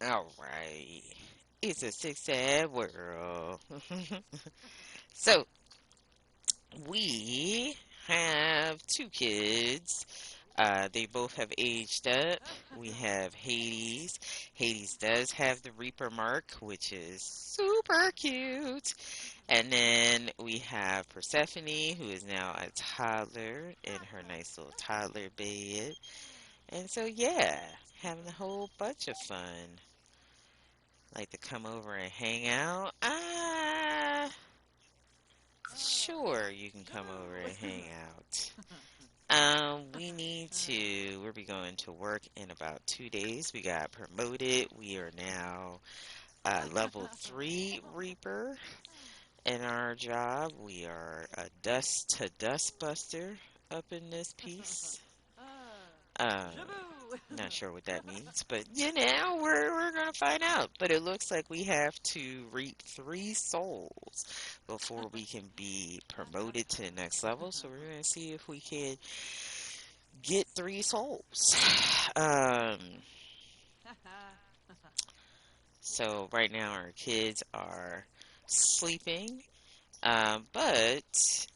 All right. It's a six sad world. So, we have two kids. They both have aged up. We have Hades. Hades does have the Reaper mark, which is super cute. And then we have Persephone, who is now a toddler in her nice little toddler bed. And so, yeah, having a whole bunch of fun. Like to come over and hang out? Sure, you can come over and hang out. We'll be going to work in about 2 days. We got promoted. We are now level 3 Reaper in our job. We are a dust to dust buster up in this piece. Um, Not sure what that means, but we're gonna find out. But it looks like we have to reap 3 souls before we can be promoted to the next level. So we're gonna see if we can get 3 souls. Um, so right now our kids are sleeping. But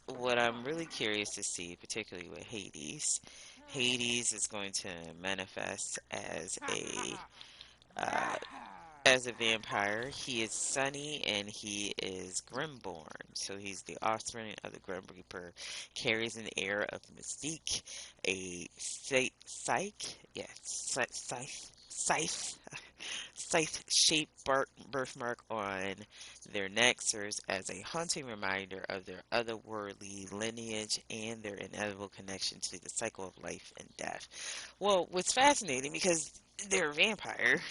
what I'm really curious to see, particularly with Hades, Hades is going to manifest uh, as a vampire. He is Sunny and he is Grimborn. So he's the offspring of the Grim Reaper, carries an air of mystique, a scythe shaped birthmark on their neck serves as a haunting reminder of their otherworldly lineage and their inevitable connection to the cycle of life and death. Well, what's fascinating because they're a vampire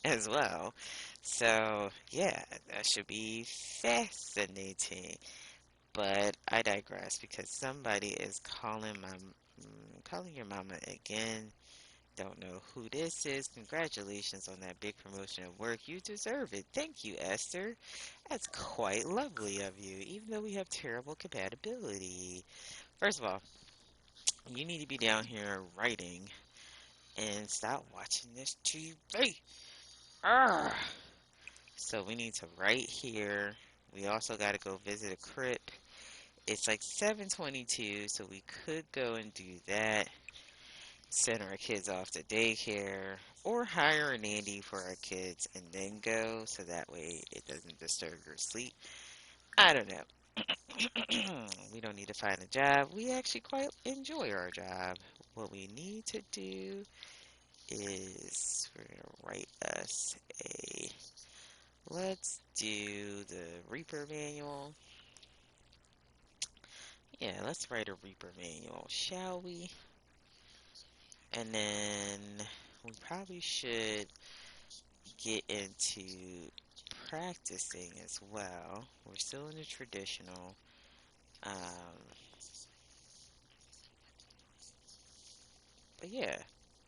as well. So, yeah, that should be fascinating. But I digress because somebody is calling your mama again. Don't know who this is. Congratulations on that big promotion at work. You deserve it. Thank you, Esther. That's quite lovely of you, even though we have terrible compatibility. First of all, you need to be down here writing and stop watching this TV. Arrgh. So we need to write here. We also got to go visit a crypt. It's like 7:22, so we could go and do that. Send our kids off to daycare or hire a nanny for our kids and then go so that way it doesn't disturb your sleep. I don't know. We don't need to find a job. We actually quite enjoy our job. What we need to do is we're going to write us a let's do the Reaper manual. Yeah, let's write a Reaper manual, shall we? And then we probably should get into practicing as well. We're still in the traditional. Um, but yeah,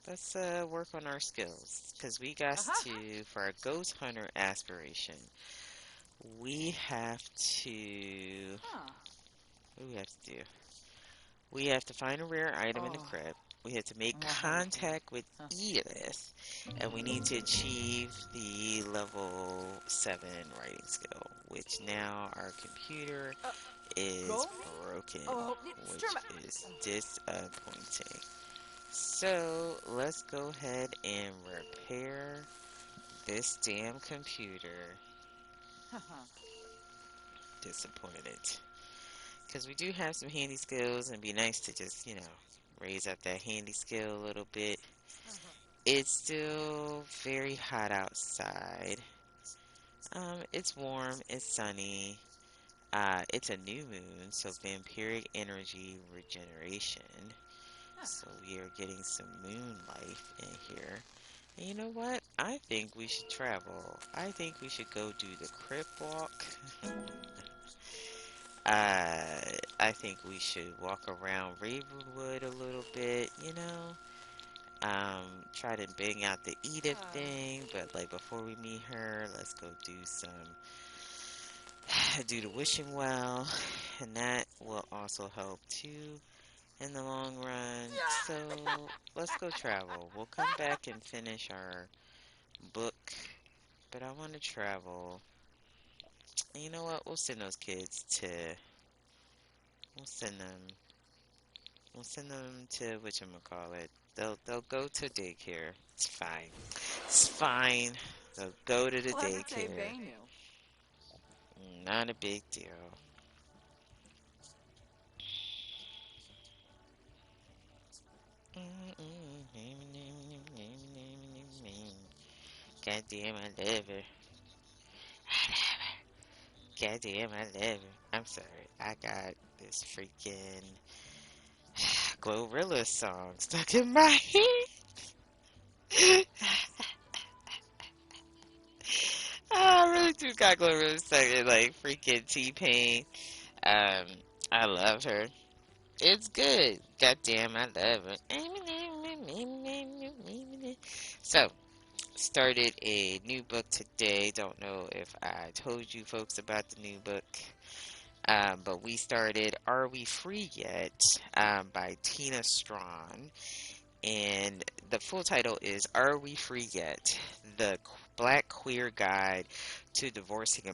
let's work on our skills because we got to, for our ghost hunter aspiration, we have to, what do we have to do? We have to find a rare item in the crypt. We have to make contact with Edith, and we need to achieve the level 7 writing skill, which now our computer is broken, which is disappointing. So let's go ahead and repair this damn computer. Disappointed. Because we do have some handy skills and it'd be nice to just, raise up that handy skill a little bit. It's still very hot outside. It's warm, it's sunny. It's a new moon, so vampiric energy regeneration. So we are getting some moon life in here. And you know what? I think we should travel. I think we should go do the crypt walk. I think we should walk around Ravenwood a little bit, try to bang out the Edith thing, but like before we meet her, let's go do the wishing well, and that will also help too in the long run. So let's go travel. We'll come back and finish our book but I want to travel. And you know what? We'll send those kids to. We'll send them. We'll send them to whatchamacallit. They'll go to daycare. It's fine. It's fine. They'll go to the daycare. Not a big deal. God damn, I love her. God damn, I love her. I'm sorry. I got this freaking Glorilla song stuck in my head. I really do got Glorilla stuck in like freaking T-Pain. Um, I love her. It's good. Goddamn, I love it. So, started a new book today. Don't know if I told you folks about the new book. But we started Are We Free Yet? By Tina Strawn. And the full title is Are We Free Yet? The Black Queer Guide to Divorcing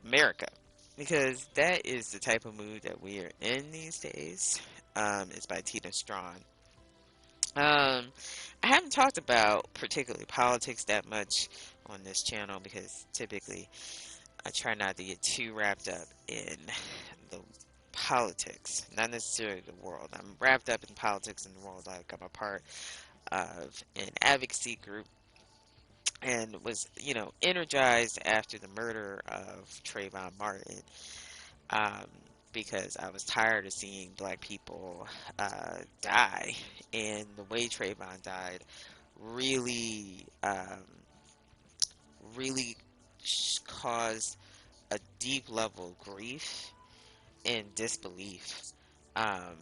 America. Because that is the type of mood that we are in these days. It's by Tina Strawn. I haven't talked about particularly politics that much on this channel because typically I try not to get too wrapped up in the politics, not necessarily the world. I'm wrapped up in politics in the world. Like I'm a part of an advocacy group and was, energized after the murder of Trayvon Martin. Um, because I was tired of seeing black people die, and the way Trayvon died really, really caused a deep level of grief and disbelief, um,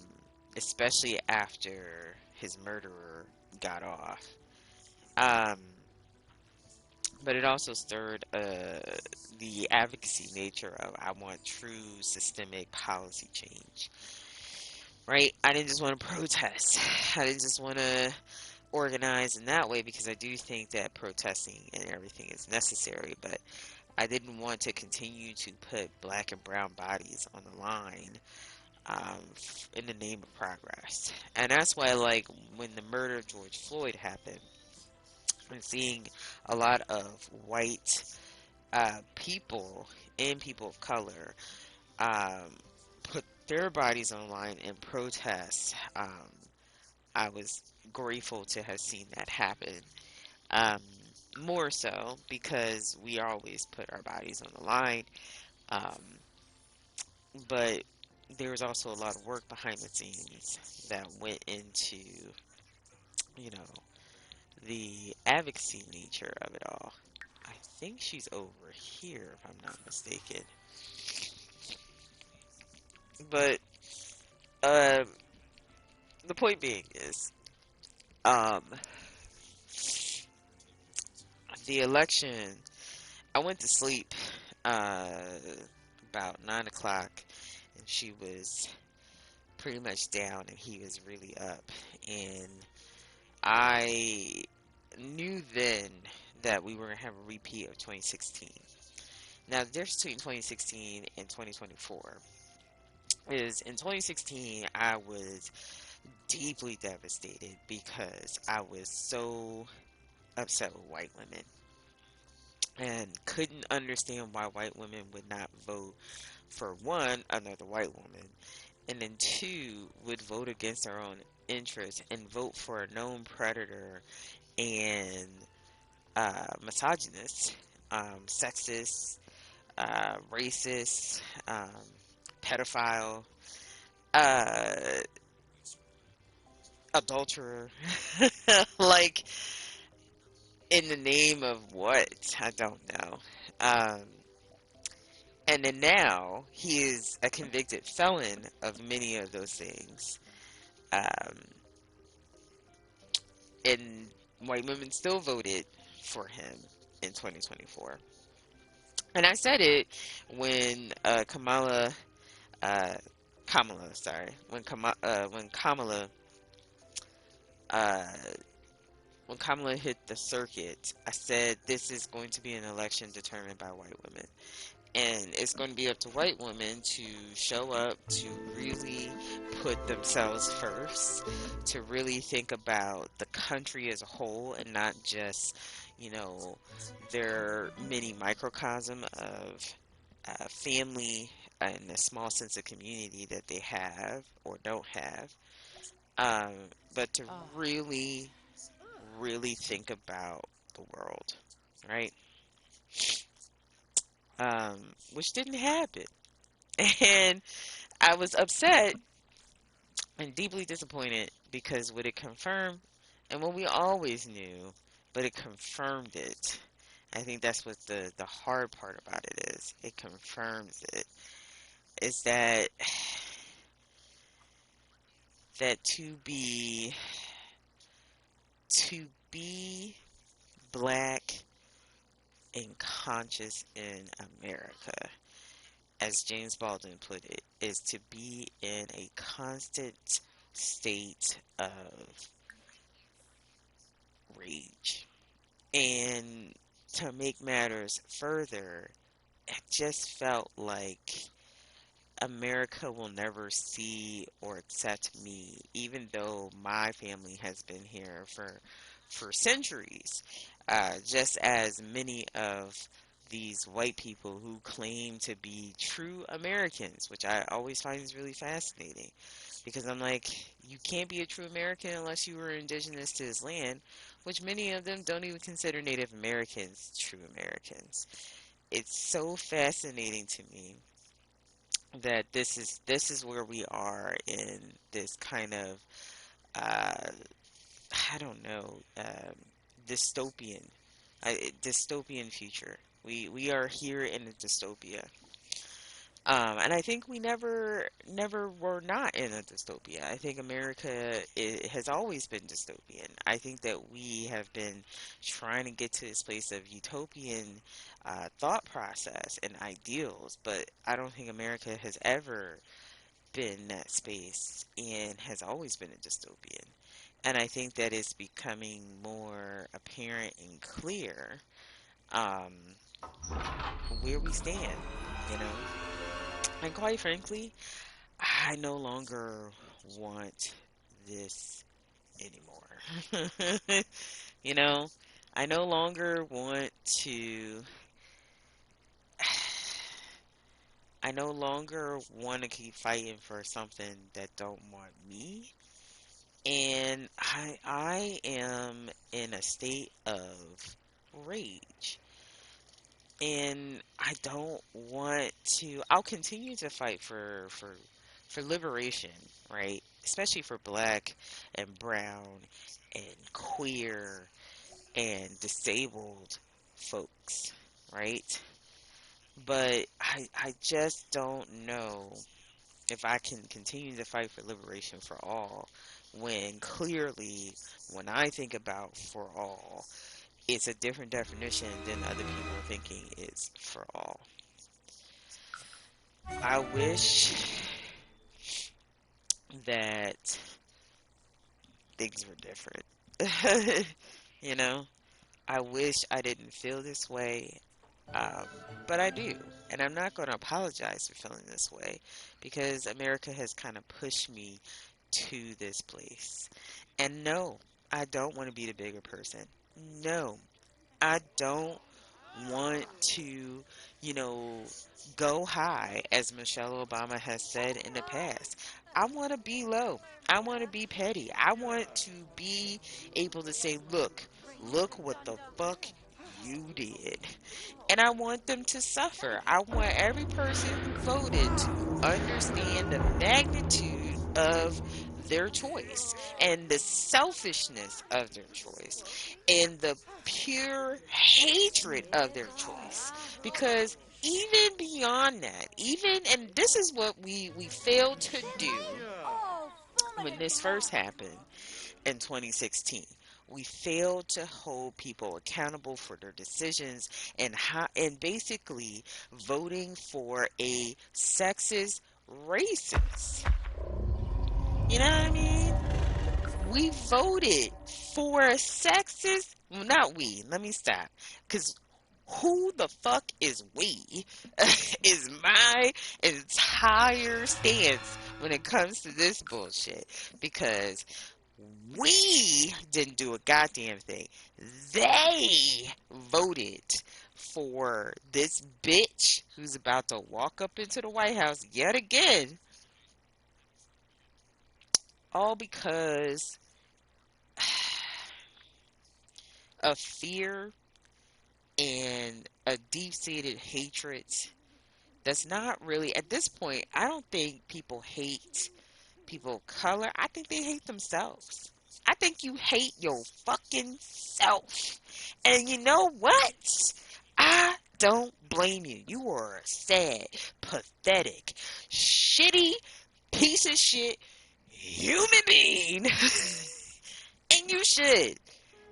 especially after his murderer got off. Um, but it also stirred the advocacy nature of I want true systemic policy change. Right? I didn't just want to protest. I didn't just want to organize in that way because I do think that protesting and everything is necessary, but I didn't want to continue to put black and brown bodies on the line in the name of progress. And that's why, like, when the murder of George Floyd happened, and seeing a lot of white people and people of color um, put their bodies on the line in protest, I was grateful to have seen that happen. Um, More so because we always put our bodies on the line. Um, but there was also a lot of work behind the scenes that went into, you know, the advocacy nature of it all. I think she's over here, if I'm not mistaken. But uh, the point being is, um, the election. I went to sleep uh, about 9 o'clock, and she was pretty much down, and he was really up, and I knew then that we were going to have a repeat of 2016. Now, the difference between 2016 and 2024 is in 2016, I was deeply devastated because I was so upset with white women and couldn't understand why white women would not vote for one, another white woman, and then two, would vote against their own interests and vote for a known predator and misogynist, sexist, racist, pedophile, uh, adulterer. Like, in the name of what? I don't know. Um, and then now he is a convicted felon of many of those things. Um, and white women still voted for him in 2024. And I said it when uh, Kamala, sorry, when Kamala uh, when Kamala hit the circuit, I said this is going to be an election determined by white women. And it's going to be up to white women to show up, to really put themselves first, to really think about the country as a whole and not just, you know, their mini microcosm of family and a small sense of community that they have or don't have, um, but to Oh, really, really think about the world, right? Which didn't happen. And I was upset and deeply disappointed because what it confirmed, and what we always knew, but it confirmed it. I think that's what the hard part about it is. It confirms it. Is that to be black and conscious in America, as James Baldwin put it, is to be in a constant state of rage. And to make matters further, it just felt like America will never see or accept me, even though my family has been here for centuries. Just as many of these white people who claim to be true Americans, which I always find is really fascinating, because I'm like, you can't be a true American unless you were indigenous to this land, which many of them don't even consider Native Americans true Americans. It's so fascinating to me that this is where we are in this kind of uh, I don't know, dystopian dystopian future. We are here in a dystopia. And I think we never were not in a dystopia. I think America has always been dystopian. I think that we have been trying to get to this place of utopian thought process and ideals, but I don't think America has ever been that space and has always been a dystopian. And I think that it's becoming more apparent and clear um, where we stand, you know? And quite frankly, I no longer want this anymore. You know, I no longer want to. I no longer want to keep fighting for something that don't want me. And I am in a state of rage. And I don't want to. I'll continue to fight for liberation, right? Especially for black and brown and queer and disabled folks, right? But I just don't know if I can continue to fight for liberation for all when clearly when I think about for all, it's a different definition than other people are thinking is for all. I wish that things were different. You know, I wish I didn't feel this way, um, but I do. And I'm not going to apologize for feeling this way because America has kind of pushed me to this place. And no, I don't want to be the bigger person. No, I don't want to, you know, go high, as Michelle Obama has said in the past. I want to be low. I want to be petty. I want to be able to say, look what the fuck you did. And I want them to suffer. I want every person who voted to understand the magnitude of their choice and the selfishness of their choice and the pure hatred of their choice. Because even beyond that, even, and this is what we failed to do when this first happened in 2016. We failed to hold people accountable for their decisions and and basically voting for a sexist racist. You know what I mean? We voted for a sexist. Well, not we. Let me stop. Because who the fuck is we? Is my entire stance when it comes to this bullshit. Because we didn't do a goddamn thing. They voted for this bitch who's about to walk up into the White House yet again, all because of fear and a deep seated hatred that's not really, at this point, I don't think people hate people of color. I think they hate themselves. I think you hate your fucking self. And you know what? I don't blame you. You are a sad, pathetic, shitty piece of shit human being. And you should.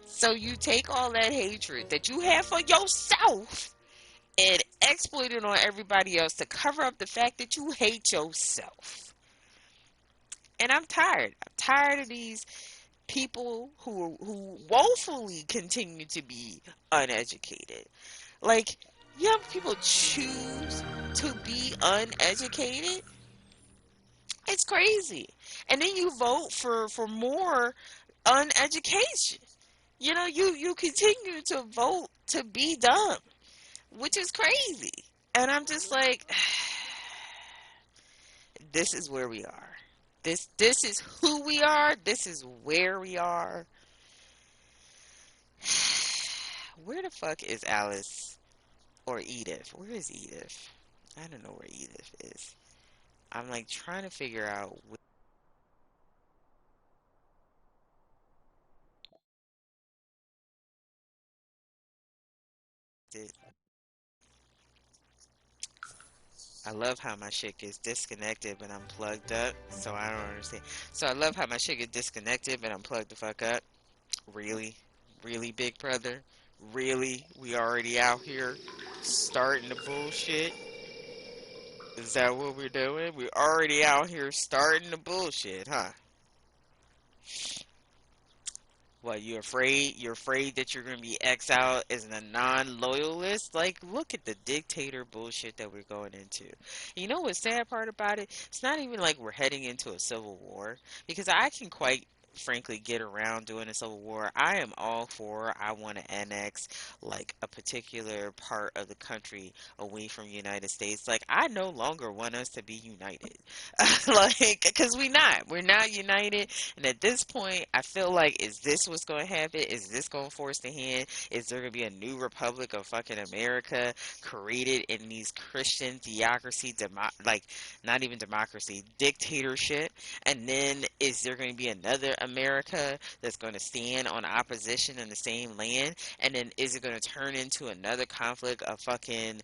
So you take all that hatred that you have for yourself and exploit it on everybody else to cover up the fact that you hate yourself. And I'm tired. I'm tired of these people who woefully continue to be uneducated. Like, young people choose to be uneducated. It's crazy. And then you vote for more uneducation. You continue to vote to be dumb, which is crazy. And I'm just like, this is where we are. This is who we are. This is where we are. Where the fuck is Alice or Edith? Where is Edith? I don't know where Edith is. I'm like trying to figure out where it. I love how my shit gets disconnected but I'm plugged up, so I don't understand. So I love how my shit get disconnected but I'm plugged the fuck up. Really? Really, big brother? Really? We already out here starting the bullshit? Is that what we're doing? We're already out here starting the bullshit, huh? What, you afraid? You're afraid that you're gonna be exiled as a non-loyalist? Like, look at the dictator bullshit that we're going into. You know what's sad part about it? It's not even like we're heading into a civil war, because I can quite frankly get around doing a civil war. I am all for, I want to annex like a particular part of the country away from the United States. Like, I no longer want us to be united. Like, because we're not united. And at this point, I feel like, is this what's going to happen? Is this going to force the hand? Is there going to be a new Republic of fucking America created in these Christian theocracy, like, not even democracy, dictatorship? And then is there going to be another America that's going to stand on opposition in the same land? And then is it going to turn into another conflict of fucking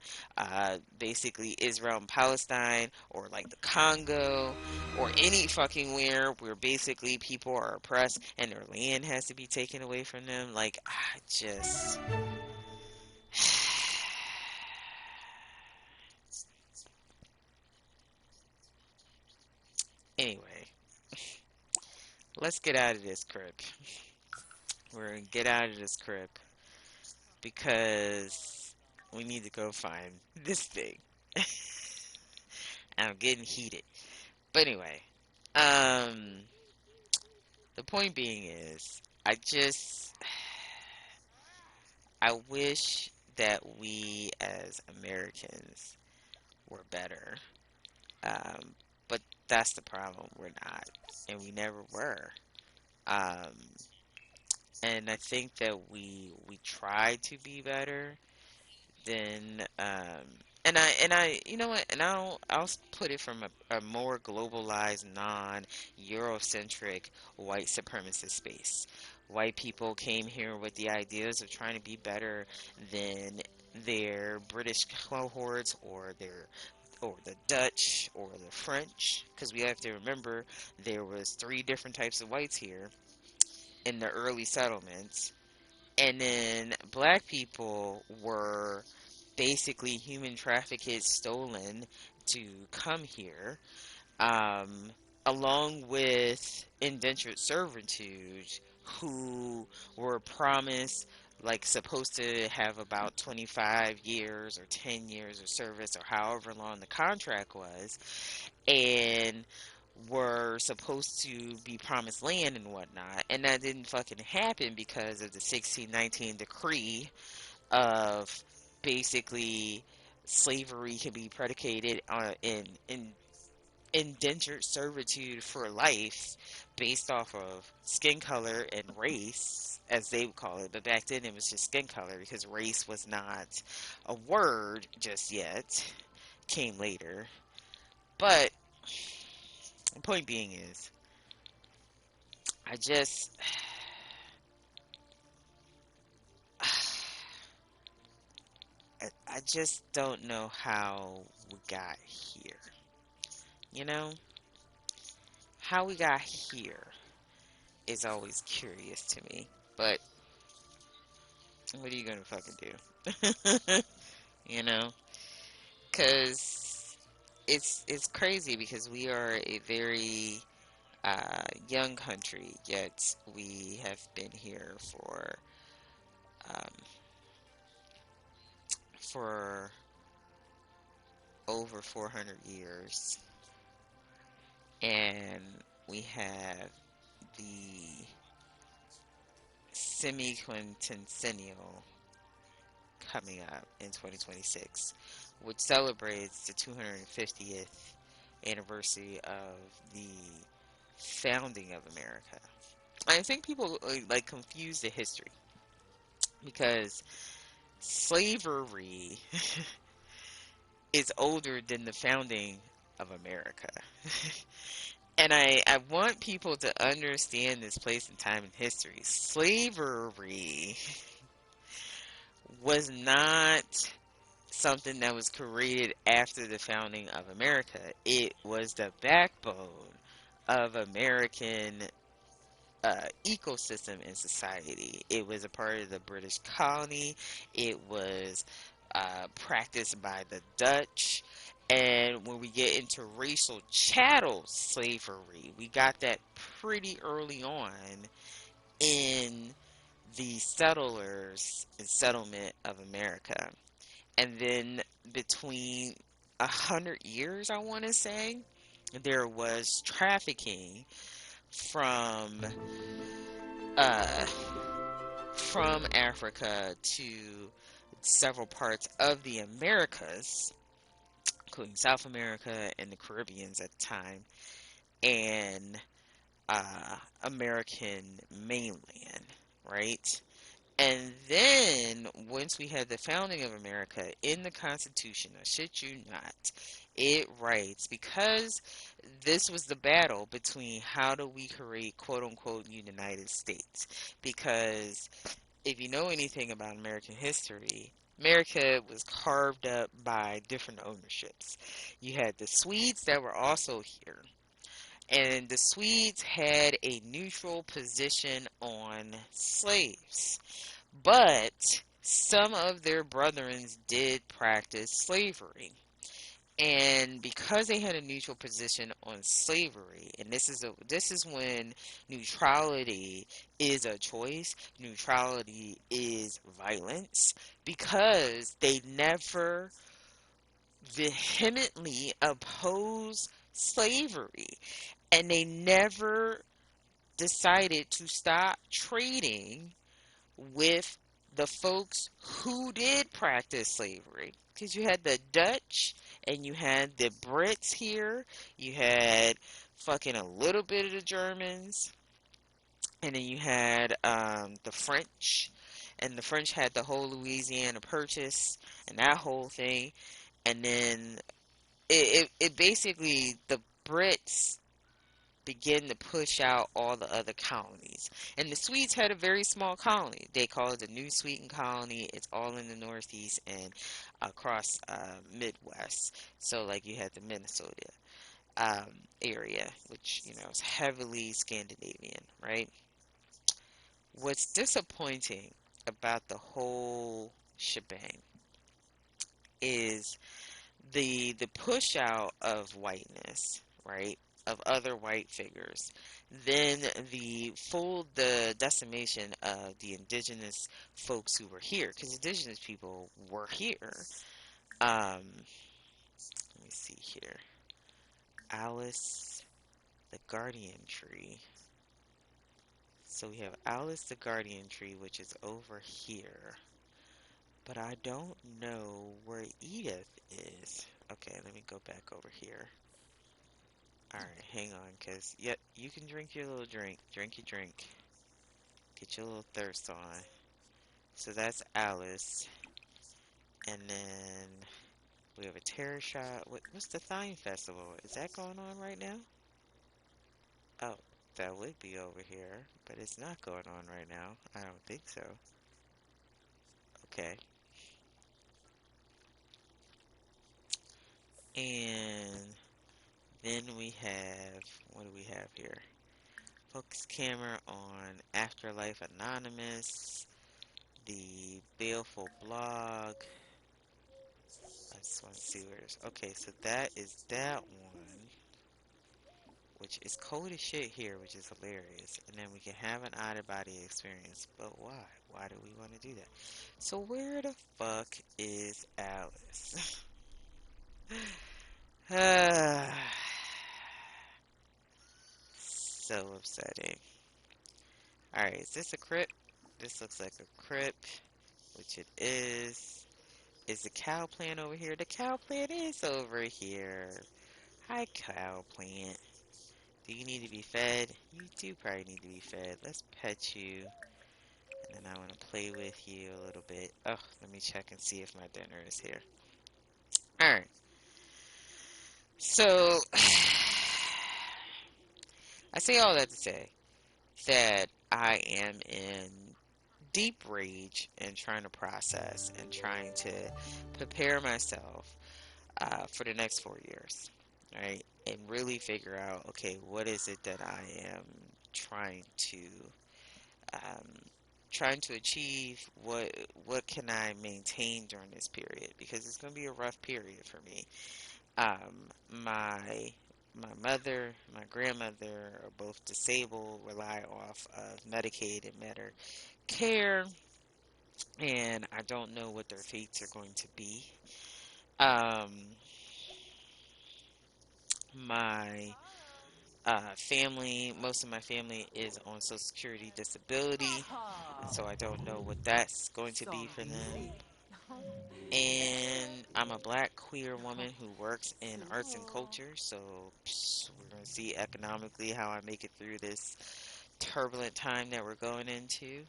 basically Israel and Palestine, or like the Congo, or any fucking where basically people are oppressed and their land has to be taken away from them? Like, I just. Anyway, let's get out of this crib. We're gonna get out of this crib because we need to go find this thing. I'm getting heated. But anyway, um, the point being is, I wish that we as Americans were better. Um, but that's the problem. We're not, and we never were. Um, and I think that we try to be better. Then you know what, and I'll put it from a more globalized, non-Eurocentric white supremacist space. White people came here with the ideas of trying to be better than their British cohorts, or the Dutch or the French, because we have to remember there was three different types of whites here in the early settlements. And then black people were basically human trafficked, stolen to come here. Um, along with indentured servitude, who were promised, like, supposed to have about 25 years or 10 years of service or however long the contract was, and were supposed to be promised land and whatnot, and that didn't fucking happen because of the 1619 decree of basically slavery can be predicated on in indentured servitude for life based off of skin color and race, as they would call it. But back then it was just skin color because race was not a word just yet. Came later. But the point being is, I just. I just don't know how we got here. You know? How we got here is always curious to me. But what are you gonna fucking do? You know? Because it's crazy because we are a very young country, yet we have been here um, for over 400 years, and we have the semi-quincentennial coming up in 2026, which celebrates the 250th anniversary of the founding of America. I think people like confuse the history because slavery is older than the founding of America. And I want people to understand this place and time in history. Slavery was not something that was created after the founding of America. It was the backbone of American ecosystem in society. It was a part of the British colony. It was practiced by the Dutch. And when we get into racial chattel slavery, we got that pretty early on in the settlers and settlement of America. And then between 100 years, I want to say, there was trafficking from uh, from Africa to several parts of the Americas, including South America and the Caribbeans at the time, and American mainland, right? And then, once we had the founding of America in the Constitution, I shit you not, it writes, because this was the battle between how do we create quote unquote United States. Because if you know anything about American history, America was carved up by different ownerships. You had the Swedes that were also here, and the Swedes had a neutral position on slaves. But some of their brethren did practice slavery. And because they had a neutral position on slavery, and this is when neutrality is a choice, neutrality is violence, because they never vehemently opposed slavery, and they never decided to stop trading with the folks who did practice slavery. Because you had the Dutch and you had the Brits here, you had fucking a little bit of the Germans, and then you had the French, and the French had the whole Louisiana Purchase and that whole thing, and then it basically, the Brits begin to push out all the other colonies. And the Swedes had a very small colony. They call it the New Sweden colony. It's all in the Northeast and across Midwest. So, like, you had the Minnesota area, which, is heavily Scandinavian, right? What's disappointing about the whole shebang is the push out of whiteness, right? of other white figures. Then the decimation of the indigenous folks who were here, because indigenous people were here. Let me see here. Alice the Guardian Tree. So we have Alice the Guardian Tree, which is over here. But I don't know where Edith is. Okay, let me go back over here. Alright, hang on, because, yep, you can drink your little drink. Drink your drink. Get your little thirst on. So that's Alice. And then we have a terror shot. What's the Thine Festival? Is that going on right now? Oh, that would be over here, but it's not going on right now. I don't think so. Okay. And then we have, what do we have here? Focus camera on Afterlife Anonymous, the Baleful blog. I just want to see where it is. Okay, so that is that one, which is cold as shit here, which is hilarious. And then we can have an out of body experience. But why? Why do we want to do that? So where the fuck is Alice? So upsetting. Alright, is this a crypt? This looks like a crypt, which it is. Is the cow plant over here? The cow plant is over here. Hi, cow plant. Do you need to be fed? You do probably need to be fed. Let's pet you. And then I want to play with you a little bit. Oh, let me check and see if my dinner is here. Alright. So, I say all that to say that I am in deep rage and trying to process and trying to prepare myself for the next 4 years, right? And really figure out, okay, what is it that I am trying to um, trying to achieve? What can I maintain during this period? Because it's going to be a rough period for me. My mother, my grandmother are both disabled, rely off of Medicaid and Medicare, and I don't know what their fates are going to be. Um, my family, most of my family is on Social Security disability, and so I don't know what that's going to be for them. And I'm a black queer woman who works in arts and culture, so we're going to see economically how I make it through this turbulent time that we're going into.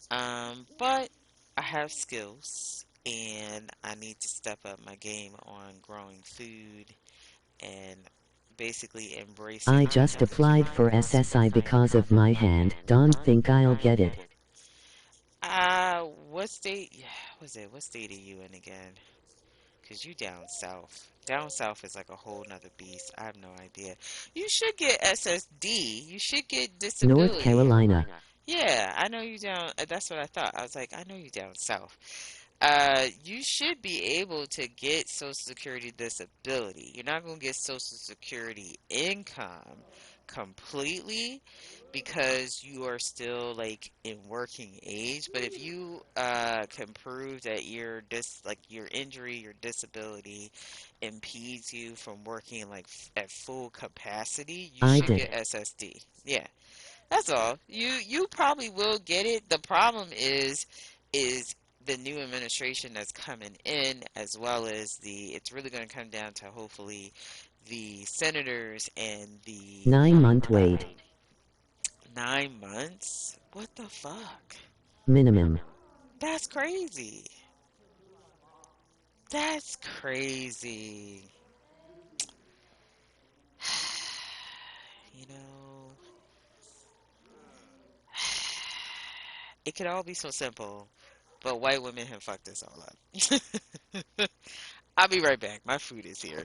But I have skills, and I need to step up my game on growing food and basically embracing I my just health applied for SSI because of my hand. Don't think I'll get it. What state? Yeah, was it? What state are you in again? Cause you down south. Down south is like a whole nother beast. I have no idea. You should get SSD. You should get North disability. Carolina. Yeah, I know you down. That's what I thought. I was like, I know you down south. You should be able to get Social Security disability. You're not going to get Social Security income completely because you are still like in working age. But if you can prove that your injury, your disability impedes you from working like at full capacity, you I should did. get SSD. Yeah. That's all. You probably will get it. The problem is the new administration that's coming in, as well as it's really going to come down to hopefully the senators and the 9-month wait. 9 months. What the fuck? Minimum. That's crazy. That's crazy. You know, it could all be so simple, but white women have fucked us all up. I'll be right back. My food is here.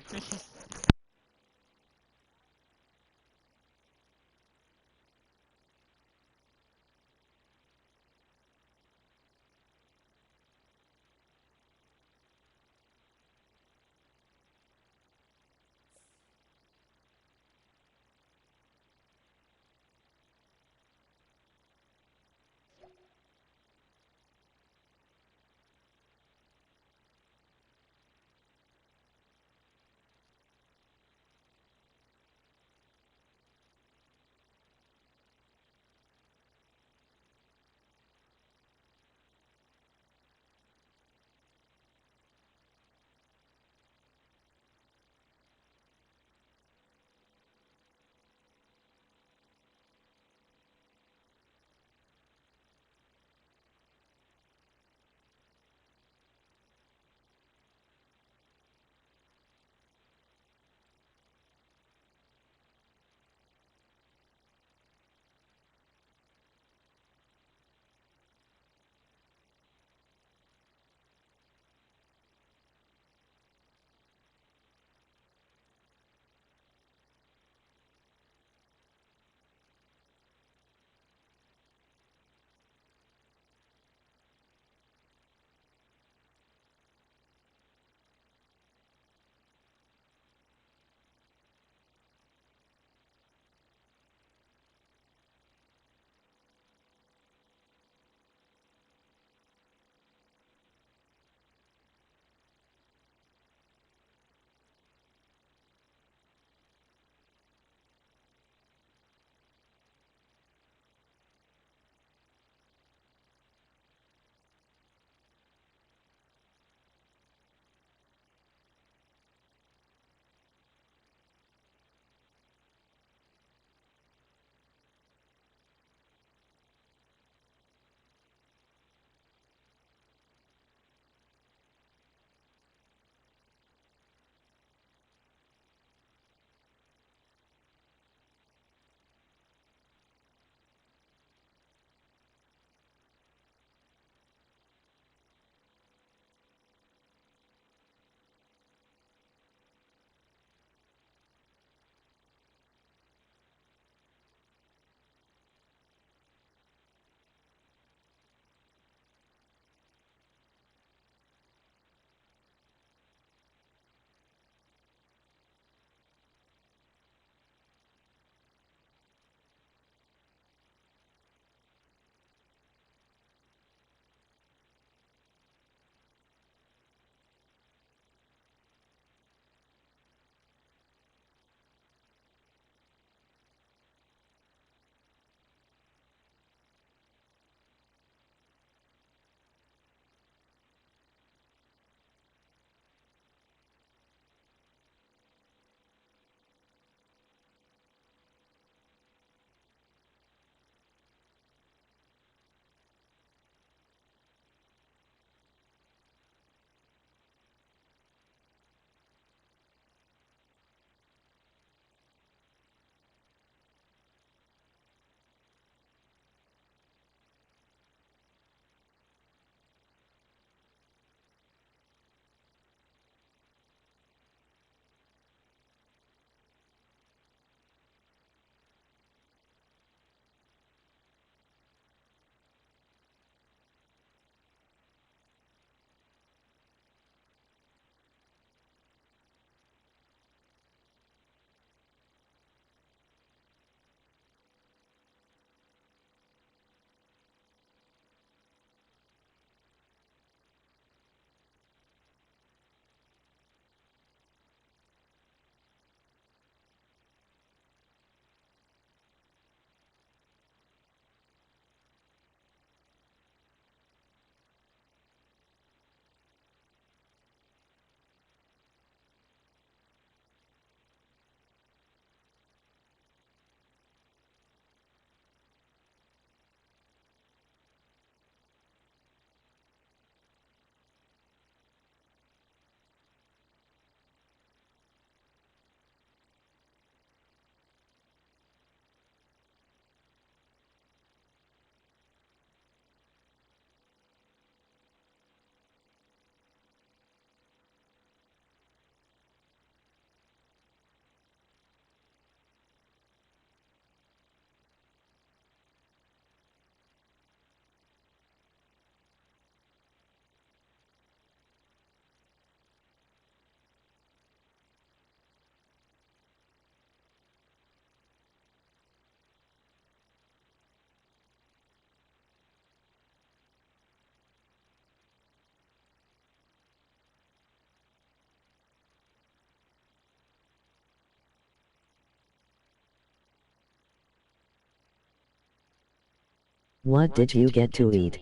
What did you get to eat?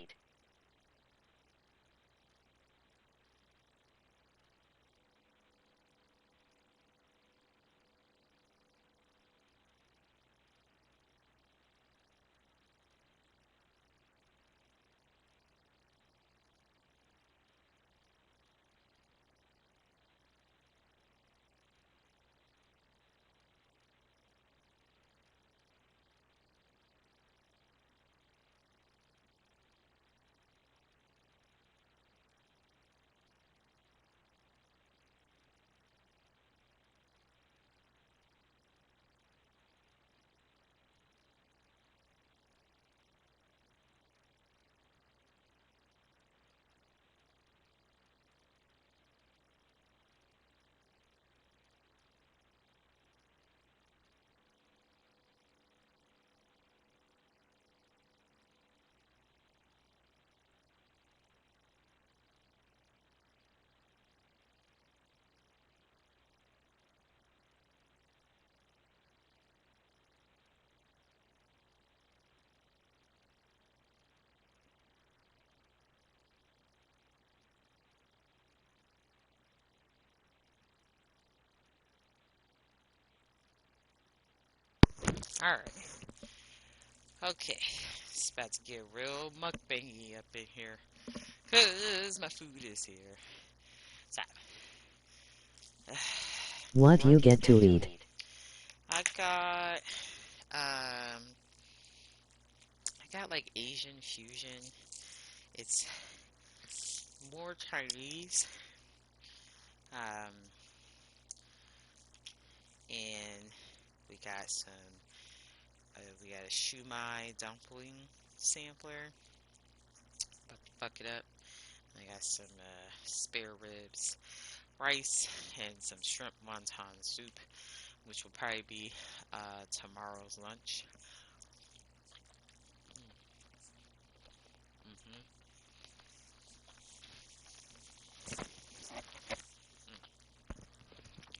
All right. Okay. It's about to get real mukbangy up in here. Because my food is here. So, What you get to eat? I got, I got like Asian fusion. It's more Chinese. Um, and we got a shumai dumpling sampler. About to fuck it up. I got some spare ribs, rice, and some shrimp wonton soup, which will probably be tomorrow's lunch. Mm-hmm.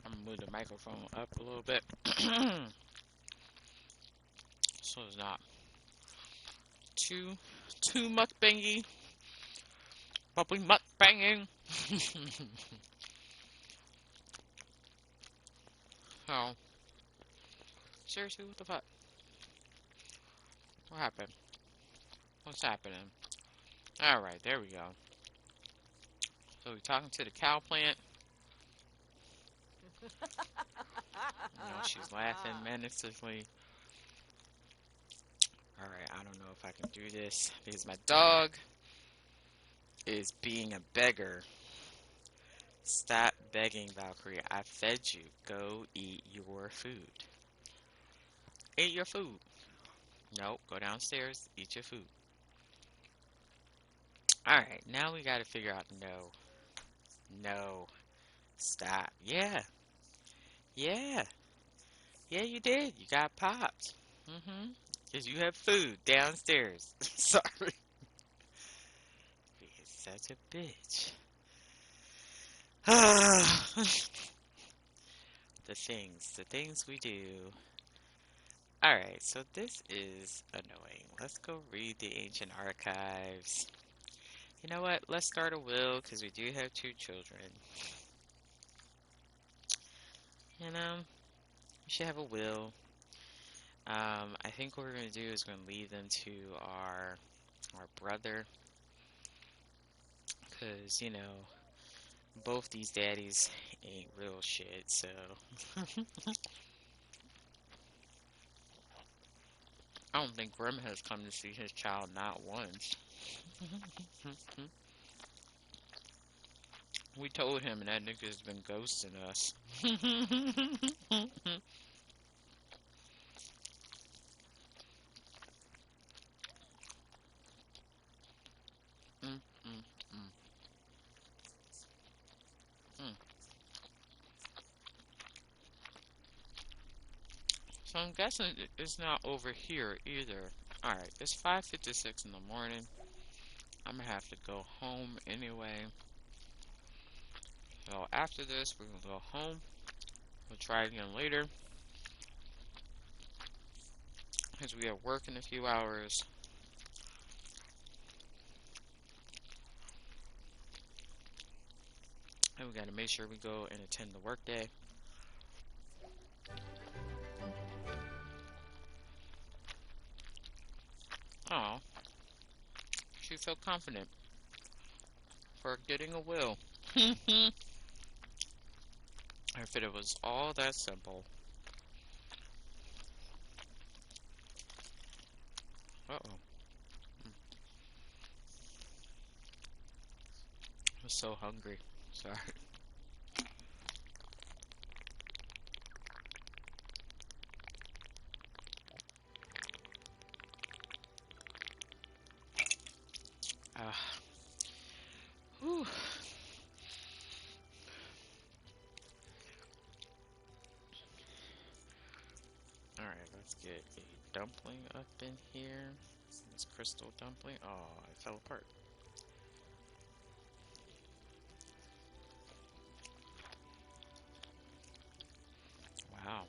I'm gonna move the microphone up a little bit so it's not too mukbangy, probably mukbanging. So seriously, what the fuck? What happened? What's happening? All right, there we go. So we're talking to the cow plant. She's laughing menacingly. All right, I don't know if I can do this because my dog is being a beggar. Stop begging, Valkyrie. I fed you. Go eat your food. Eat your food. Nope, go downstairs, eat your food. Alright, now we gotta figure out no. No. Stop. Yeah. Yeah. Yeah, you did. You got popped. Mm-hmm. Because you have food downstairs. Sorry. Being such a bitch. The things we do. Alright, so this is annoying. Let's go read the ancient archives. You know what? Let's start a will because we do have two children. You know, we should have a will. I think what we're gonna do is we're gonna leave them to our brother, cause both these daddies ain't real shit. So I don't think Grim has come to see his child not once. We told him, and that nigga's been ghosting us. Mm, mm, mm, mm. So I'm guessing it's not over here either. Alright, it's 5:56 in the morning. I'm gonna have to go home anyway. So after this, we're gonna go home. We'll try again later. Because we have work in a few hours. And we gotta make sure we go and attend the workday. Oh, she felt confident for getting a will. If it was all that simple. Uh-oh. I was so hungry. Sorry. Uh, whew. Alright, let's get a dumpling up in here. This crystal dumpling. Oh, it fell apart. Wow.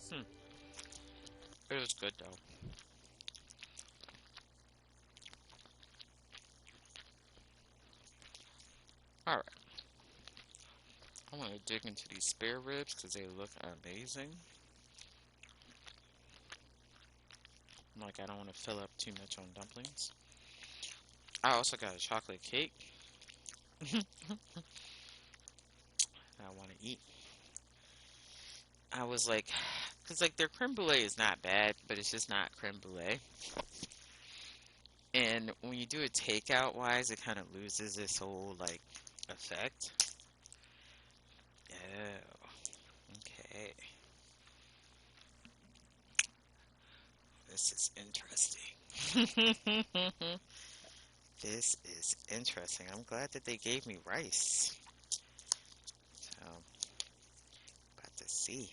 Hmm. It was good though. Alright. I want to dig into these spare ribs because they look amazing. Like, I don't want to fill up too much on dumplings. I also got a chocolate cake I want to eat. I was like, because like their creme brulee is not bad, but it's just not creme brulee. And when you do it takeout wise, it kind of loses its whole like effect. Oh, okay. This is interesting. This is interesting. I'm glad that they gave me rice. So, about to see.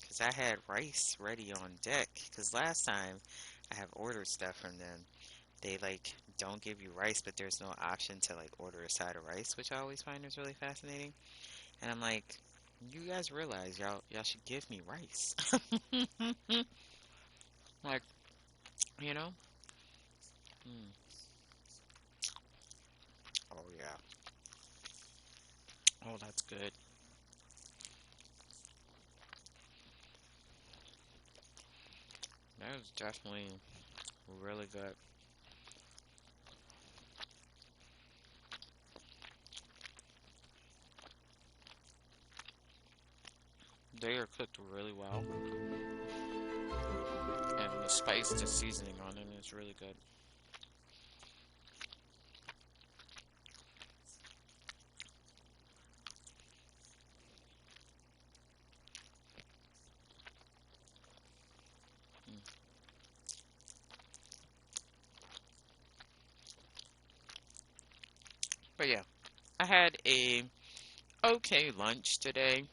Because I had rice ready on deck. Because last time I have ordered stuff from them, they like don't give you rice, but there's no option to like order a side of rice, which I always find is really fascinating. And I'm like, you guys realize y'all should give me rice. Like, you know? Mm. Oh yeah. Oh, that's good. That was definitely really good. They are cooked really well, and the spice, the seasoning on it is really good. Mm. But yeah, I had a okay lunch today.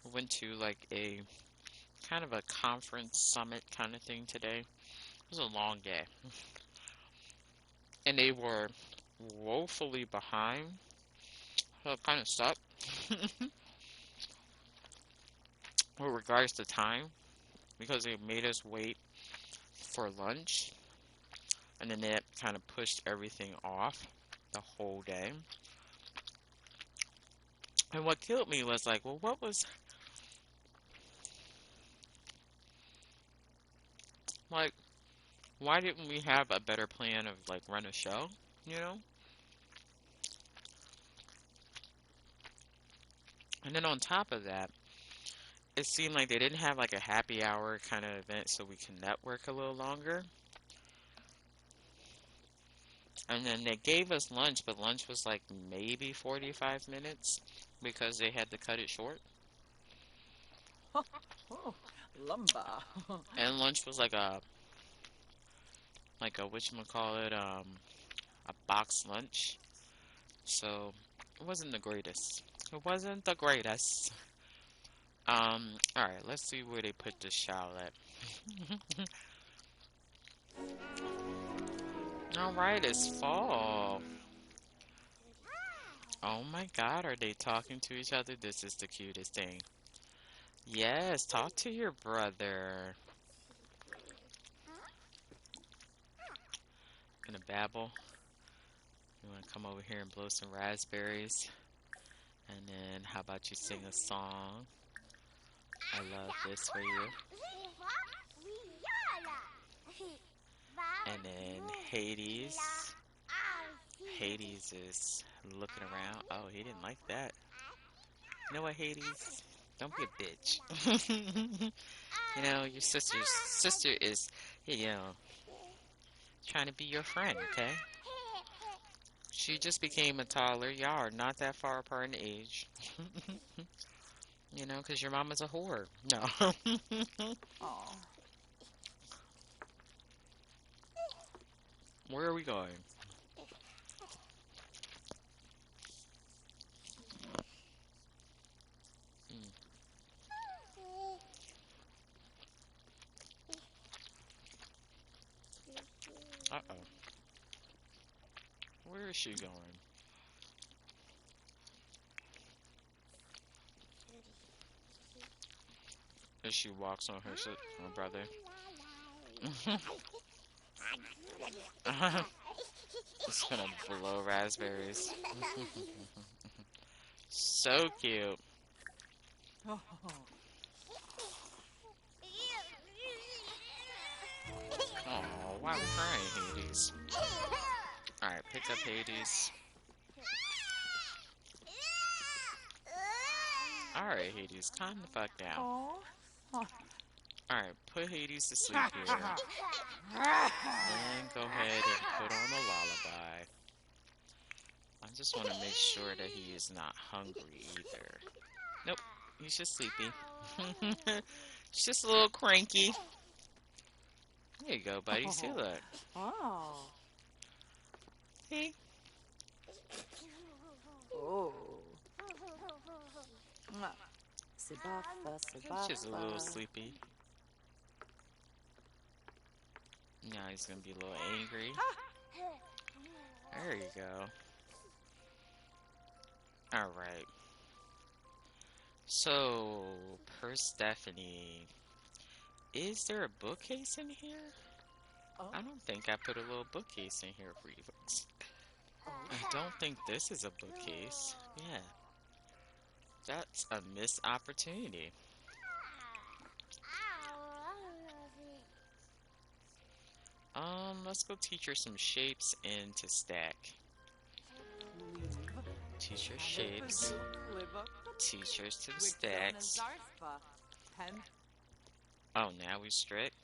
I went to like a kind of a conference summit kind of thing today. It was a long day, and they were woefully behind, so it kind of sucked with regards to time because they made us wait for lunch, and then that kind of pushed everything off the whole day. And what killed me was like, well, what was like, why didn't we have a better plan of like run a show, you know? And then on top of that, it seemed like they didn't have like a happy hour kind of event so we can network a little longer. And then they gave us lunch, but lunch was like maybe 45 minutes because they had to cut it short. Oh, lumber. And lunch was like a whatchamacallit, a box lunch. So it wasn't the greatest. It wasn't the greatest. Alright, let's see where they put the shallot. Alright, it's fall. Oh my god, are they talking to each other? This is the cutest thing. Yes, talk to your brother. Gonna babble. You wanna come over here and blow some raspberries? And then how about you sing a song? I love this for you. And then Hades. Hades is looking around. Oh, he didn't like that. You know what, Hades? Don't be a bitch. You know, your sister is, you know, trying to be your friend, okay? She just became a toddler. Y'all are not that far apart in age. You know, because your mama's a whore. No. Oh. Where are we going? Mm, uh-oh. Where is she going? As she walks on her brother. It's gonna blow raspberries. So cute. Oh. Oh, why are we crying, Hades? Alright, pick up Hades. Alright, Hades, calm the fuck down. Oh. Alright, put Hades to sleep here. Then go ahead and put on a lullaby. I just want to make sure that he is not hungry either. Nope, he's just sleepy. He's just a little cranky. There you go, buddy. See, look. Oh. See? Oh. Sibafa, He's just a little sibafa. sleepy. Now he's gonna be a little angry. There you go. Alright. So, per Stephanie, is there a bookcase in here? Oh. I don't think I put a little bookcase in here for you folks. I don't think this is a bookcase. Yeah, that's a missed opportunity. Let's go teach her some shapes and to stack. Leave. Teach her shapes. Teach her some stacks. Pen. Oh, now we strict?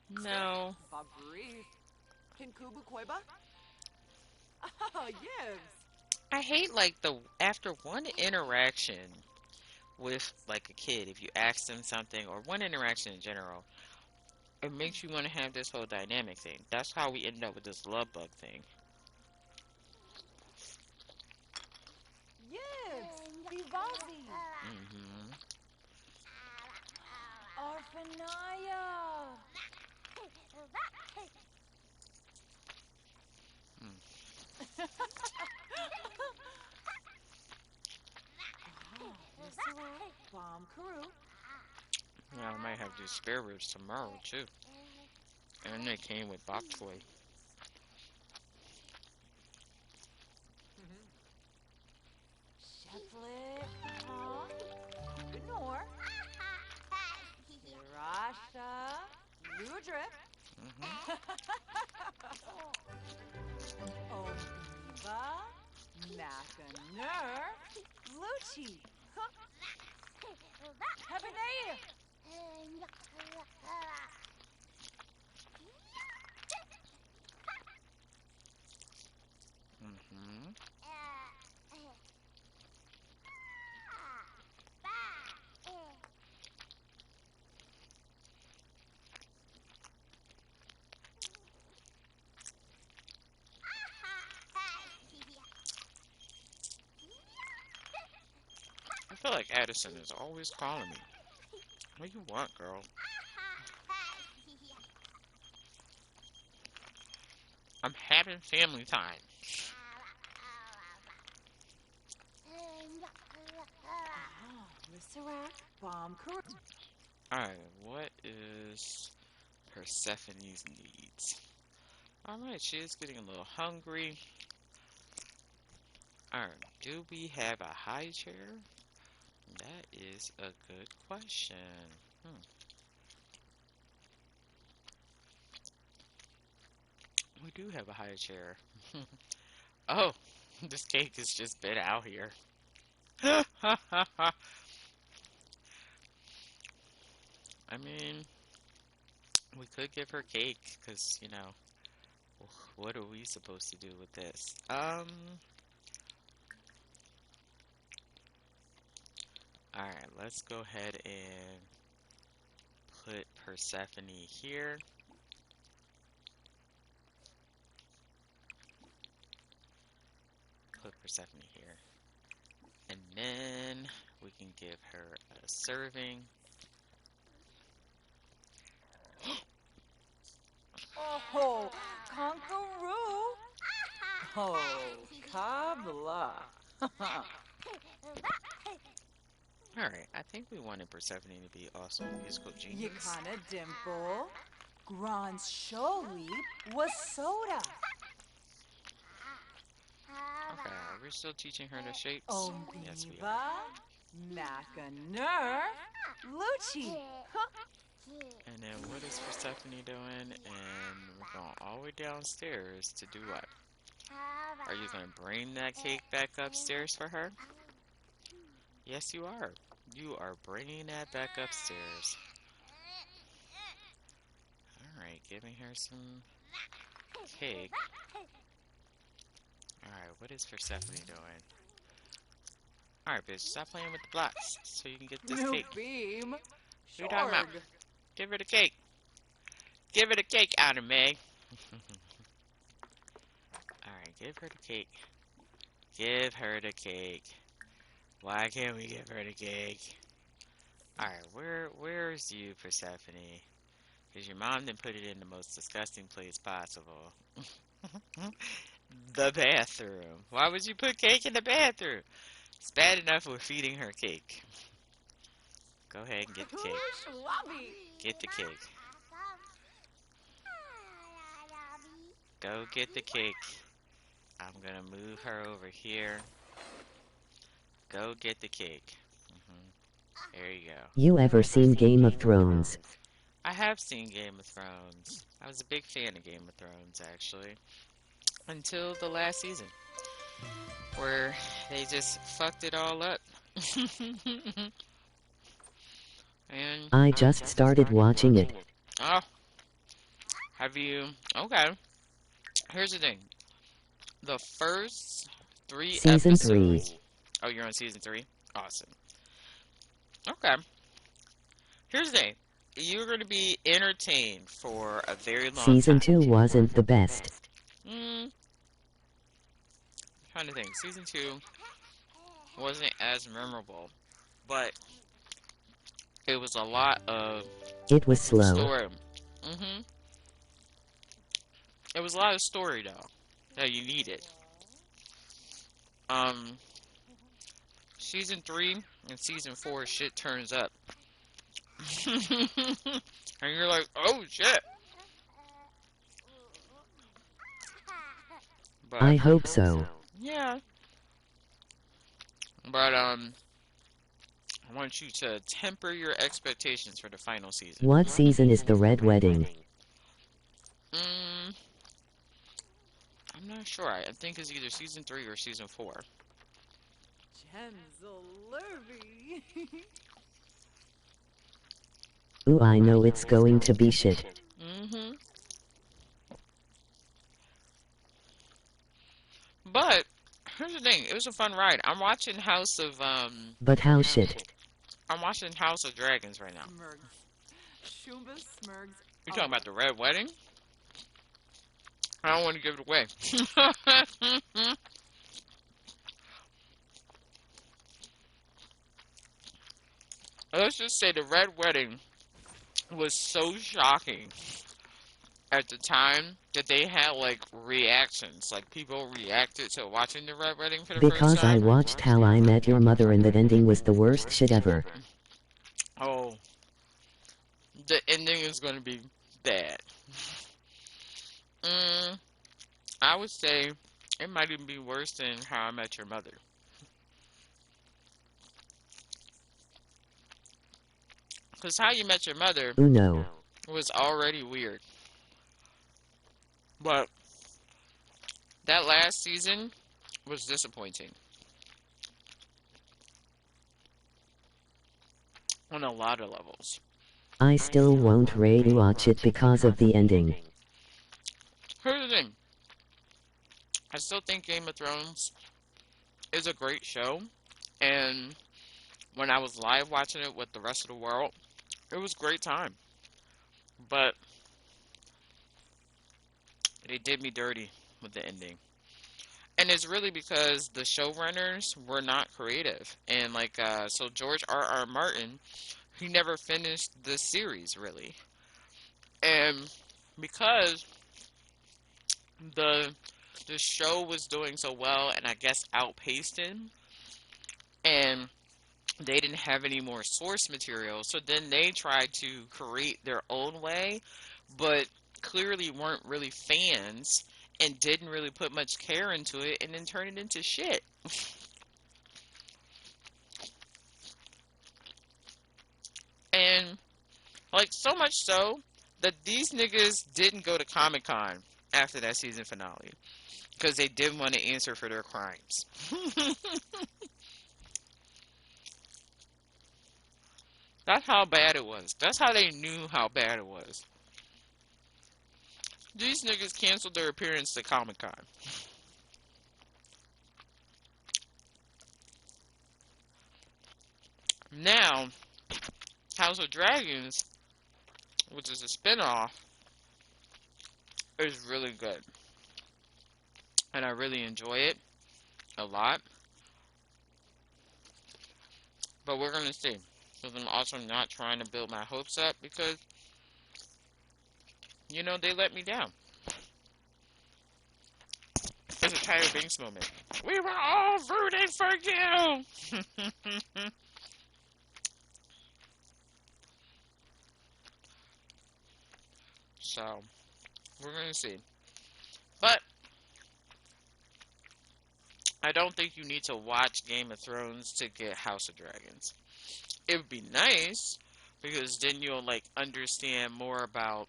No. Babri. Kinkubu Koiba? Oh, yes. I hate like the after one interaction with like a kid, if you ask them something or one interaction in general, it makes you want to have this whole dynamic thing. That's how we end up with this love bug thing. Yes. Vivazi. Hmm. Orphanaya. Bomb Karu. Yeah, I might have to do spare ribs tomorrow too. And they came with bok choy. Cheflet. Huh? Benor. Hirasha. Ludrip. Hmm. Omiva. Nakaner. Lucci. Hebenea. Hmm. I feel like Addison is always calling me. What do you want, girl? I'm having family time. Rissarak. Bomb Kuru. Alright, what is Persephone's needs? Alright, she is getting a little hungry. Alright, do we have a high chair? That is a good question. We do have a high chair. Oh, this cake has just been out here. I mean, we could give her cake, because, you know, what are we supposed to do with this? Alright, let's go ahead and put Persephone here. Put Persephone here. And then we can give her a serving. Oh, Conqueroo. Oh, Kabla. Alright, I think we wanted Persephone to be also a musical genius. Yakana Dimple. Gran's Sholi was soda. Okay, are we still teaching her the shapes? Yes, we Ombiva. are. Macaner. Lucci. And then what is Persephone doing? And we're going all the way downstairs to do what? Are you going to bring that cake back upstairs for her? Yes, you are. You are bringing that back upstairs. Alright, giving her some cake. Alright, what is Persephone doing? Alright, bitch, stop playing with the blocks so you can get this cake. Beam. What are you talking about? Give her the cake. Give her the cake, Anna May. Alright, give her the cake. Give her the cake. Why can't we give her the cake? Alright, where's you, Persephone? Because your mom didn't put it in the most disgusting place possible. The bathroom. Why would you put cake in the bathroom? It's bad enough we're feeding her cake. Go ahead and get the cake. Get the cake. Go get the cake. I'm gonna move her over here. Go get the cake. There you go. You ever seen Game of Thrones? I have seen Game of Thrones. I was a big fan of Game of Thrones, actually. Until the last season. Where they just fucked it all up. And I just started watching it. oh, have you? Okay. Here's the thing. The first 3 Season episodes. 3. Oh, you're on season 3? Awesome. Okay. Here's the thing. You're going to be entertained for a very long Season time. 2 wasn't the best. Kind of thing. Season 2 wasn't as memorable, but it was a lot of It was slow. story. It was a lot of story, though, that you needed. Season 3 and season 4, shit turns up. And you're like, oh, shit. But, I hope so. yeah. But, I want you to temper your expectations for the final season. What season is the Red Wedding? I'm not sure. I think it's either season 3 or season 4. Genzalurby. Ooh, I know it's going to be shit. But here's the thing. It was a fun ride. I'm watching House of But how shit? I'm watching House of Dragons right now. Smurgs. Shumba Smurgs. You talking about the Red Wedding? I don't want to give it away. Let's just say the Red Wedding was so shocking at the time that they had like reactions. Like people reacted to watching the Red Wedding for the first Because I time. watched How I Met Your Mother and that ending was the worst shit ever. Oh, the ending is going to be bad. Mm, I would say it might even be worse than How I Met Your Mother. Because How You Met Your Mother Uno. was already weird. But that last season was disappointing on a lot of levels. I still won't rewatch it because of the ending. Here's the thing, I still think Game of Thrones is a great show. And when I was live watching it with the rest of the world, it was a great time. But they did me dirty with the ending. And it's really because the showrunners were not creative. And so George R. R. Martin, he never finished the series really. And because the the show was doing so well and I guess outpaced him, and they didn't have any more source material, so then they tried to create their own way, but clearly weren't really fans and didn't really put much care into it and then turned it into shit. And so much so that these niggas didn't go to Comic Con after that season finale because they didn't want to answer for their crimes. That's how bad it was. That's how they knew how bad it was. These niggas canceled their appearance to Comic Con. Now, House of Dragons, which is a spinoff, is really good. And I really enjoy it a lot. But we're going to see. Because I'm also not trying to build my hopes up because, they let me down. It's a Tyra Banks moment. We were all rooting for you! So, we're going to see. But, I don't think you need to watch Game of Thrones to get House of Dragons. It would be nice because then you'll understand more about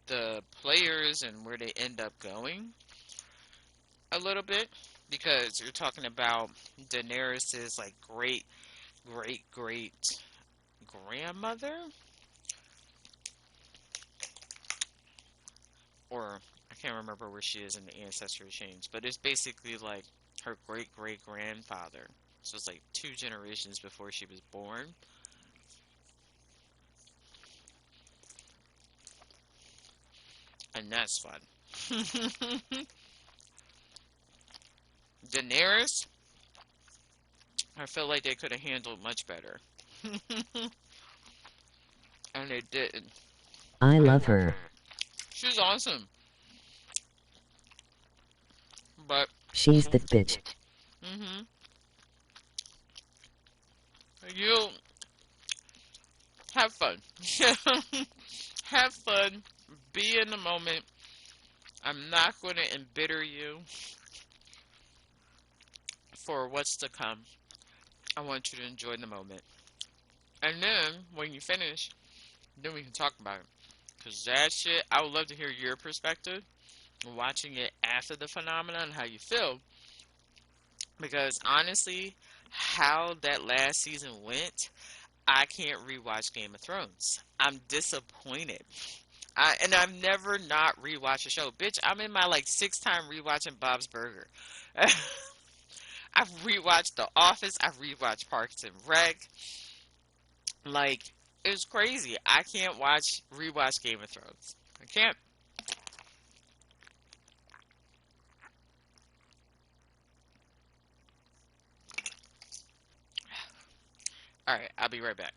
the players and where they end up going a little bit, because you're talking about Daenerys's great great great grandmother, or I can't remember where she is in the ancestry chains, but it's basically her great great grandfather. So it's two generations before she was born, and that's fun. Daenerys, I feel like they could have handled much better. And they didn't. I love her. She's awesome. But, She's that bitch. hmm you have fun. Have fun. Be in the moment. I'm not going to embitter you for what's to come. I want you to enjoy the moment. And then, when you finish, then we can talk about it. Because that shit, I would love to hear your perspective watching it after the phenomenon and how you feel. Because honestly, how that last season went, I can't rewatch Game of Thrones. I'm disappointed. I've never not rewatched a show. Bitch, I'm in my sixth time rewatching Bob's Burger. I've rewatched The Office. I've rewatched Parks and Rec. Like, it's crazy. I can't rewatch Game of Thrones. I can't. Alright, I'll be right back.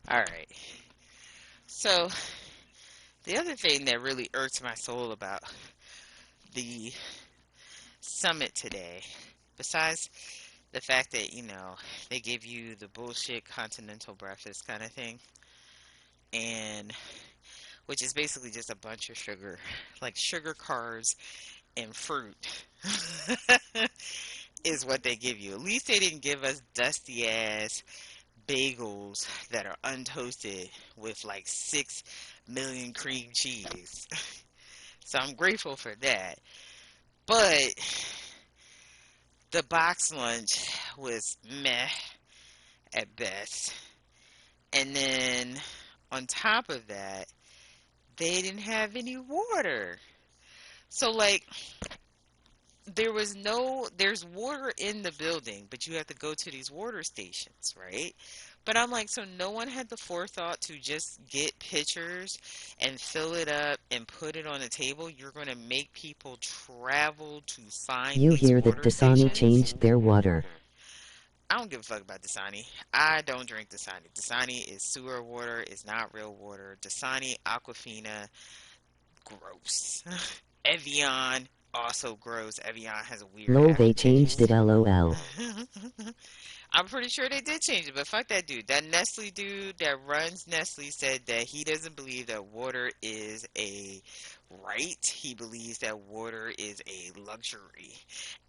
All right. So the other thing that really irks my soul about the summit today, besides the fact that, they give you the bullshit continental breakfast kind of thing, and which is basically just a bunch of sugar, like sugar carbs and fruit, is what they give you. At least they didn't give us dusty ass bagels that are untoasted with like 6 million cream cheese. So I'm grateful for that. But the box lunch was meh at best. And then on top of that, they didn't have any water. So like there's water in the building, but you have to go to these water stations, right? But I'm like, so no one had the forethought to just get pitchers and fill it up and put it on the table. You're going to make people travel to find You these hear that water Dasani stations. changed their water. I don't give a fuck about Dasani. I don't drink Dasani. Dasani is sewer water, is not real water. Dasani, Aquafina, gross. Evian, also gross. Evian has a weird Lol, they changed it aftertaste. lol. I'm pretty sure they did change it, but fuck that dude. That Nestle dude that runs Nestle said that he doesn't believe that water is a right. He believes that water is a luxury.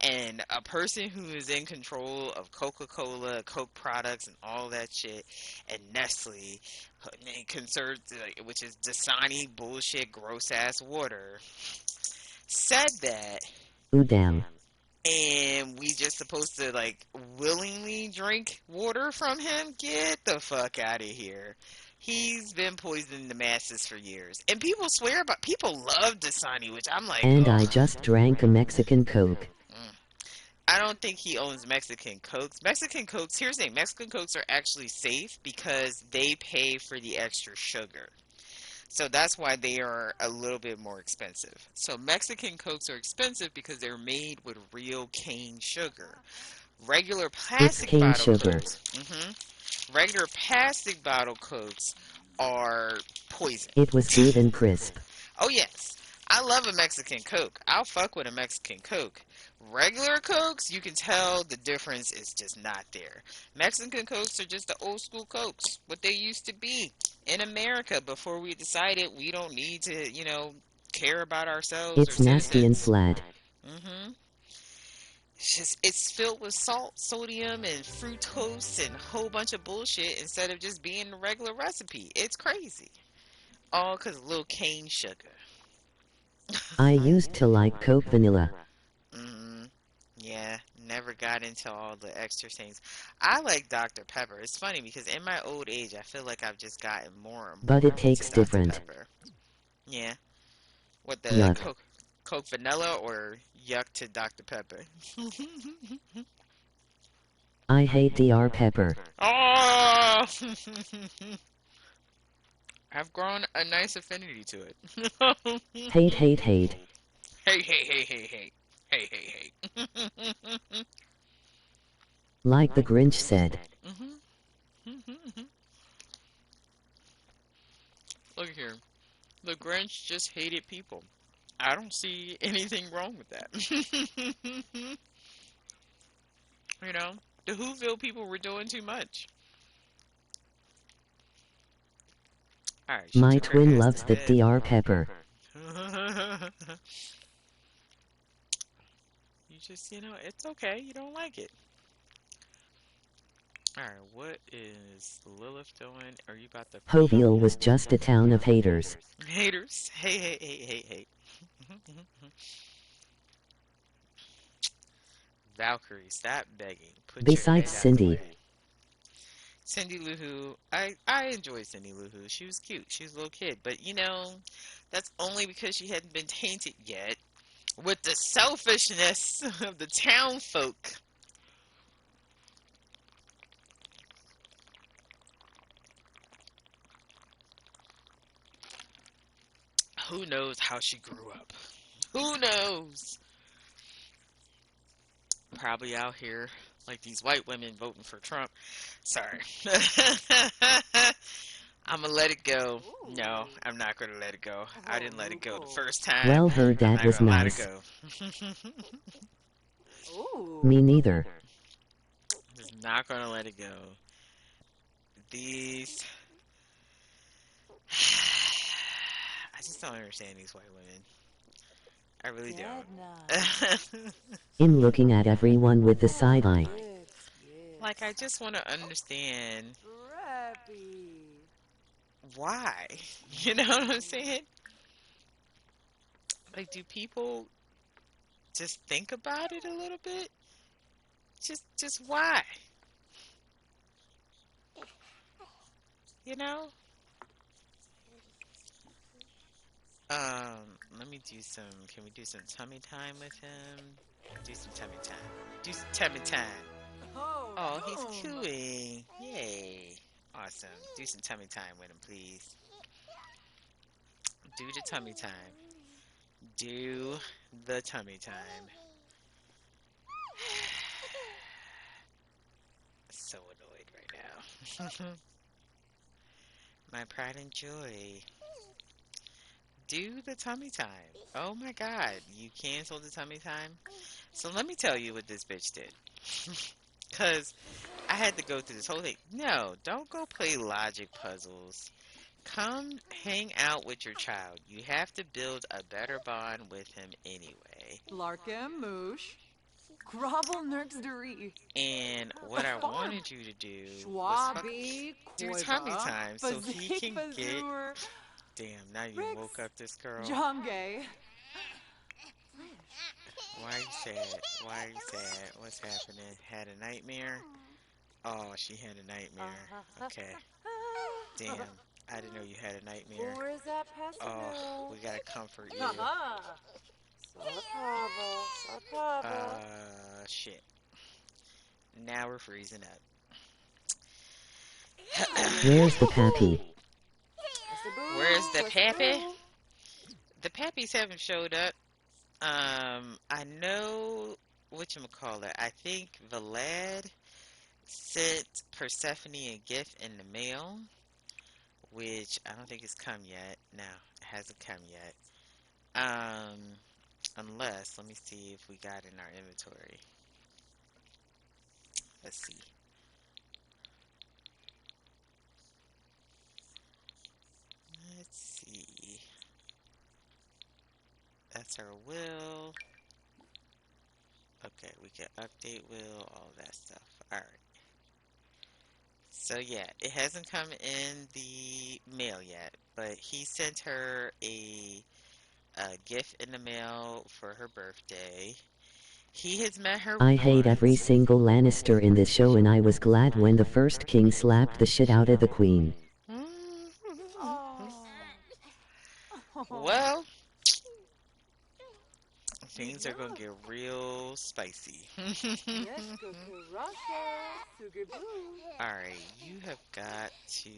And a person who is in control of Coca-Cola, Coke products, and all that shit, and Nestle, concerned, which is Dasani bullshit, gross ass water, said that, Ooh damn. and we just supposed to like willingly drink water from him? Get the fuck out of here. He's been poisoning the masses for years. And people love Dasani, which I'm like, And ugh. I just drank a Mexican Coke. Mm. I don't think he owns Mexican Cokes. Mexican Cokes, here's the thing, Mexican Cokes are actually safe because they pay for the extra sugar. So that's why they are a little bit more expensive. So Mexican Cokes are expensive because they're made with real cane sugar. Regular It's plastic cane bottle sugar. Cokes, regular plastic bottle Cokes are poison. It was smooth and crisp. Oh yes, I love a Mexican Coke. I'll fuck with a Mexican Coke. Regular Cokes, you can tell the difference is just not there. Mexican Cokes are just the old school Cokes, what they used to be in America before we decided we don't need to, care about ourselves or It's nasty and citizens. flat. hmm it's filled with salt, sodium, and fructose and a whole bunch of bullshit instead of just being a regular recipe. It's crazy. All because of little cane sugar. I used to like Coke Vanilla. hmm Yeah, never got into all the extra things. I like Dr. Pepper. It's funny because in my old age, I feel like I've just gotten more and But more it into tastes Dr. different. Pepper. Yeah, what the Yuck. Coke vanilla or yuck to Dr. Pepper? I hate Dr. Pepper. Oh, I've grown a nice affinity to it. Hate, hate, hate. Hey, hey, hey, hey, hey. Hey, hey, hey. Like the Grinch said. Look here. The Grinch just hated people. I don't see anything wrong with that. you know, the Whoville people were doing too much. Alright, she My took her twin ass to loves the bed. Dr. Pepper. you just, it's okay. You don't like it. Alright, what is Lilith doing? Are you about to pee? Whoville was just a town of haters. Haters. Hey, hey, hey, hey, hey. Valkyrie, stop begging. Put your Besides head out the Cindy. way. Cindy Lou Who, I enjoy Cindy Lou Who. She was cute. She was a little kid. But, that's only because she hadn't been tainted yet with the selfishness of the town folk. Who knows how she grew up? Who knows? Probably out here Like these white women voting for Trump. Sorry. I'm gonna let it go. No, Ooh. I'm not gonna let it go. I Oh, didn't let it go the Lupo. first time. Well, her I'm dad not was gonna let it nice. go. Me Ooh. neither. Just not gonna let it go. These, I just don't understand these white women. I really Deadna. don't. I'm looking at everyone with the side eye. Yes, Like, I yes. just want to understand Rappy. why. You know what I'm saying? Like, do people just think about it a little bit? Just why? You know? Let me do some. Can we do some tummy time with him? Do some tummy time. Do some tummy time. Oh, Oh, he's boom. cooing. Yay. Awesome. Do some tummy time with him, please. Do the tummy time. Do the tummy time. So annoyed right now. My pride and joy. Do the tummy time. Oh my god, you canceled the tummy time? So let me tell you what this bitch did. Because I had to go through this whole thing. No, don't go play logic puzzles. Come hang out with your child. You have to build a better bond with him anyway. Larkin Moosh. Grovel Nerdsdery. And what I wanted you to do was Schwabi do tummy Koiba. time so he Fazik can get. Fazur. Damn, now you Rix. woke up this girl. Jonge. Why are you sad? Why are you sad? What's happening? Had a nightmare? Oh, she had a nightmare. Okay. Damn, I didn't know you had a nightmare. Where's that Oh, pessimil? we gotta comfort you. Haha. Sarpava. Sarpava. Shit. Now we're freezing up. Where's the pappy? Where's the pappy? The pappies haven't showed up. I know whatchamacallit. I think Vlad sent Persephone a gift in the mail, which I don't think it's come yet. No, it hasn't come yet. Um, unless, let me see if we got in our inventory. Let's see. Let's see. That's our will. Okay, we can update will, all that stuff. All right. So yeah, it hasn't come in the mail yet, but he sent her a gift in the mail for her birthday. He has met her I hate every once. single Lannister in this show, and I was glad when the first king slapped the shit out of the queen. Oh. Well, things are gonna Yep. get real spicy. Yes, Russia. Sugaboo. Alright, you have got to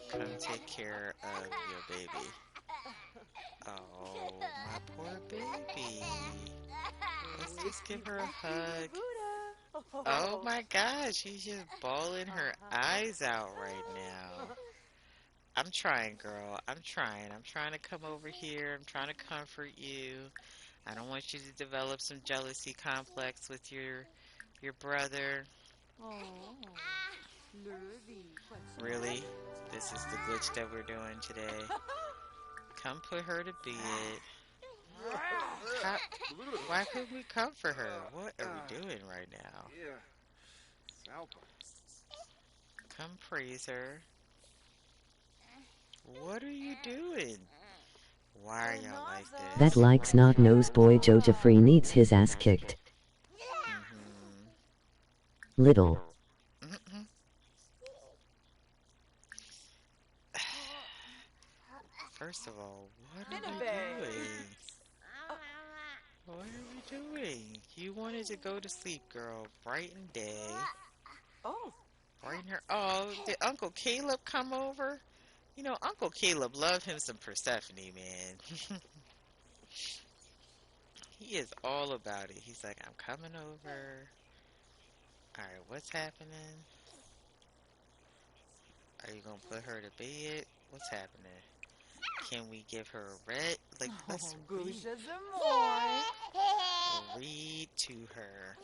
come take care of your baby. Oh, my poor baby. Let's just give her a hug. Oh my gosh, she's just bawling her eyes out right now. I'm trying, girl. I'm trying. I'm trying to come over here. I'm trying to comfort you. I don't want you to develop some jealousy complex with your brother. Oh. Lurvy. Really? This is the glitch that we're doing today. Come put her to bed. How, why couldn't we comfort her? What are we doing right now? Come praise her. What are you doing? Why are y'all like That this? like snot-nosed boy Joe Jeffrey needs his ass kicked. Hmm. Little. First of all, what are we doing? What are we doing? You wanted to go to sleep, girl. Bright and day. Oh. Bright and her. Oh, did Uncle Caleb come over? You know, Uncle Caleb loved him some Persephone, man. He is all about it. He's like, I'm coming over. Alright, what's happening? Are you gonna put her to bed? What's happening? Can we give her a red? Like, Oh, let's Gusha Zamoy. read to her.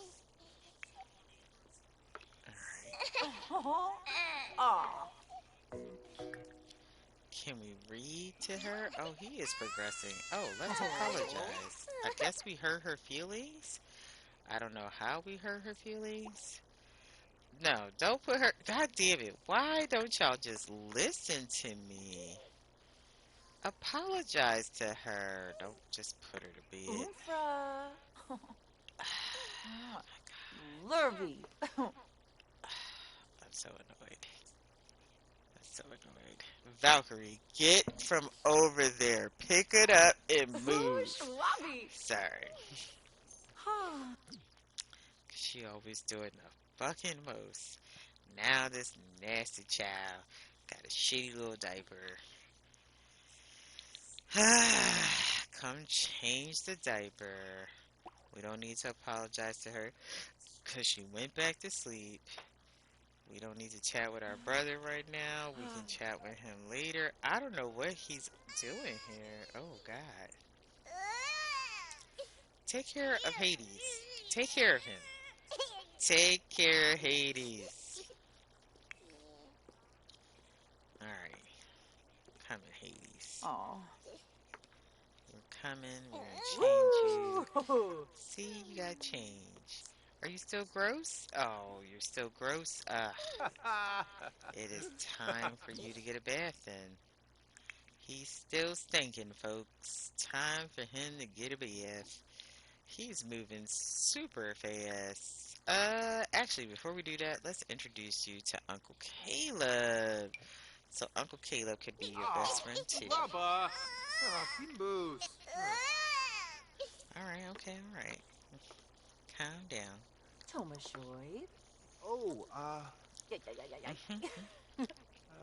Alright. Oh, ah. Can we read to her? Oh, he is progressing. Oh, let's apologize. I guess we hurt her feelings? I don't know how we hurt her feelings. No, don't put her. God damn it. Why don't y'all just listen to me? Apologize to her. Don't just put her to bed. Oomfra. Lurvy. I'm so annoyed. I'm so annoyed. Valkyrie, get from over there. Pick it up and move. Schwabby. Sorry. She always doing the fucking most. Now this nasty child got a shitty little diaper. Come change the diaper. We don't need to apologize to her because she went back to sleep. We don't need to chat with our brother right now. We can chat with him later. I don't know what he's doing here. Oh, God. Take care of Hades. Take care of him. Take care of Hades. Alright. Coming, Hades. Oh. We're coming. We're gonna change you. See, you got change. Are you still gross? Oh, you're still gross? It is time for you to get a bath then. He's still stinking, folks. Time for him to get a bath. He's moving super fast. Actually, before we do that, let's introduce you to Uncle Caleb. So Uncle Caleb could be your best friend too. Baba! Timbus! Alright, okay, alright. Calm down. Tomashoid. Oh, Yeah.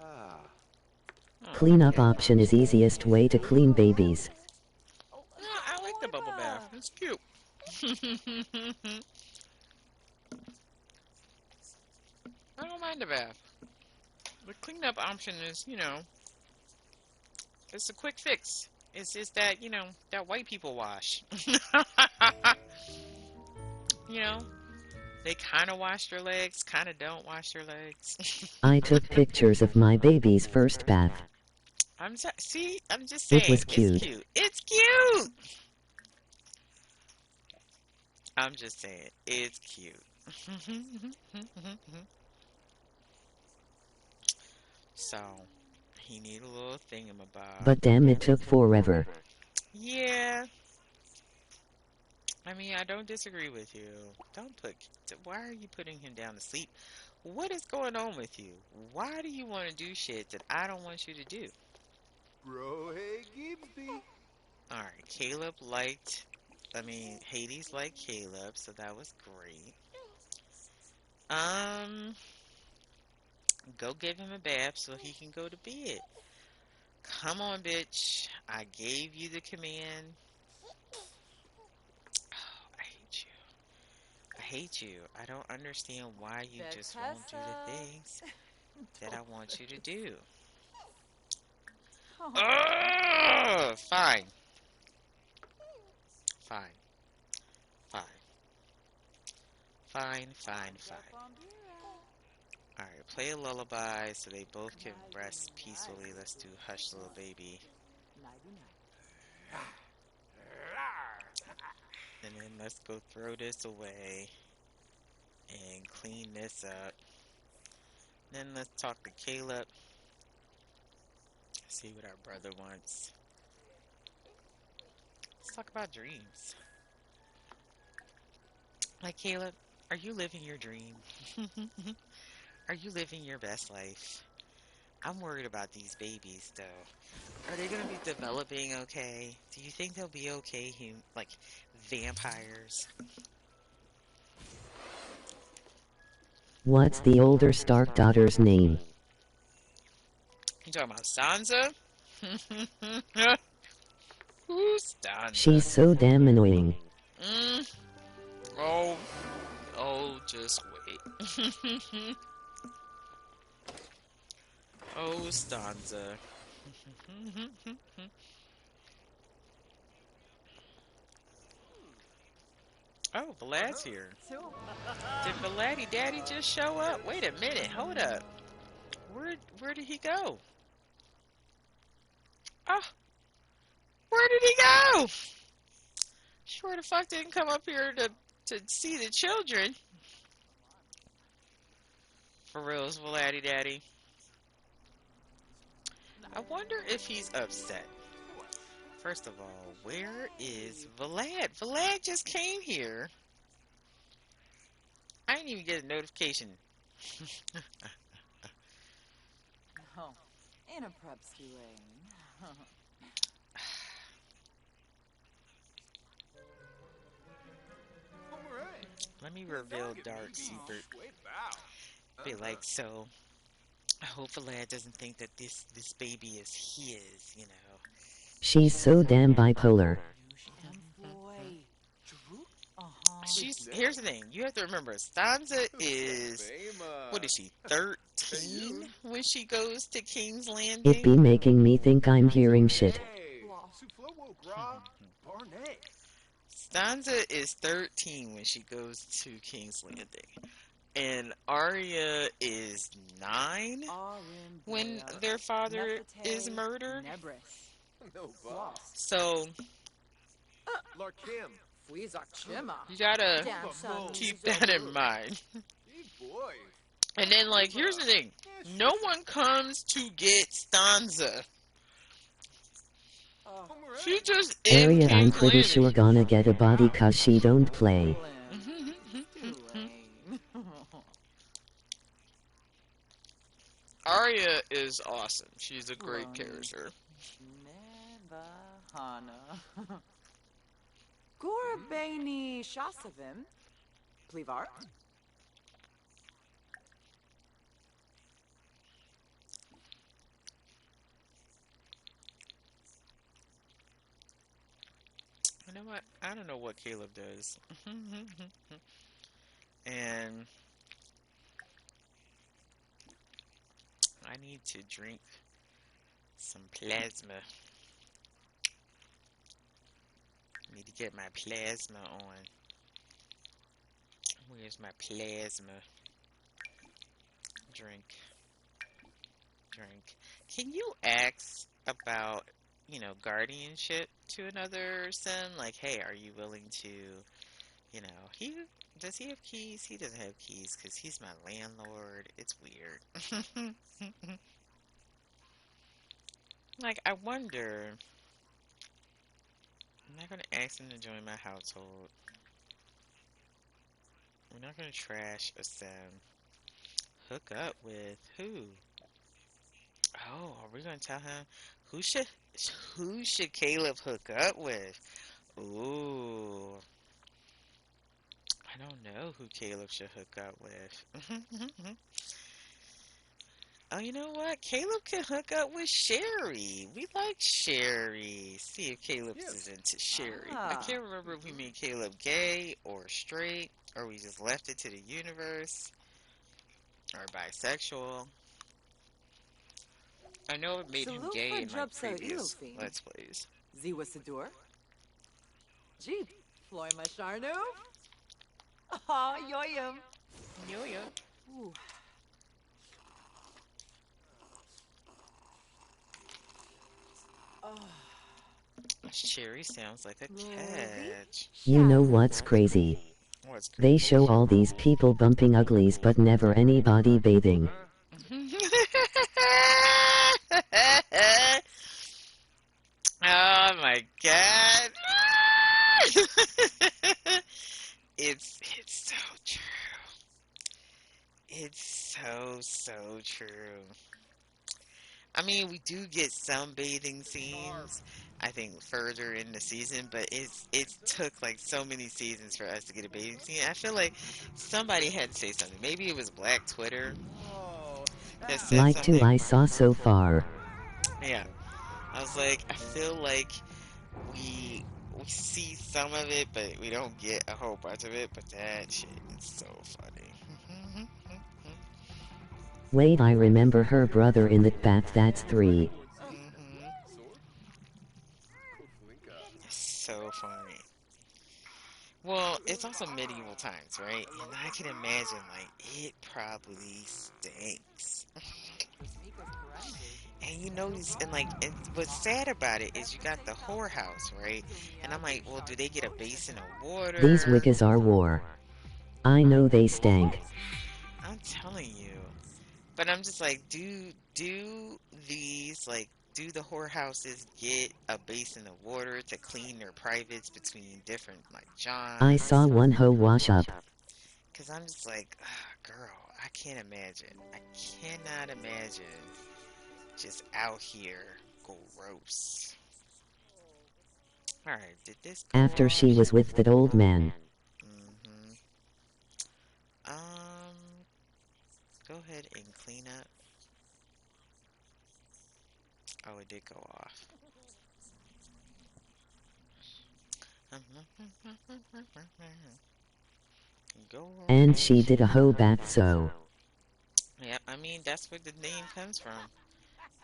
ah. Oh, Cleanup okay. option is easiest way to clean babies. No, I like the bubble bath. It's cute. I don't mind the bath. The cleanup option is, it's a quick fix. It's just that, that white people wash. you know, they kind of wash their legs, kind of don't wash their legs. I took pictures of my baby's first bath. See, I'm just It saying, was it's cute. cute. It's cute. I'm just saying, it's cute. So, he need a little thingamabob. But damn, it took forever. Yeah. I mean, I don't disagree with you. Why are you putting him down to sleep? What is going on with you? Why do you want to do shit that I don't want you to do? Bro, hey, Gibbsby! Alright, Hades liked Caleb, so that was great. Go give him a bath so he can go to bed. Come on, bitch. I gave you the command. Oh, I hate you. I hate you. I don't understand why you just won't do the things that I want you to do. Ugh! Fine. Fine. Fine. Fine, fine, fine. Alright, play a lullaby so they both can rest peacefully. Let's do Hush Little Baby. And then let's go throw this away and clean this up. Then let's talk to Caleb. See what our brother wants. Let's talk about dreams. Like, Caleb, are you living your dream? Are you living your best life? I'm worried about these babies, though. Are they going to be developing okay? Do you think they'll be okay, like vampires? What's the older Stark daughter's name? You talking about Sansa? Who's Sansa? She's so damn annoying. Oh, just wait. Oh, Stanza. Oh, Vlad's here. Did Vladdy Daddy just show up? Wait a minute, hold up. Where did he go? Oh, where did he go? Sure the fuck didn't come up here to see the children. For reals, Vladdy Daddy. I wonder if he's upset. First of all, where is Vlad? Vlad just came here. I didn't even get a notification. Oh, in a Prepsky way. Let me reveal Dark Secret. Be like, so I hope Vlad doesn't think that this baby is his, you know. She's so damn bipolar. Boy. Here's the thing. You have to remember, Stanza is, what is she, 13 when she goes to King's It Landing? be making me think I'm hearing shit. Stanza is 13 when she goes to King's Landing. And Arya is 9 when their father is murdered. So, you gotta keep that in mind. And then, like, here's the thing. No one comes to get Stanza. She just in Arya, I'm King's pretty Landing. sure gonna get a body cause she don't play. Arya is awesome. She's a great character. Nevahana. Gorbaini Shasavim. Plivar. You know what? I don't know what Caleb does. And I need to drink some plasma. I need to get my plasma on. Where's my plasma? Drink. Can you ask about, you know, guardianship to another son? Like, hey, are you willing to, you know, does he have keys? He doesn't have keys because he's my landlord. It's weird. Like, I wonder, I'm not going to ask him to join my household. We're not going to trash a son. Hook up with who? Oh, are we going to tell him who should Caleb hook up with? Ooh, I don't know who Caleb should hook up with. Oh, you know what? Caleb can hook up with Sherry. We like Sherry. See if Caleb is into Sherry. I can't remember if we made Caleb gay or straight, or we just left it to the universe, or bisexual. I know it made him gay in my previous Let's Plays. Ziwa Sadur. Jeep. Floy Masharnu. Ah, yoyum. Yo-yo. Ooh. Sherry sounds like a cat. You know what's crazy? What's They show all these people bumping uglies but never anybody bathing. Oh my god. It's so true. It's so true. I mean, we do get some bathing scenes, I think, further in the season, but it took like so many seasons for us to get a bathing scene. I feel like somebody had to say something. Maybe it was Black Twitter that said Like something. two I saw so far. Yeah. I was like, I feel like we see some of it, but we don't get a whole bunch of it. But that shit is so funny. Wait, I remember her brother in that bath. That's 3. Mm-hmm. Sword? Koflinka. So funny. Well, it's also medieval times, right? And I can imagine, like, it probably stinks. Cosmica's Karenzi. And you know, and like, and what's sad about it is you got the whorehouse, right? And I'm like, well, do they get a basin of These water? wickas are war. I know they stank. I'm telling you. But I'm just like, do these like do the whorehouses get a basin of water to clean their privates between different like I saw johns? one hoe wash up. Cause I'm just like, girl, I can't imagine. I cannot imagine just out here gross. All right, did this go After she off? was with that old man. Mm-hmm. Go ahead and clean up. Oh, it did go off. Go And off. she did a hoe bath so. Yeah, I mean that's where the name comes from.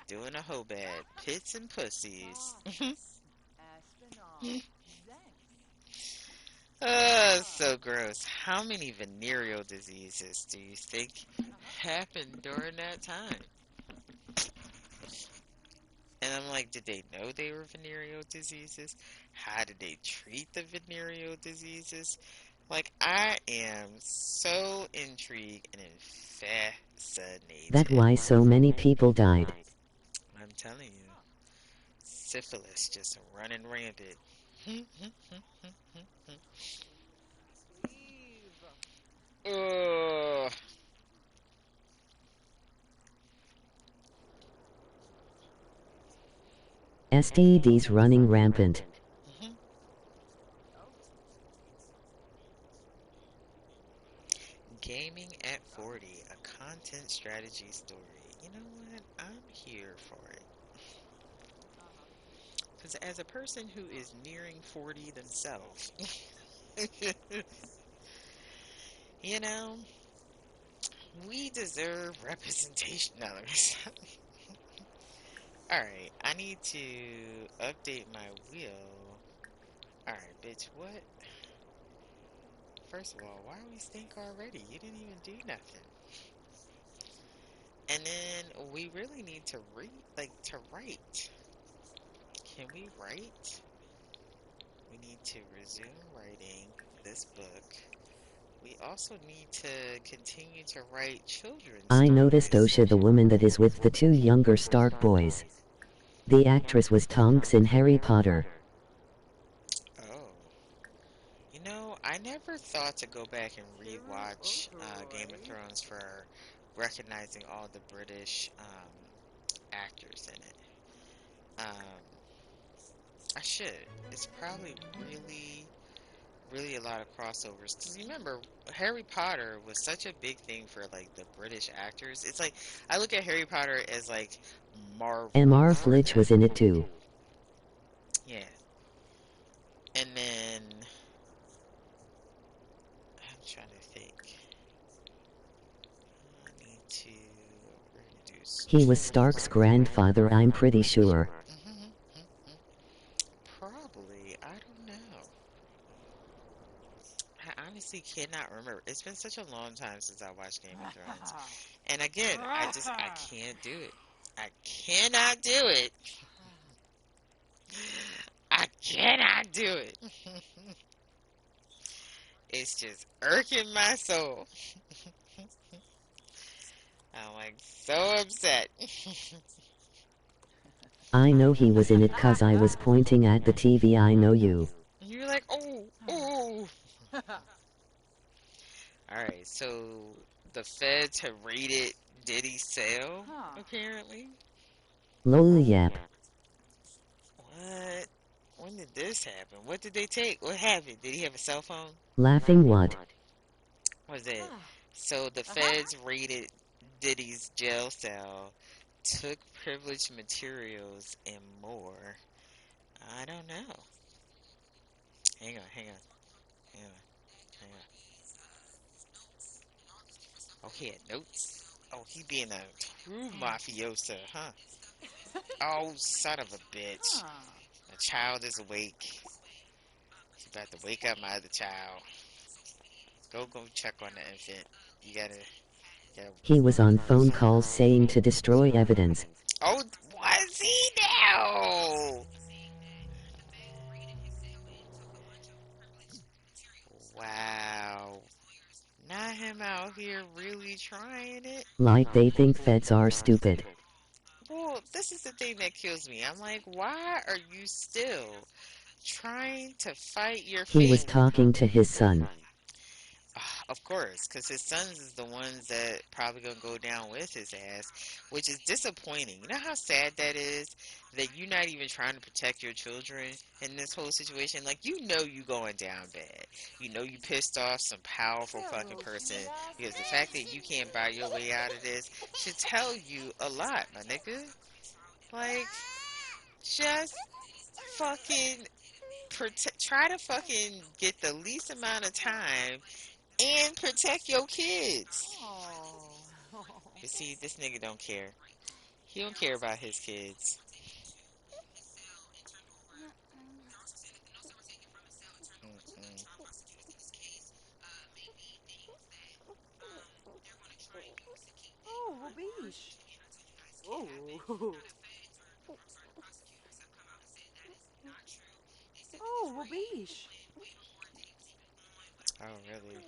Doing a hoe bad, pits and pussies. Astronaut. Zen. So gross. How many venereal diseases do you think happened during that time? And I'm like, did they know they were venereal diseases? How did they treat the venereal diseases? Like, I am so intrigued and That fascinated. why so many people died. I'm telling you, syphilis just running rampant. Cleave. Ugh. STDs running rampant. Mhm. Oh. Gaming at 40, a content strategy story. You know what? I'm here for it. Uh-huh. Because as a person who is nearing 40 themselves, you know, we deserve representation. No, Alright, I need to update my wheel. Alright, bitch, what? First of all, why are we stink already? You didn't even do nothing. And then we really need to to write. Can we write? We need to resume writing this book. We also need to continue to write children's I noticed stories. Osha, the woman that is with the 2 younger Stark boys. The actress was Tonks in Harry Potter. Oh. You know, I never thought to go back and Shiru rewatch Game of Oberoi. Thrones for recognizing all the British actors in it. Um, I should. It's probably really a lot of crossovers. Because remember, Harry Potter was such a big thing for like the British actors. It's like I look at Harry Potter as like Marvel MR for Flitch them. was in it too. Yeah. And then I'm trying to think. I need to reduce. He was Stark's grandfather, I'm pretty sure. Probably. I don't know. I honestly cannot remember. It's been such a long time since I watched Game of Thrones. And again, I can't do it. I cannot do it. I cannot do it. It's just irking my soul. I'm like so upset. I know he was in it 'cause I was pointing at the TV. I know you. You're like, oh, oh. Alright, so the feds have raided Diddy's cell, Huh. apparently. Lol yep. What? When did this happen? What did they take? What happened? Did he have a cell phone? Laughing what? Was it? So the feds raided Diddy's jail cell, took privileged materials and more. I don't know. Hang on. Hang on. Oh, he had notes. Oh, he being a true mafioso, huh? Oh, son of a bitch. Huh. My child is awake. He's about to wake up my other child. Go check on the infant. You gotta. He was on phone calls saying to destroy evidence. Oh, was he now? Wow. Not him out here really trying it. Like they think feds are stupid. Well, this is the thing that kills me. I'm like, why are you still trying to fight your He was family? talking to his son. Of course, because his sons is the ones that probably gonna go down with his ass, which is disappointing. You know how sad that is that you're not even trying to protect your children in this whole situation. Like you know you going down bad. You know you pissed off some powerful fucking Hello, person sweet ass because the fact that baby. you can't buy your way out of this should tell you a lot, my nigga. Like just fucking try to fucking get the least amount of time and protect your kids. Oh. But see, this nigga don't care. He don't care about his kids. Mm-mm. Oh, Wabish. Oh. Oh, Wabish. Oh, really?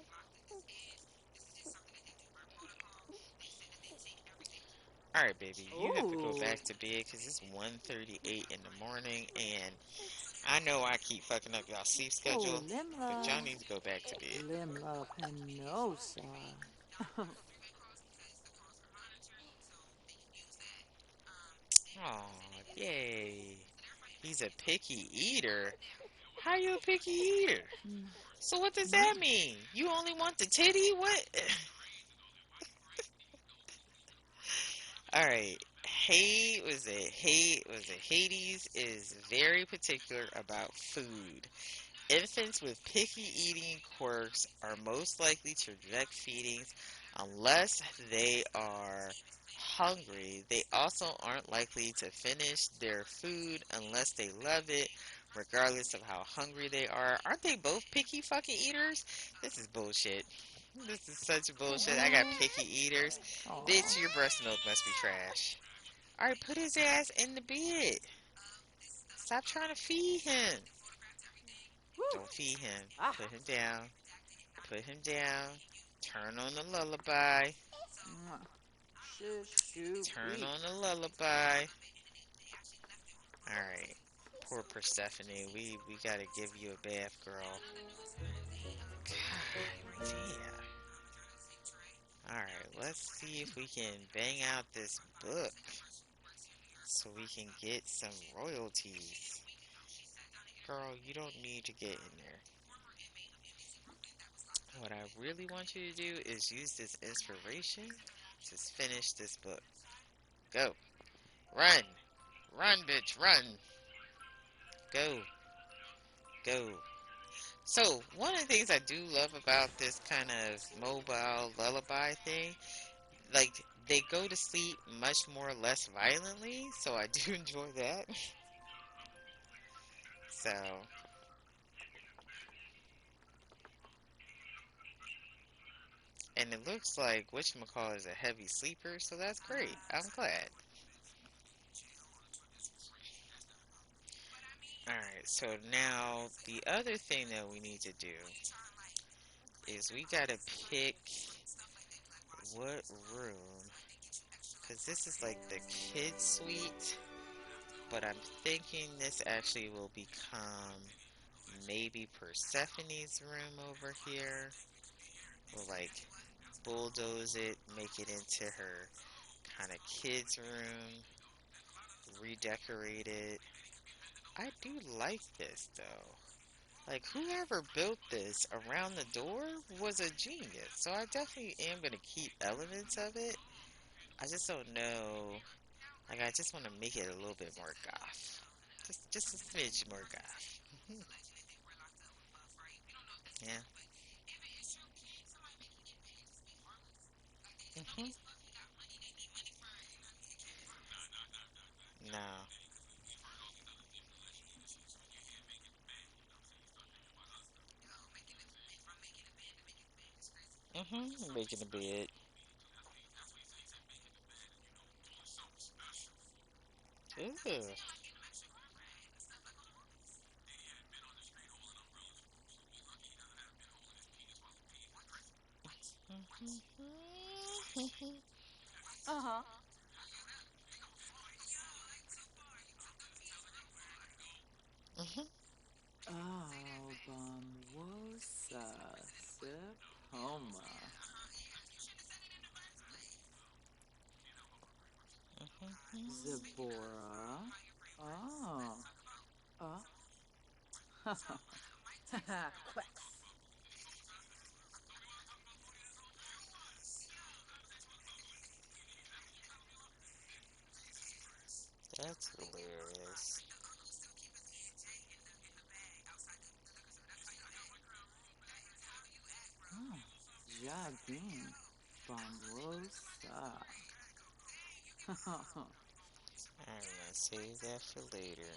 All right, baby. You have to go Oh. back to bed because it's 1:38 in the morning, and I know I keep fucking up y'all sleep Oh, schedule, but Limla. y'all need to go back to bed. Limla Penosa. Oh, yay! He's a picky eater. How you a picky eater? So what does that mean? You only want the titty? What? All right. Hades is very particular about food. Infants with picky eating quirks are most likely to reject feedings unless they are hungry. They also aren't likely to finish their food unless they love it, regardless of how hungry they are. Aren't they both picky fucking eaters? This is bullshit. This is such bullshit. I got picky eaters. Oh. Bitch, your breast milk must be trash. Alright, put his ass in the bed. Stop trying to feed him. Woo. Don't feed him. Ah. Put him down. Put him down. Turn on the lullaby. Shish, shoot, Turn weep. on the lullaby. Alright. Poor Persephone. We gotta give you a bath, girl. God damn. Alright, let's see if we can bang out this book so we can get some royalties. Girl, you don't need to get in there. What I really want you to do is use this inspiration to finish this book. Go. Run. Run, bitch. Run. Go. Go. So, one of the things I do love about this kind of mobile lullaby thing, like, they go to sleep much more less violently, so I do enjoy that. So, and it looks like whatchamacallit is a heavy sleeper, so that's great. I'm glad. Alright, so now the other thing that we need to do is we gotta pick what room, because this is like the kids suite, but I'm thinking this actually will become maybe Persephone's room over here. We'll like bulldoze it, make it into her kind of kids room, redecorate it. I do like this though. Like whoever built this around the door was a genius. So I definitely am gonna keep elements of it. I just don't know. Like I just want to make it a little bit more goth. Just a smidge more goth. Yeah. Hmm. Making a bed. Ew. Uh-huh. Albamusa Sepoma. Zebora. Oh. Uh. Quacks. That's hilarious. Oh. Jardine. Famosa. I'm gonna save that for later.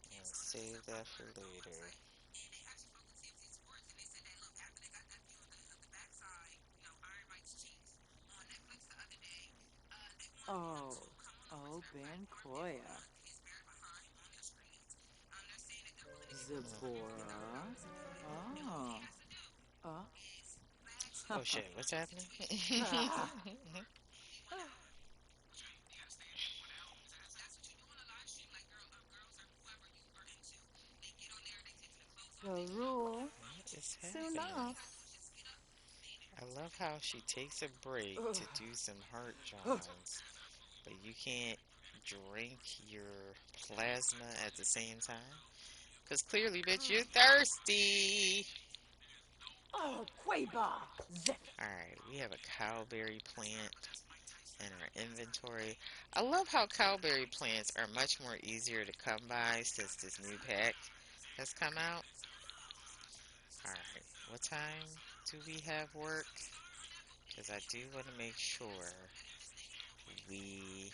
I'm gonna save that for later. Oh. Oh, Bancoya. Zebora. Oh. Uh. Oh shit, what's happening? Ah. Garul. What is happening? Suna. I love how she takes a break Ugh. to do some heart johns, but you can't drink your plasma at the same time. Because clearly, bitch, you're thirsty. Oh, Quaba. Zephyr. Alright, we have a cowberry plant in our inventory. I love how cowberry plants are much more easier to come by since this new pack has come out. Alright, what time do we have work? Because I do want to make sure we...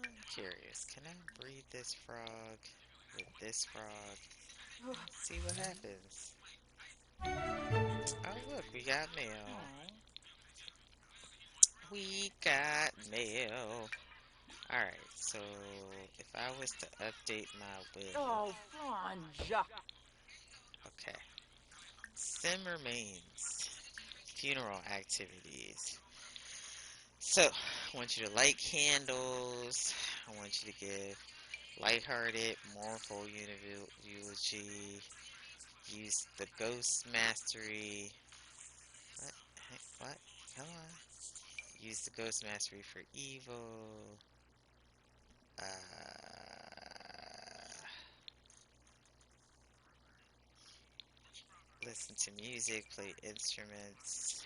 I'm curious, can I breed this frog with this frog? See what happens. Oh look, we got mail. Oh. We got mail. Alright, so if I was to update my will, Oh, Franja. okay. Sim remains. Funeral activities. So, I want you to light candles. I want you to give lighthearted, mournful eulogy. Use the ghost mastery. What? Heck, what? Come on. Use the ghost mastery for evil. Uh, listen to music, play instruments.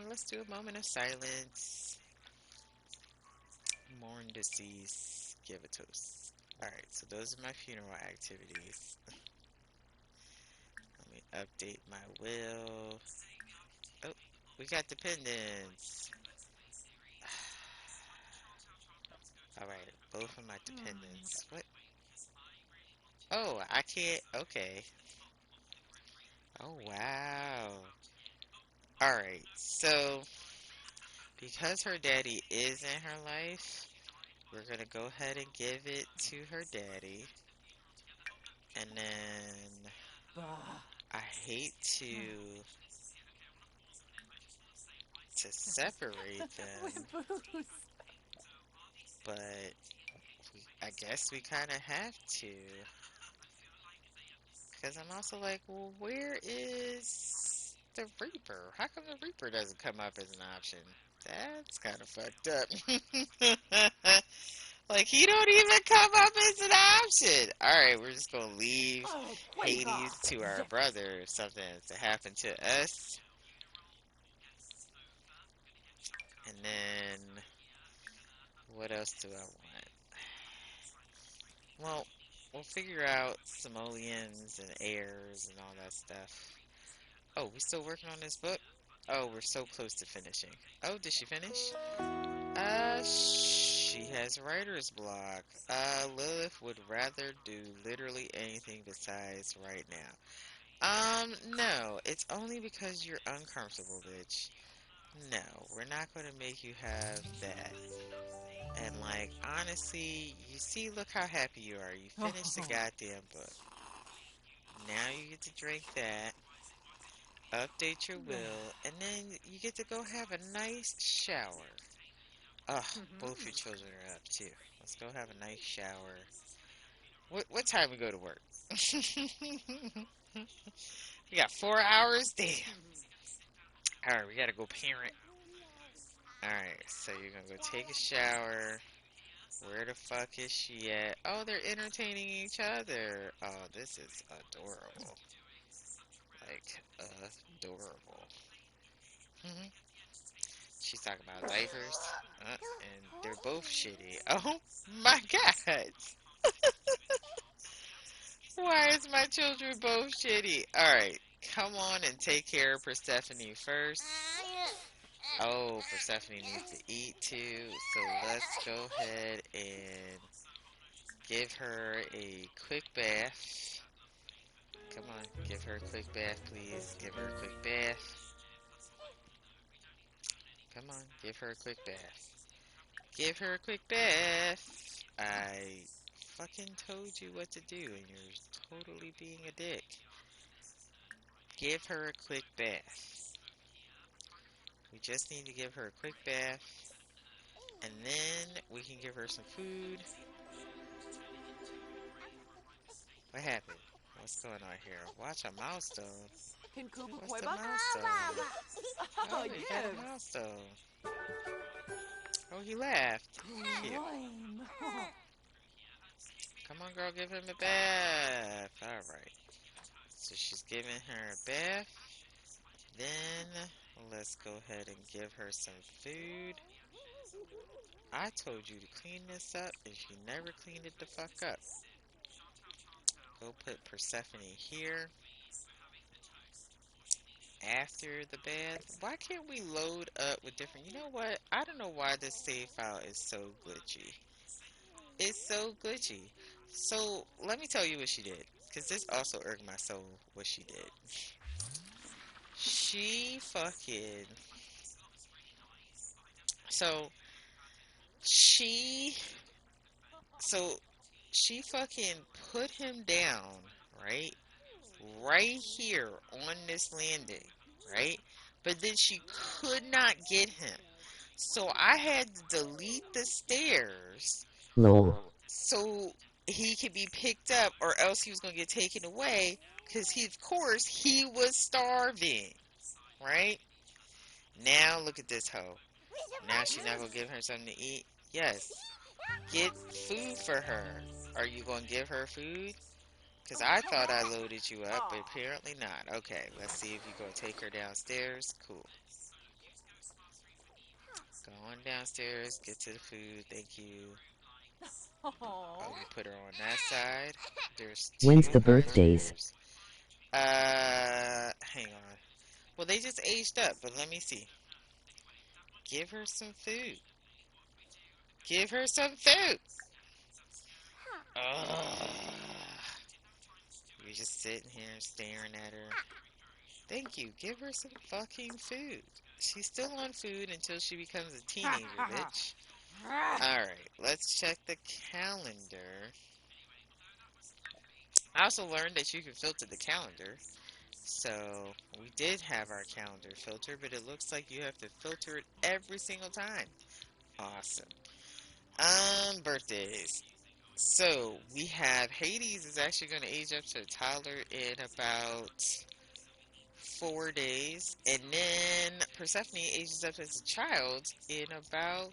Let's do a moment of silence. Mourn deceased. Give a toast. Alright, so those are my funeral activities. Let me update my will. Oh, we got dependents. Alright, both of my dependents. What? Oh, I can't. Okay. Oh, wow. Alright, so because her daddy is in her life, we're gonna go ahead and give it to her daddy. And then Bah. I hate to separate them, With booze. but I guess we kind of have to. Because I'm also like, well, where is the Reaper? How come the Reaper doesn't come up as an option? That's kind of fucked up. Like, he don't even come up as an option. Alright, we're just gonna leave Oh, Quaba. Hades to our Zephyr. brother if something has to happen to us. And then, what else do I want? Well, we'll figure out simoleons and heirs and all that stuff. Oh, we still working on this book? Oh, we're so close to finishing. Oh, did she finish? Shoot. She has writer's block. Lilith would rather do literally anything besides right now. No, it's only because you're uncomfortable, bitch. No, we're not gonna make you have that. And like, honestly, you see, look how happy you are. You finished the goddamn book. Now you get to drink that, update your will, and then you get to go have a nice shower. Ugh, both your children are up too. Let's go have a nice shower. What time we go to work? We got 4 hours? Damn. Alright, we gotta go parent. Alright, so you're gonna go take a shower. Where the fuck is she at? Oh, they're entertaining each other. Oh, this is adorable. Like, adorable. hmm She's talking about diapers. And they're both shitty. Oh my god. Why is my children both shitty? Alright, come on and take care of Persephone first. Oh, Persephone needs to eat too. So let's go ahead and give her a quick bath. Come on, give her a quick bath, please. Give her a quick bath. Come on, give her a quick bath. Give her a quick bath. I fucking told you what to do, and you're totally being a dick. Give her a quick bath. We just need to give her a quick bath, and then we can give her some food. What happened? What's going on here? Watch a milestone. Can Kubu What's the Koiba? milestone? Oh, You got a yes. milestone. Oh, he laughed. Cute. Lame. Come on, girl, give him a bath. Alright. So she's giving her a bath. Then, let's go ahead and give her some food. I told you to clean this up, and she never cleaned it the fuck up. Go put Persephone here. After the bath. Why can't we load up with different... You know what? I don't know why this save file is so glitchy. It's so glitchy. So, let me tell you what she did. Because this also irked my soul, what she did. She fucking... So, she... So, she fucking put him down, right? Right here on this landing, right? But then she could not get him. So I had to delete the stairs Lol. so he could be picked up, or else he was going to get taken away, because of course, he was starving, right? Now look at this hoe. Now she's not going to give her something to eat? Yes. Get food for her. Are you going to give her food? Because I thought I loaded you up, but apparently not. Okay, let's see if you're going to take her downstairs. Cool. Go on downstairs, get to the food. Thank you. Oh, we put her on that side. There's When's two the birthdays? hunters. Hang on. Well, they just aged up, but let me see. Give her some food. Give her some food. Ugh. You're just sitting here staring at her. Thank you. Give her some fucking food. She's still on food until she becomes a teenager, bitch. Alright, let's check the calendar. I also learned that you can filter the calendar. So, we did have our calendar filter, but it looks like you have to filter it every single time. Awesome. Birthdays. So, we have Hades is actually going to age up to a toddler in about 4 days. And then Persephone ages up as a child in about,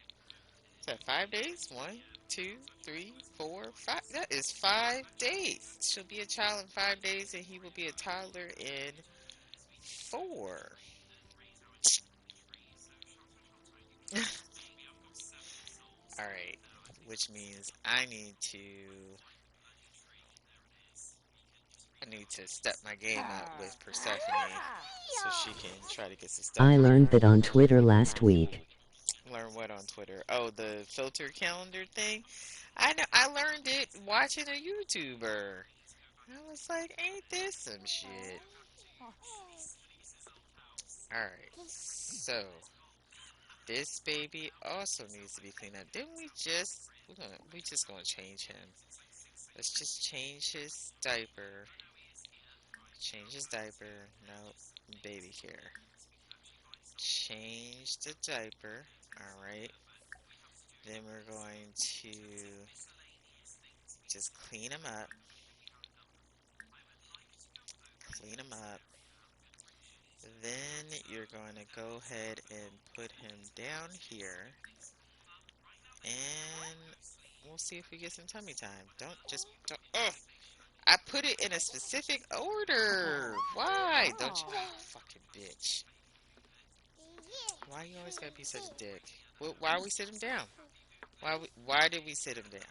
is that 5 days? 1, 2, 3, 4, 5. That is 5 days. She'll be a child in 5 days, and he will be a toddler in 4. Alright, which means I need to step my game up with Persephone so she can try to get some stuff I for learned her. that on Twitter last week. learn what on Twitter? Oh, the filter calendar thing. I know. I learned it watching a YouTuber. I was like, ain't this some shit? All right. So this baby also needs to be cleaned up. Didn't we just? We just gonna change him. Let's just change his diaper. Change his diaper. No, baby care. Change the diaper. All right. Then we're going to just clean him up. Clean him up. Then you're going to go ahead and put him down here. And we'll see if we get some tummy time. Don't. Ugh! I put it in a specific order. Why? Don't you? Oh, fucking bitch. Why you always gotta be such a dick? Why we sit him down? Why did we sit him down?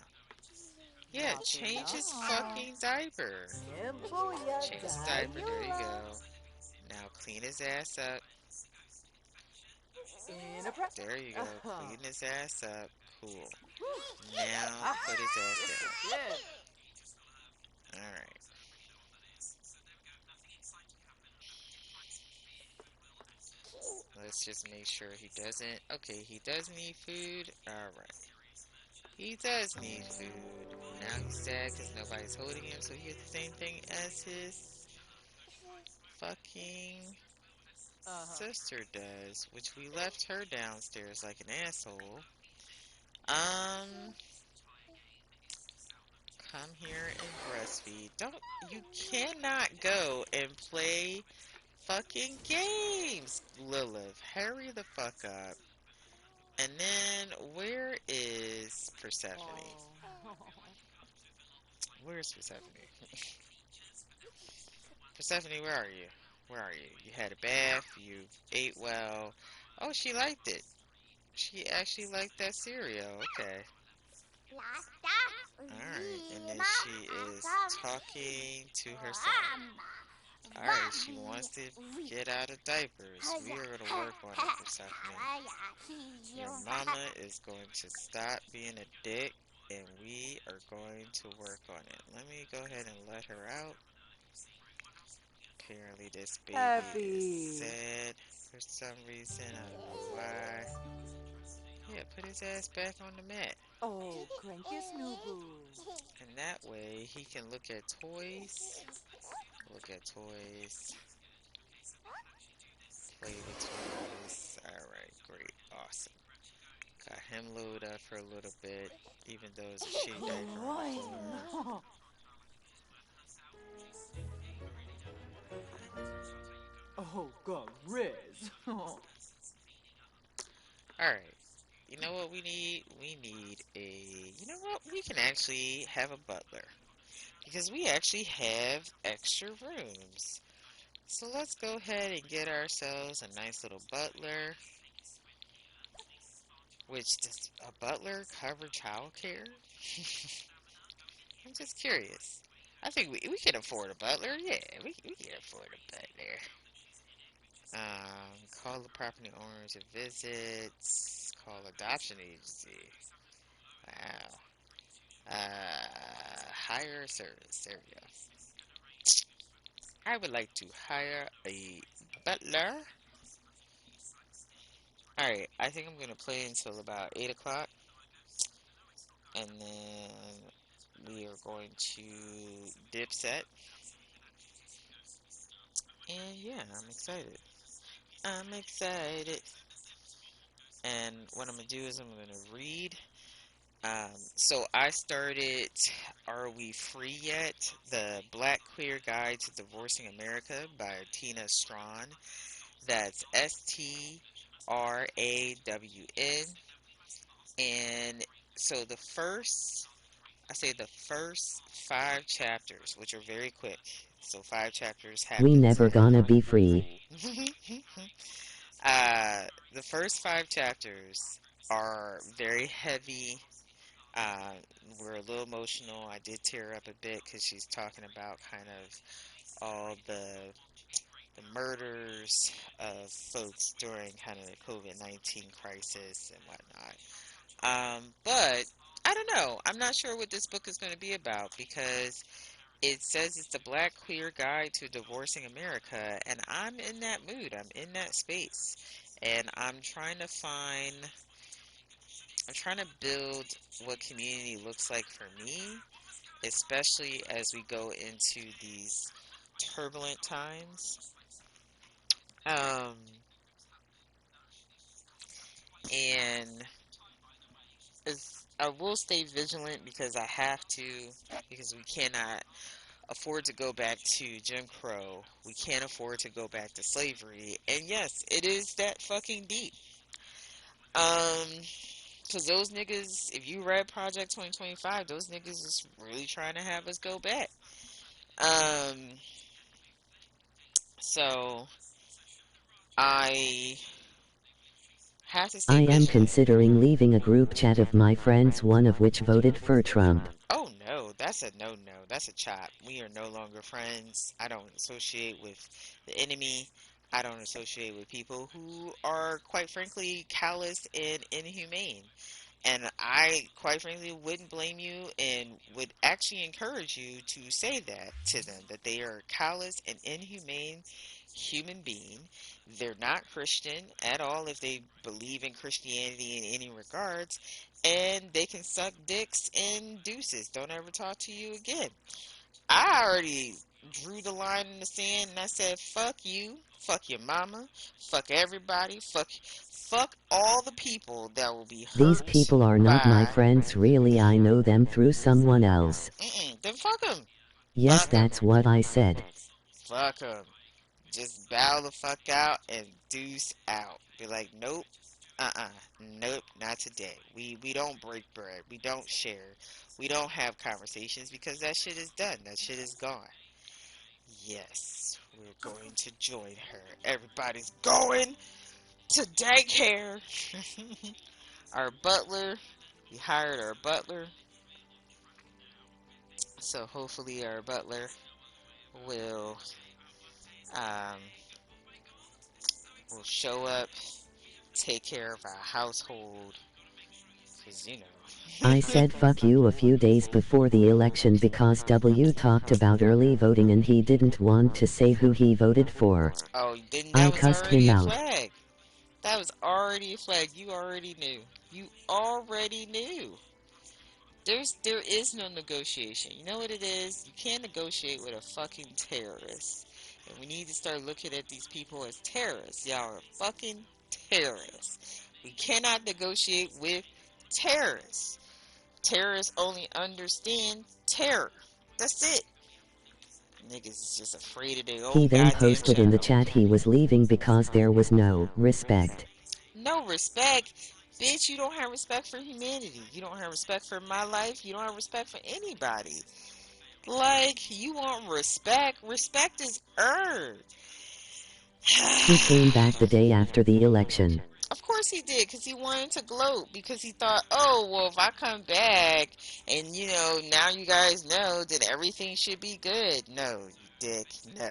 Yeah, Nothing change his now. fucking diaper. Simple Change his diaper. There you go. Now clean his ass up. In a press. There you go. Clean his ass up. Cool. Now Ah, put his ass this is down. good. Alright. Let's just make sure he doesn't. Okay, he does need food. Alright. He does need food. Now he's sad because nobody's holding him, so he gets the same thing as his fucking Uh-huh. sister does, which we left her downstairs like an asshole. Um, come here and breastfeed. Don't, you cannot go and play fucking games, Lilith. Hurry the fuck up. And then, where is Persephone? Oh. Where's Persephone? Persephone, where are you? Where are you? You had a bath, you ate well. Oh, she liked it. She actually liked that cereal. Okay. Alright, and then she is talking to herself. Alright, she wants to get out of diapers. We are going to work on it, Persephone. Your mama is going to stop being a dick, and we are going to work on it. Let me go ahead and let her out. Apparently this baby is Happy. sad for some reason. I don't know why. Yeah, put his ass back on the mat. Oh, cranky Snooboo. And that way he can look at toys. Look at toys. Play with toys. Alright, great. Awesome. Got him loaded up for a little bit. Even though it's a shitty diaper on the floor. Oh. Oh, God, Riz. Alright. You know what we need? We need a... You know what? We can actually have a butler. Because we actually have extra rooms. So let's go ahead and get ourselves a nice little butler. Which, does a butler cover childcare? I'm just curious. I think we can afford a butler. Yeah, we can afford a butler. Call the property owner to visit. Call adoption agency. Wow. Hire a service. There we go. I would like to hire a butler. Alright, I think I'm gonna play until about 8 o'clock. And then we are going to Dipset. And yeah, I'm excited. I'm excited. And what I'm gonna do is I'm gonna read. So I started Are We Free Yet? The Black Queer Guide to Divorcing America by Tina Strawn. That's Strawn. And so I say the first 5 chapters, which are very quick. So 5 chapters We happens never gonna be free. in the first 5 chapters are very heavy. Uh, we're a little emotional. I did tear up a bit because she's talking about kind of all the the murders of folks during kind of the COVID-19 crisis and whatnot. But I don't know. I'm not sure what this book is going to be about because it says it's the Black Queer Guide to Divorcing America, and I'm in that mood. I'm in that space. And I'm trying to build what community looks like for me, especially as we go into these turbulent times. Um, and I will stay vigilant because I have to, because we cannot afford to go back to Jim Crow. We can't afford to go back to slavery. And yes, it is that fucking deep. Um, because those niggas, if you read Project 2025, those niggas is really trying to have us go back. Um, so I have to stay I am vigilant. considering leaving a group chat of my friends, one of which voted for Trump. Oh no, that's a no no. That's a chop. We are no longer friends. I don't associate with the enemy. I don't associate with people who are, quite frankly, callous and inhumane. And I, quite frankly, wouldn't blame you and would actually encourage you to say that to them, that they are callous and inhumane human being. They're not Christian at all if they believe in Christianity in any regards, and they can suck dicks and deuces. Don't ever talk to you again. I already drew the line in the sand and I said, fuck you, fuck your mama, fuck everybody, fuck all the people that will be These hurt people are not my by. friends really, I know them through someone else. Then fuck them. Yes, Fuck them. that's what I said. Fuck them. Just bow the fuck out and deuce out. Be like, nope, nope, not today. We don't break bread. We don't share. We don't have conversations because that shit is done. That shit is gone. Yes, we're going to join her. Everybody's going to daycare. Our butler, we hired our butler, so hopefully our butler will um, will show up, take care of our household, cause you I know. said fuck you a few days before the election because W talked about early voting and he didn't want to say who he voted for. Oh, then I that was cussed already him a out. flag. That was already a flag. You already knew. You already knew. There is no negotiation. You know what it is? You can't negotiate with a fucking terrorist. And we need to start looking at these people as terrorists. Y'all are fucking terrorists. We cannot negotiate with terrorists. Terrorists only understand terror. That's it. Niggas is just afraid of their He own then goddamn posted in the shadow. chat he was leaving because there was no respect. No respect. Bitch, you don't have respect for humanity. You don't have respect for my life. You don't have respect for anybody. Like, you want respect? Respect is earned. He came back the day after the election. Of course he did, because he wanted to gloat, because he thought, oh, well, if I come back and, now you guys know, then everything should be good. No, you dick, no.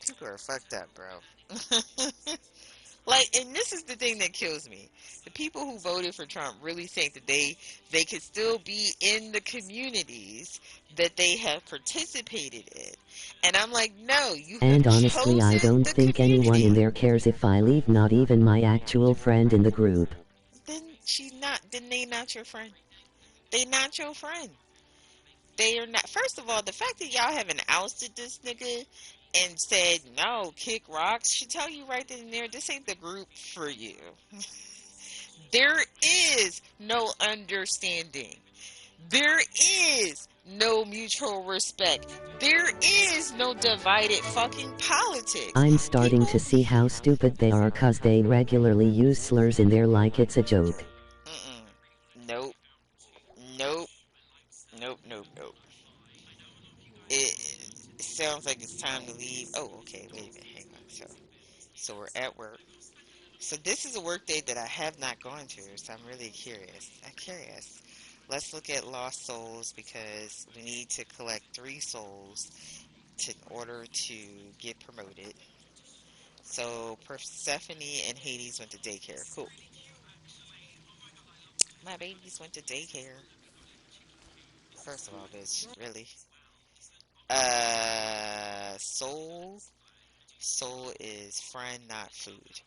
People are fucked up, bro. Like, and this is the thing that kills me. The people who voted for Trump really think that they could still be in the communities that they have participated in. And I'm like, no, you have And honestly, I chosen don't the think anyone in community. there cares if I leave, not even my actual friend in the group. Then they not your friend. They not your friend. They are not. First of all, the fact that y'all haven't ousted this nigga and said no, kick rocks should tell you right then and there, this ain't the group for you. There is no understanding. There is no mutual respect. There is no divided fucking politics. I'm starting to People, see how stupid they are cause they regularly use slurs in there like it's a joke. nope, nope, nope. It sounds like it's time to leave. Oh, okay, wait a minute, hang on. So we're at work. So this is a work day that I have not gone to, so I'm really curious. I'm curious. Let's look at lost souls because we need to collect 3 souls in order to get promoted. So Persephone and Hades went to daycare. Cool. My babies went to daycare. First of all, bitch, really? Soul. Soul is friend, not food.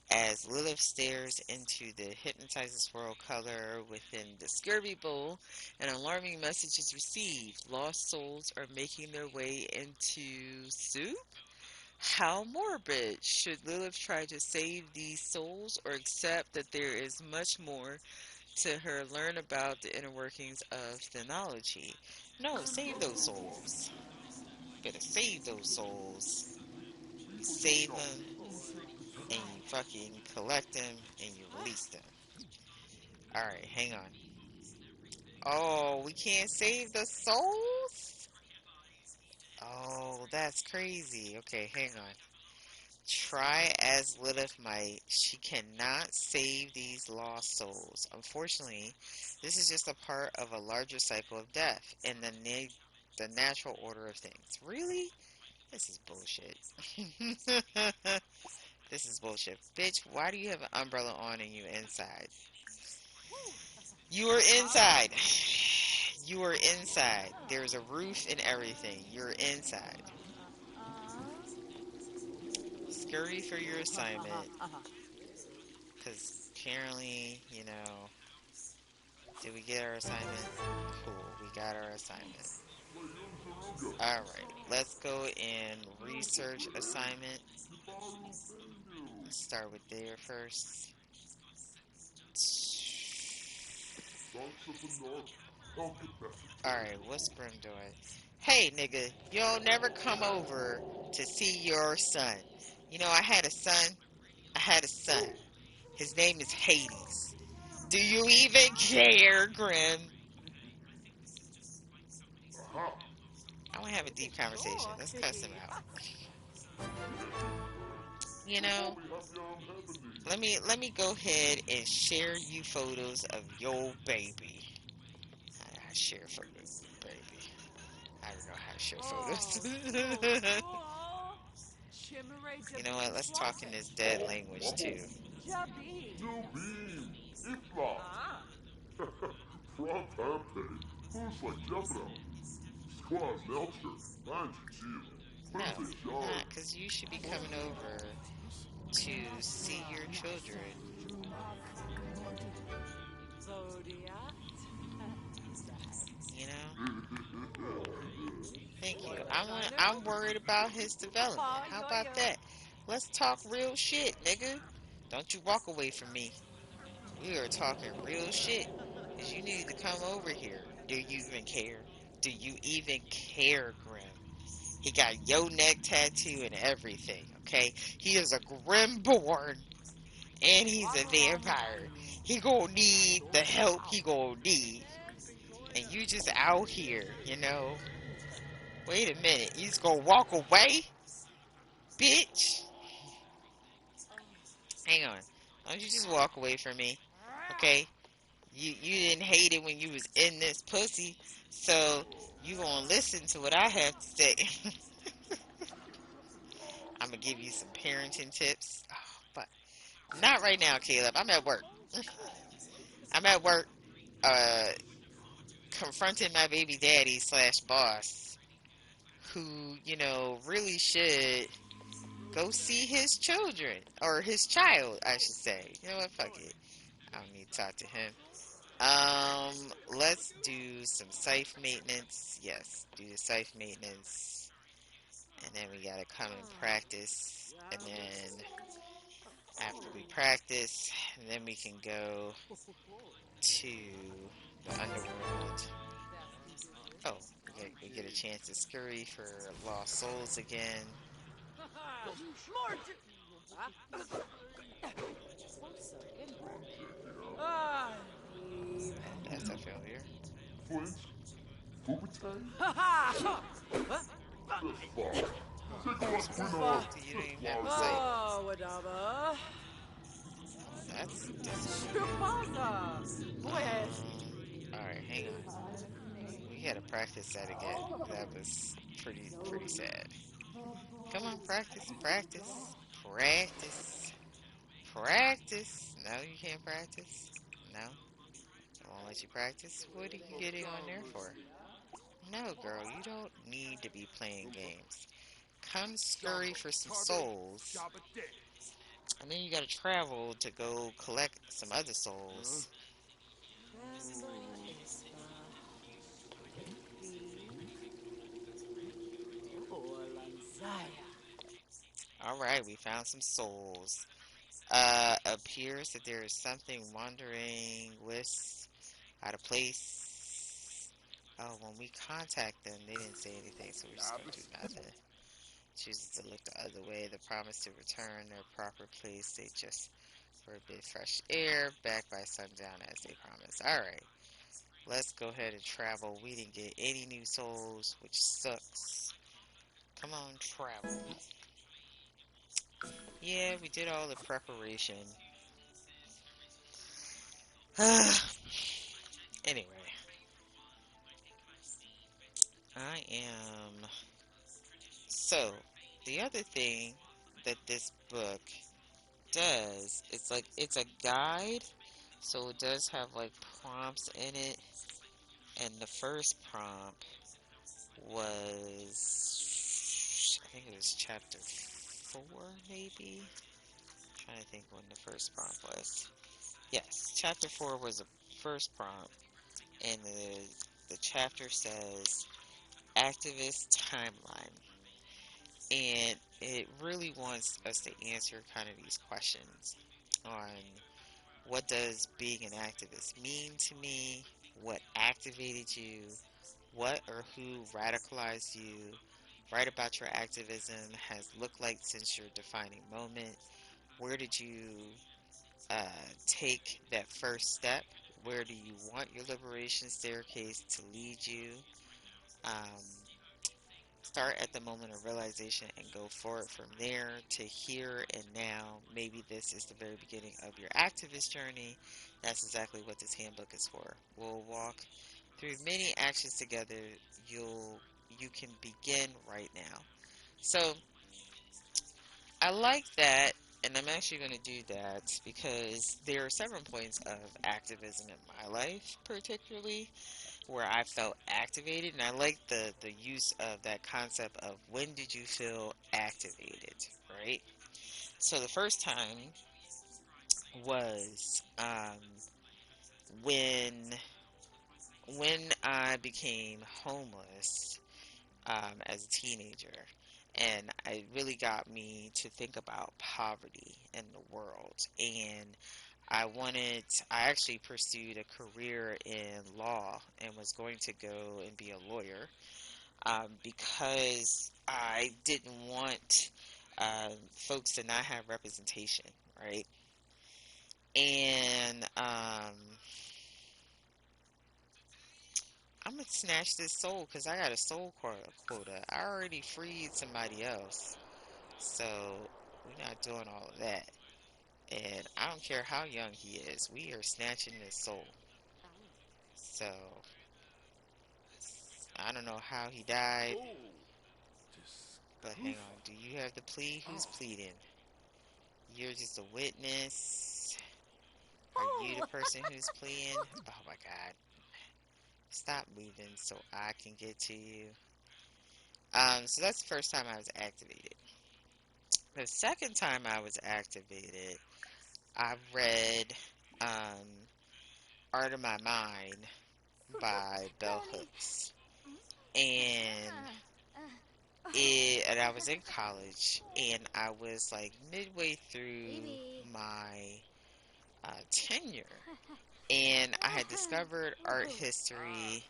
As Lilith stares into the hypnotizes world color within the scurvy bowl, an alarming message is received. Lost souls are making their way into soup? How morbid! Should Lilith try to save these souls or accept that there is much more to her learn about the inner workings of theology? No, save those souls. Better save those souls. You save them and you fucking collect them and you release them. Alright, hang on. Oh, we can't save the souls? Oh, that's crazy. Okay, hang on. Try as Lilith might, she cannot save these lost souls. Unfortunately, this is just a part of a larger cycle of death in the natural order of things. Really? This is bullshit. This is bullshit. Bitch, why do you have an umbrella on and you inside? You are inside. You are inside. There's a roof and everything. You're inside. Scurry for your assignment. Because apparently, did we get our assignment? Cool, we got our assignment. Alright, let's go and research assignment. Let's start with there first. Alright, what's Grim doing? Hey, nigga, you don't never come over to see your son. You know, I had a son. I had a son. His name is Hades. Do you even care, Grim? I want to have a deep conversation. Let's cuss him out. You know, let me go ahead and share you photos of your baby. I share photos of baby. I don't know how to share photos. You know what? Let's talk in this dead language too. Jabin. No, not because you should be coming over to see your children. You know. Thank you. I'm worried about his development. How about that? Let's talk real shit, nigga. Don't you walk away from me. We are talking real shit. Cause you need to come over here. Do you even care? Do you even care, Grim? He got yo neck tattoo and everything, okay? He is a Grimborn and he's a vampire. He gonna need the help he gonna need. And you just out here, Wait a minute, you just gonna walk away? Bitch! Hang on. Don't you just walk away from me, okay? You didn't hate it when you was in this pussy, so you gonna listen to what I have to say. I'm gonna give you some parenting tips. Oh, but not right now, Caleb. I'm at work. I'm at work, uh, confronting my baby daddy slash boss, who, really should go see his children, or his child, I should say. You know what? Fuck it. I don't need to talk to him. Let's do some scythe maintenance. Yes, do the scythe maintenance. And then we gotta come and practice. And then after we practice, then we can go to the underworld. Oh, we get a chance to scurry for lost souls again. And that's a failure. You don't even have a sight. That's disappointing. Alright. had to practice that again. That was pretty sad. Come on, practice, practice, practice, practice. No, you can't practice. No, I won't let you practice. What are you getting on there for? No, girl, you don't need to be playing games. Come scurry for some souls, and then you gotta travel to go collect some other souls. Vespa, Ispa, oh, Lanzaya. Alright, we found some souls. Appears that there is something wandering with out of place. Oh, when we contact them, they didn't say anything, so we're just gonna do nothing. Chooses to look the other way. The promise to return their proper place. They just for a bit fresh air, back by sundown as they promised. Alright, let's go ahead and travel. We didn't get any new souls, which sucks. Come on, travel. Yeah, we did all the preparation. Anyway, I am. So, the other thing that this book does, it's a guide, so it does have like prompts in it. And the first prompt was, I think it was chapter 4, maybe? Trying to think when the first prompt was. Yes, chapter 4 was the first prompt, and the chapter says activist timeline. And it really wants us to answer kind of these questions on what does being an activist mean to me, what activated you, what or who radicalized you, write about your activism has looked like since your defining moment, where did you take that first step, where do you want your liberation staircase to lead you, um, start at the moment of realization and go forward from there to here and now. Maybe this is the very beginning of your activist journey. That's exactly what this handbook is for. We'll walk through many actions together. You can begin right now. So I like that, and I'm actually going to do that because there are several points of activism in my life, particularly where I felt activated, and I like the use of that concept of when did you feel activated, right? So the first time was when I became homeless as a teenager, and it really got me to think about poverty in the world. And I actually pursued a career in law and was going to go and be a lawyer because I didn't want folks to not have representation, right? And I'm gonna snatch this soul because I got a soul quota. I already freed somebody else, so we're not doing all of that. And I don't care how young he is, we are snatching this soul. So I don't know how he died, Oh, but hang on. Do you have the plea? Who's oh, pleading? You're just a witness. Are you the person who's pleading? Oh my God. Stop moving so I can get to you. So that's the first time I was activated. The second time I was activated, I read um, Art of My Mind by Bell Hooks. And and I was in college, and I was like midway through my tenure, and I had discovered art history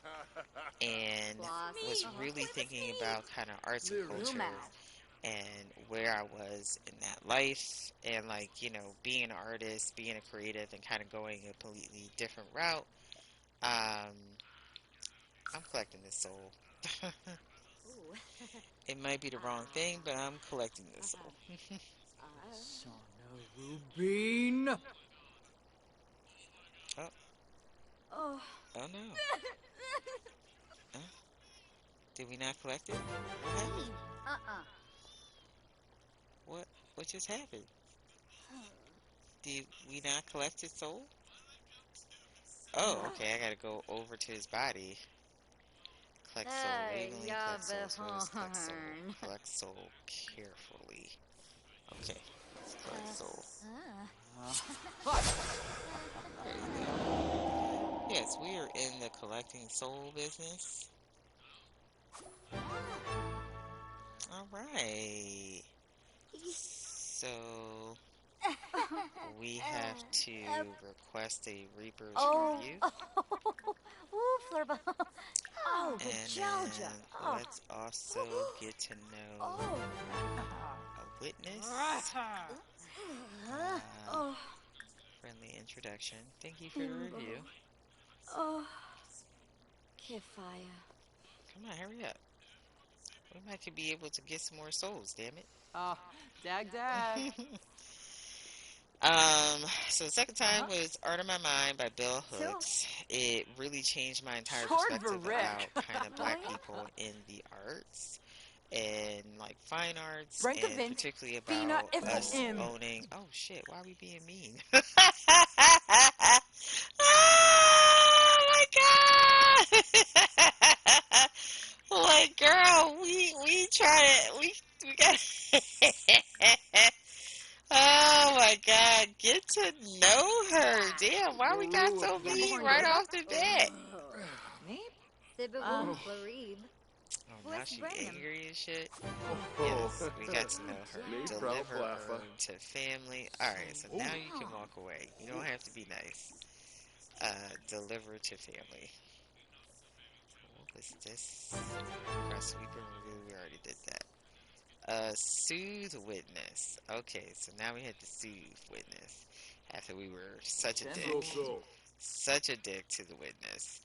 and was really thinking about kind of arts and Lyric. culture and where I was in that life, and like, being an artist, being a creative, and kind of going a completely different route. Um, I'm collecting this soul. It might be the wrong thing, but I'm collecting this soul. Sona Rubin. Oh, Oh. oh no. Did we not collect it? What happened? Uh-uh. What what just happened? Did we not collect his soul? Oh, okay. I gotta go over to his body. Collect soul. Waveling. Yeah, Collect souls. What is collect soul? behorn. Collect soul carefully. Okay. Let's collect soul. There you go. Yes, we are in the collecting soul business. All right. So we have to request a Reaper's Oh, review. ooh, Flurba. Oh, good And Georgia. then Oh, let's also get to know oh, a witness. oh, Friendly introduction. Thank you for the review. oh. Kifaya. Come on, hurry up. We might could be able to get some more souls, damn Oh, dag. it. So the second time was Art of My Mind by Bill So, Hooks. It really changed my entire Sword perspective Rick. about kind of black people in the arts and like fine arts and Brankavint, particularly Fina about us Ifim. owning oh shit, why are we being mean? Oh my god! Like girl, we try to we got Oh my god, get to know her. Damn, why we got so mean right off the bat? me? Sibawu Florib. Oh, now Bliss she Brenham. angry and shit. Oh, Yes, we got to know her. Nee, Frau Deliver Flaffer. her to family. Alright, so now you can walk away. You don't have to be nice. Deliver to family. What was this? Press sweeper review. We already did that. Soothe witness. Okay, so now we had to soothe witness after we were such a dick. Such a dick to the witness.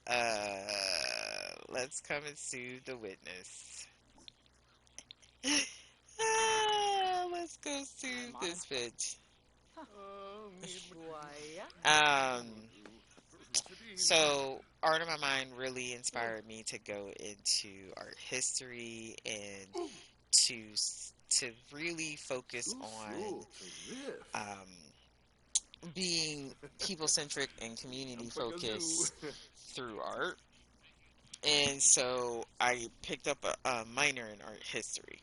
Let's come and soothe the witness. Let's go soothe this bitch. Um, so Art of My Mind really inspired me to go into art history and to really focus on being people centric and community focused through art. And so I picked up a minor in art history.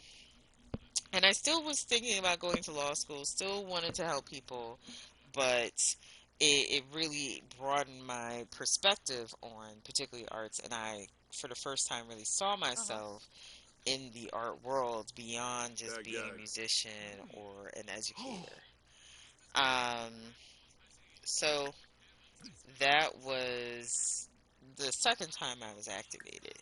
And I still was thinking about going to law school, still wanted to help people, but it really broadened my perspective on particularly arts. And I, for the first time, really saw myself in the art world beyond just being a musician or an educator. Um, so that was the second time I was activated.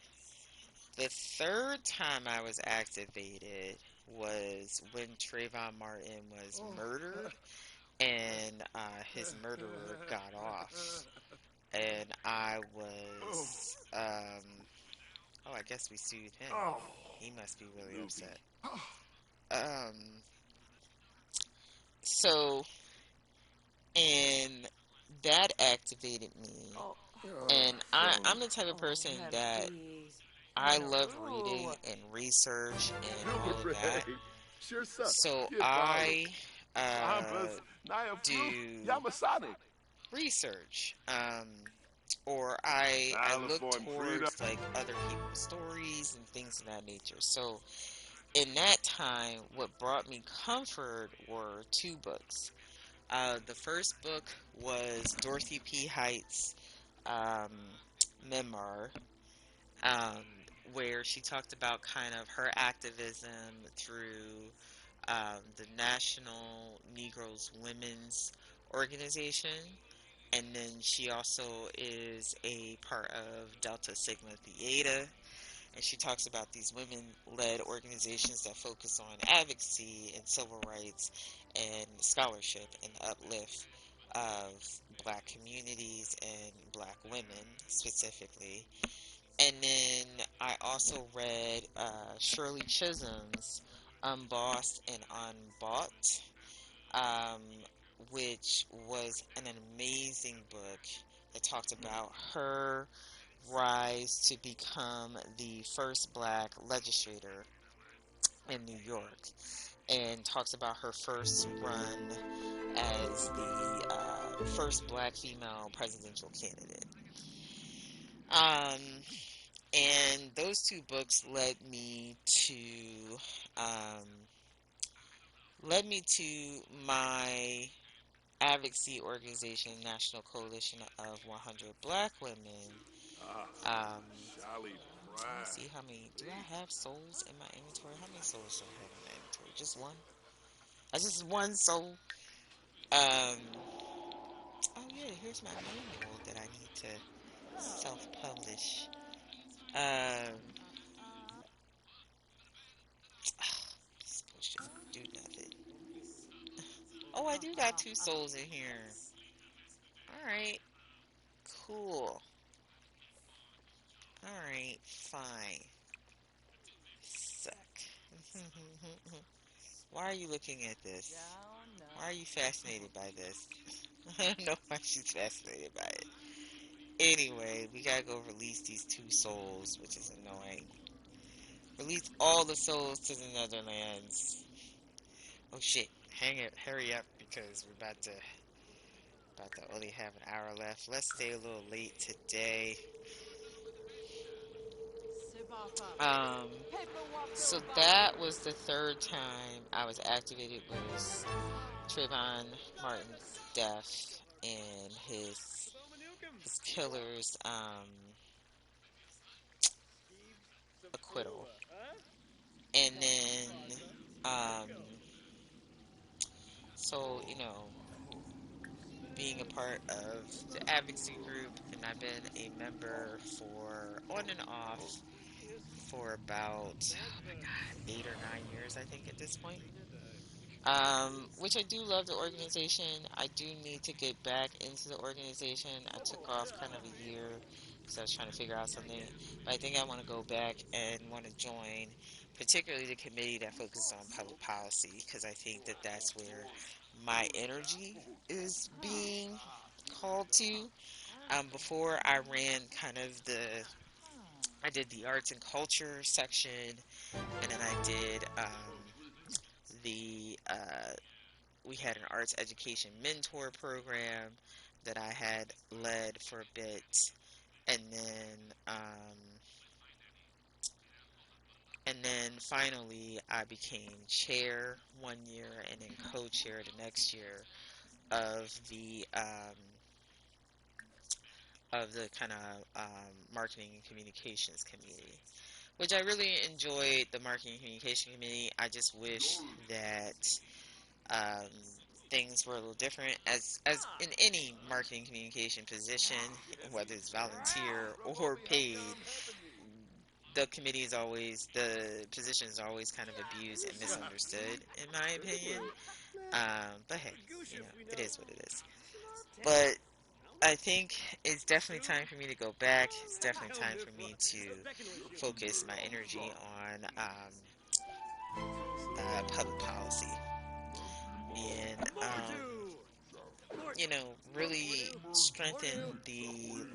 The third time I was activated was when Trayvon Martin was murdered and his murderer got off. And I was, oh, I guess we sued him. He must be really upset. Um, so, and that activated me. And I'm the type of person that I love reading and research and all of that. So I do research, or I look towards like other people's stories and things of that nature. So in that time, what brought me comfort were two books. The first book was Dorothy P. Heights' um, memoir, um, where she talked about kind of her activism through the National Negroes Women's Organization. And then she also is a part of Delta Sigma Theta. And she talks about these women led organizations that focus on advocacy and civil rights and scholarship and uplift of black communities and black women specifically. And then I also read Shirley Chisholm's Unbossed and Unbought, um, which was an amazing book that talked about her rise is to become the first black legislator in New York, and talks about her first run as the first black female presidential candidate. Um, and those two books um, led me to my advocacy organization, National Coalition of 100 Black Women. Ah, Um, Charlie let me Pride. see how many. Do I have souls in my inventory? How many souls do I have in my inventory? Just one. I just one soul. Um, oh yeah, here's my manual that I need to self-publish. Um, supposed to do nothing. Oh, I do got two souls in here. All right, cool. All right, fine. Suck. Why are you looking at this? Why are you fascinated by this? I don't know why she's fascinated by it. Anyway, we gotta go release these two souls, which is annoying. Release all the souls to the Netherlands. Oh shit! Hang it, hurry up because we're about to only have an hour left. Let's stay a little late today. Um, so that was the third time I was activated was Trayvon Martin's death and his killer's acquittal. And then um so, being a part of the advocacy group, and I've been a member for on and off for about, oh my God, 8 or 9 years, I think, at this point. Which I do love the organization. I do need to get back into the organization. I took off kind of a year because I was trying to figure out something. But I think I want to go back and want to join, particularly the committee that focuses on public policy, because I think that that's where my energy is being called to. Before I ran I did the arts and culture section, and then I did the we had an arts education mentor program that I had led for a bit, and then finally I became chair one year and then co-chair the next year of the kind of marketing and communications committee, which I really enjoyed the marketing and communication committee. I just wish that um, things were a little different as in any marketing communication position, whether it's volunteer or paid. The position is always kind of abused and misunderstood, in my opinion. But hey, it is what it is. But I think it's definitely time for me to go back. It's definitely time for me to focus my energy on public policy and really strengthen the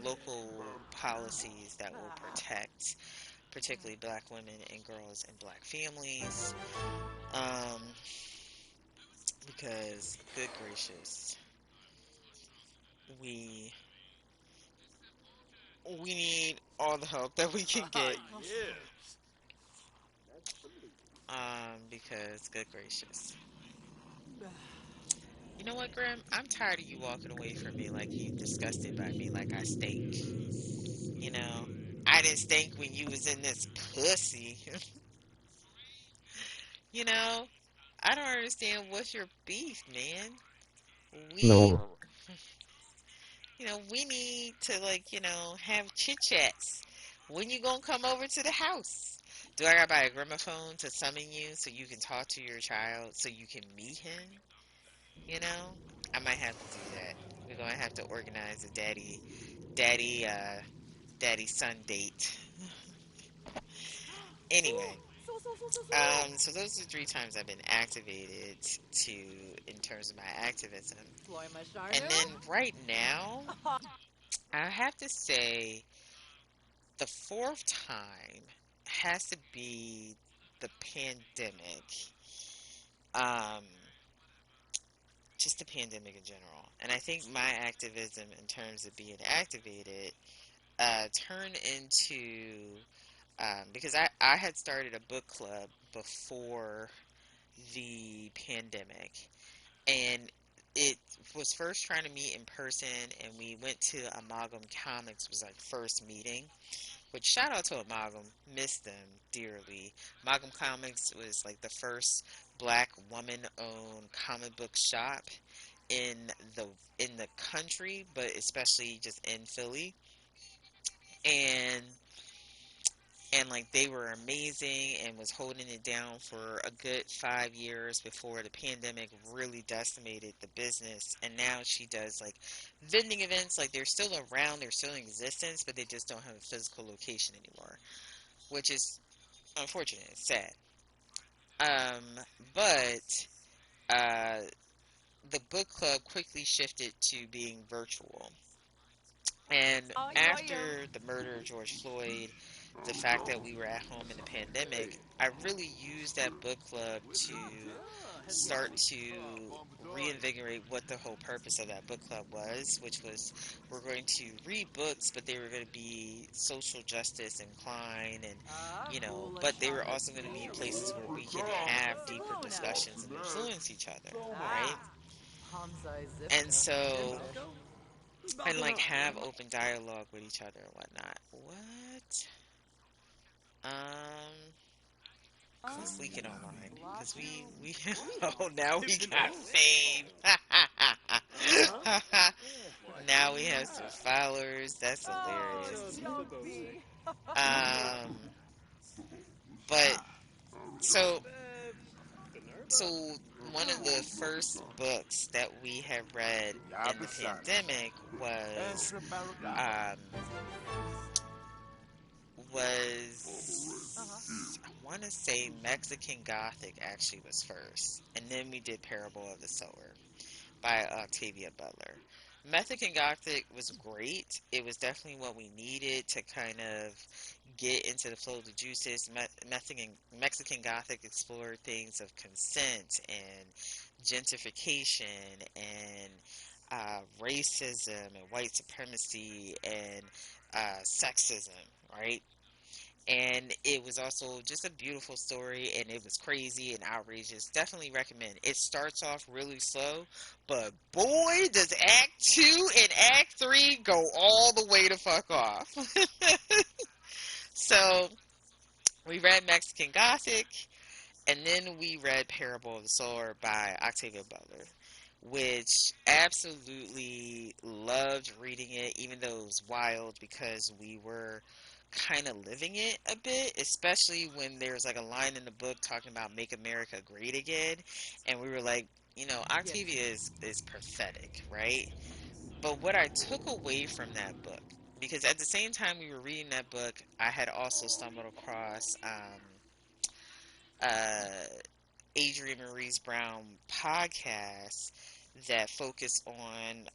local policies that will protect particularly black women and girls and black families. Um, because, good gracious, we we need all the help that we can Ah, get. yes. Because, good gracious. You know what, Grim? I'm tired of you walking away from me like you disgusted by me, like I stink. You know, I didn't stink when you was in this pussy. you know, I don't understand what's your beef, man. We, Lol. we need to have chit chats. When you gonna come over to the house? Do I gotta buy a gramophone to summon you so you can talk to your child so you can meet him? You know, I might have to do that. We're gonna have to organize a daddy, daddy son date. Anyway, so those are the three times I've been activated to in terms of my activism. And then right now, I have to say the fourth time has to be the pandemic. Um, just the pandemic in general. And I think my activism in terms of being activated turned into because I had started a book club before the pandemic, and it was first trying to meet in person, and we went to Amalgam Comics was our first meeting. Which shout out to Amalgam, miss them dearly. Amalgam Comics was like the first black woman owned comic book shop in the in the country, but especially just in Philly. And like they were amazing and was holding it down for a good 5 years before the pandemic really decimated the business. And now she does like vending events. Like they're still around, they're still in existence, but they just don't have a physical location anymore, which is unfortunate. It's sad. Um, but uh, the book club quickly shifted to being virtual. And after the murder of George Floyd, the fact that we were at home in the pandemic, I really used that book club to start to reinvigorate what the whole purpose of that book club was, which was we're going to read books, but they were going to be social justice inclined and but they were also going to be places where we can have deeper discussions and influence each other, right? And so and like have open dialogue with each other and whatnot. What? Um, who's leaking online? Because we oh now we got fame. Now we have some followers. That's hilarious. Um, but so so one of the first books that we have read in the pandemic um I want to say Mexican Gothic actually was first, and then we did Parable of the Sower by Octavia Butler. Mexican Gothic was great. It was definitely what we needed to kind of get into the flow of the juices. Mexican Gothic explored things of consent and gentrification and racism and white supremacy and sexism, right? And it was also just a beautiful story, and it was crazy and outrageous. Definitely recommend. It starts off really slow, but boy does act 2 and act 3 go all the way to fuck off. So we read Mexican Gothic, and then we read Parable of the Sower by Octavia Butler, which absolutely loved reading it, even though it was wild because we were kind of living it a bit, especially when there's like a line in the book talking about make America great again. And we were like, Octavia is prophetic, right? But what I took away from that book, because at the same time we were reading that book, I had also stumbled across uh, Adrienne Marie's Brown podcast that focus on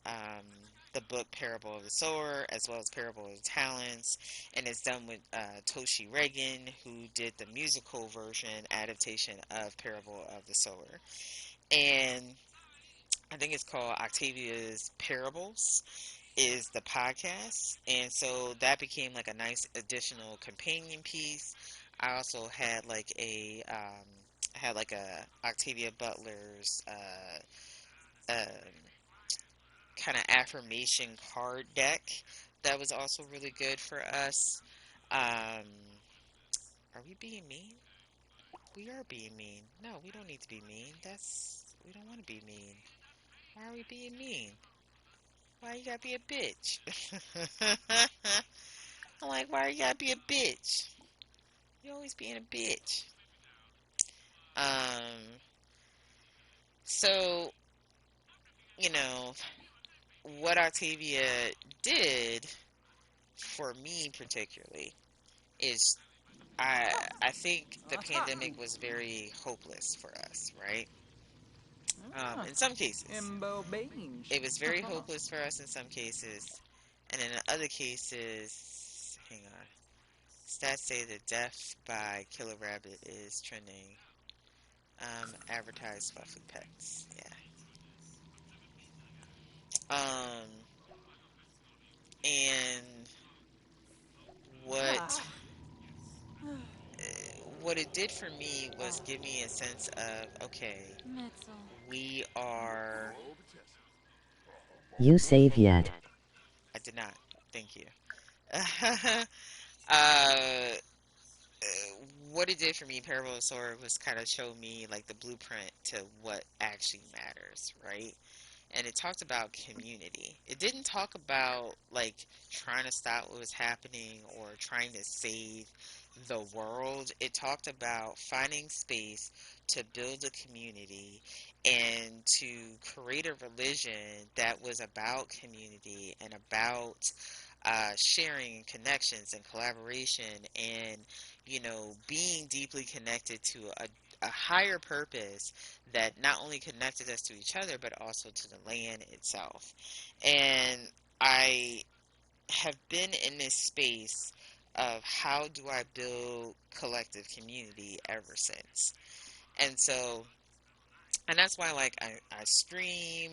the book Parable of the Sower as well as Parable of the Talents, and it's done with Toshi Reagan, who did the musical version adaptation of Parable of the Sower. And I think it's called Octavia's Parables is the podcast, and so that became like a nice additional companion piece. I also had like a Octavia Butler's kind of affirmation card deck that was also really good for us. Um, are we being mean? We are being mean. No, we don't need to be mean. We don't want to be mean. Why are we being mean? Why you gotta be a bitch? I'm like, why you gotta be a bitch? You always being a bitch. Um, so, you know, what Octavia did for me particularly is I think the pandemic was very hopeless for us, right? In some cases, Imbo Beige. it was very hopeless for us in some cases, and in other cases, hang on. stats say that death by Killer Rabbit is trending. Advertised fluffy pets. Yeah. And what Ah. what it did for me was give me a sense of, okay, Mitzel. we are. You save yet? I did not. Thank you. uh, what it did for me, Parable of Sword, was kind of show me like the blueprint to what actually matters, right? And it talked about community. It didn't talk about like trying to stop what was happening or trying to save the world. It talked about finding space to build a community and to create a religion that was about community and about sharing and connections and collaboration and being deeply connected to a higher purpose that not only connected us to each other but also to the land itself. And I have been in this space of how do I build collective community ever since. And so, and that's why like I stream,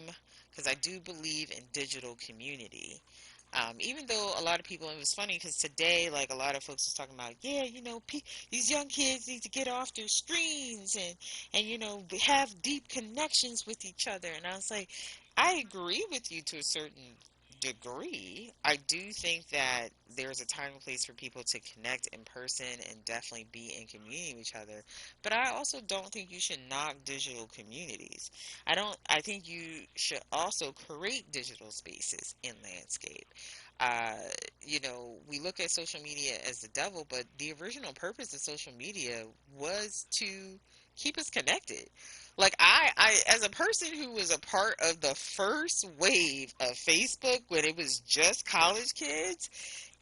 because I do believe in digital community. Even though a lot of people, it was funny because today, like a lot of folks was talking about, yeah, these young kids need to get off their screens and have deep connections with each other. And I was like, I agree with you to a certain degree. I do think that there's a time and place for people to connect in person and definitely be in community with each other. But I also don't think you should knock digital communities. I think you should also create digital spaces in landscape. Uh, we look at social media as the devil, but the original purpose of social media was to keep us connected. Like as a person who was a part of the first wave of Facebook when it was just college kids,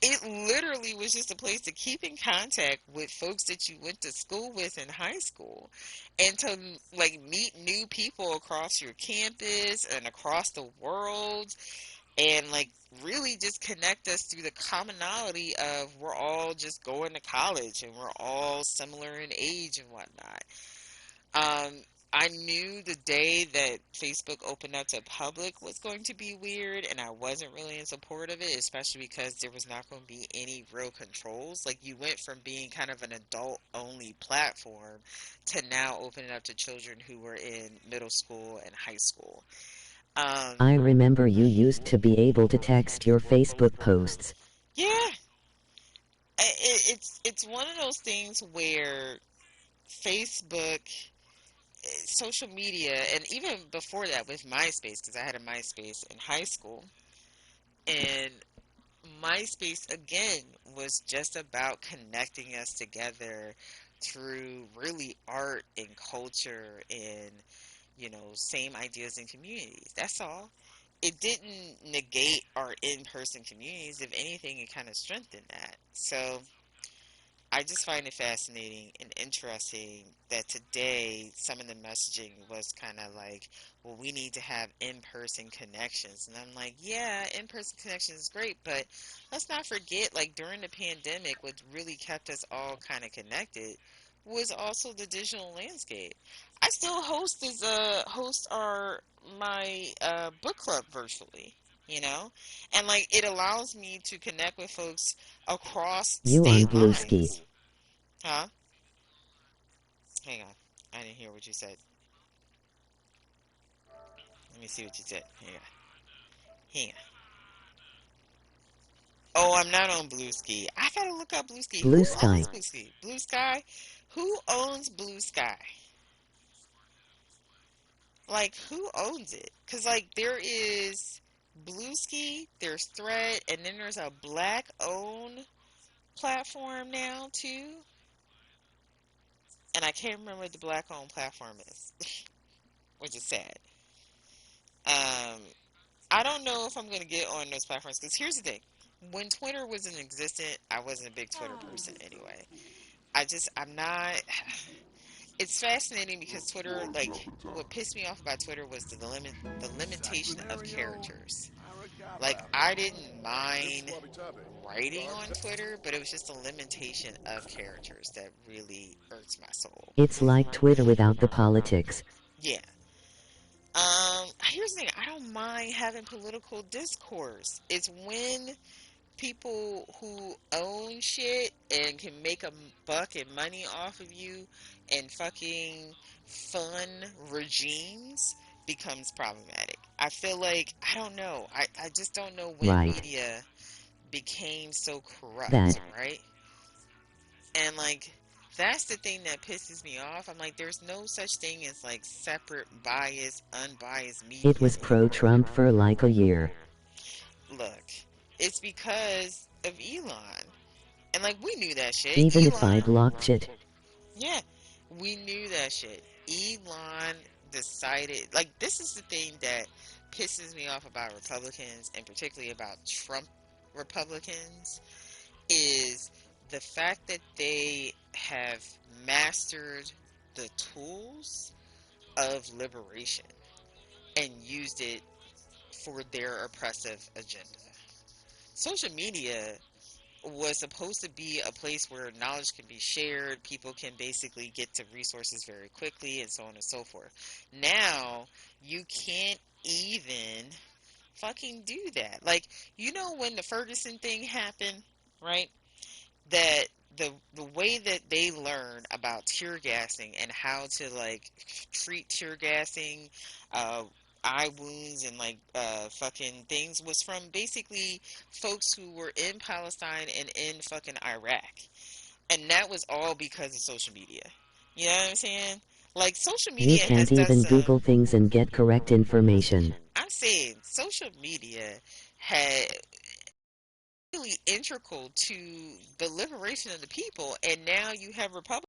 it literally was just a place to keep in contact with folks that you went to school with in high school and to like meet new people across your campus and across the world and like really just connect us through the commonality of we're all just going to college and we're all similar in age and whatnot. um, I knew the day that Facebook opened up to public was going to be weird, and I wasn't really in support of it, especially because there was not going to be any real controls. Like, you went from being kind of an adult only platform to now opening up to children who were in middle school and high school. Um, I remember you used to be able to text your Facebook posts. yeah, it's one of those things where Facebook, social media, and even before that with MySpace, because I had a MySpace in high school, and MySpace again was just about connecting us together through really art and culture and same ideas and communities. That's all. It didn't negate our in-person communities. If anything, it kind of strengthened that. So I just find it fascinating and interesting that today some of the messaging was kind of like, well, we need to have in-person connections. And I'm like, yeah, in-person connections is great, but let's not forget, like during the pandemic, what really kept us all kind of connected was also the digital landscape. I still host our my book club virtually, and like it allows me to connect with folks across You on state Bluesky. lines. Huh? Hang on. I didn't hear what you said. Let me see what you said. Hang on. Hang on. Oh, I'm not on Blue Ski. I gotta look up Blue Ski. Blue Who Sky. owns Blue Ski? Blue Sky? Who owns Blue Sky? Like, who owns it? Because, like, there is Blue Ski, there's Thread, and then there's a black owned platform now, too. And I can't remember what the black owned platform is, which is sad. Um, I don't know if I'm going to get on those platforms because here's the thing. When Twitter was in existence, I wasn't a big Twitter person anyway. I'm not. It's fascinating because Twitter, like, what pissed me off about Twitter was the limitation of Saquinario characters. Like, Aragaba. I didn't This mind Wabi Tabi. writing on Twitter, but it was just a limitation of characters that really irks my soul. It's like Twitter without the politics. Yeah. Here's the thing. I don't mind having political discourse. It's when people who own shit and can make a buck and money off of you and fucking fun regimes becomes problematic. I feel like, I don't know. I just don't know when Right. media became so corrupt, That. right? And like, that's the thing that pisses me off. I'm like, there's no such thing as like separate, biased, unbiased It media was anymore. pro-Trump for like a year. Look, it's because of Elon. And like, we knew that shit. Even if I Elon, blocked it. yeah, we knew that shit. Elon decided, like, this is the thing that pisses me off about Republicans, and particularly about Trump Republicans, is the fact that they have mastered the tools of liberation and used it for their oppressive agenda. Social media was supposed to be a place where knowledge can be shared, people can basically get to resources very quickly, and so on and so forth. Now, you can't even fucking do that. Like, when the Ferguson thing happened, right? That the way that they learn about tear gassing and how to like treat tear gassing, uh, eye wounds and like fucking things was from basically folks who were in Palestine and in fucking Iraq, and that was all because of social media. You know what I'm saying? Like, social You media has can't done even some. Google things and get correct information. I'm saying social media had really integral to the liberation of the people, and now you have Republicans.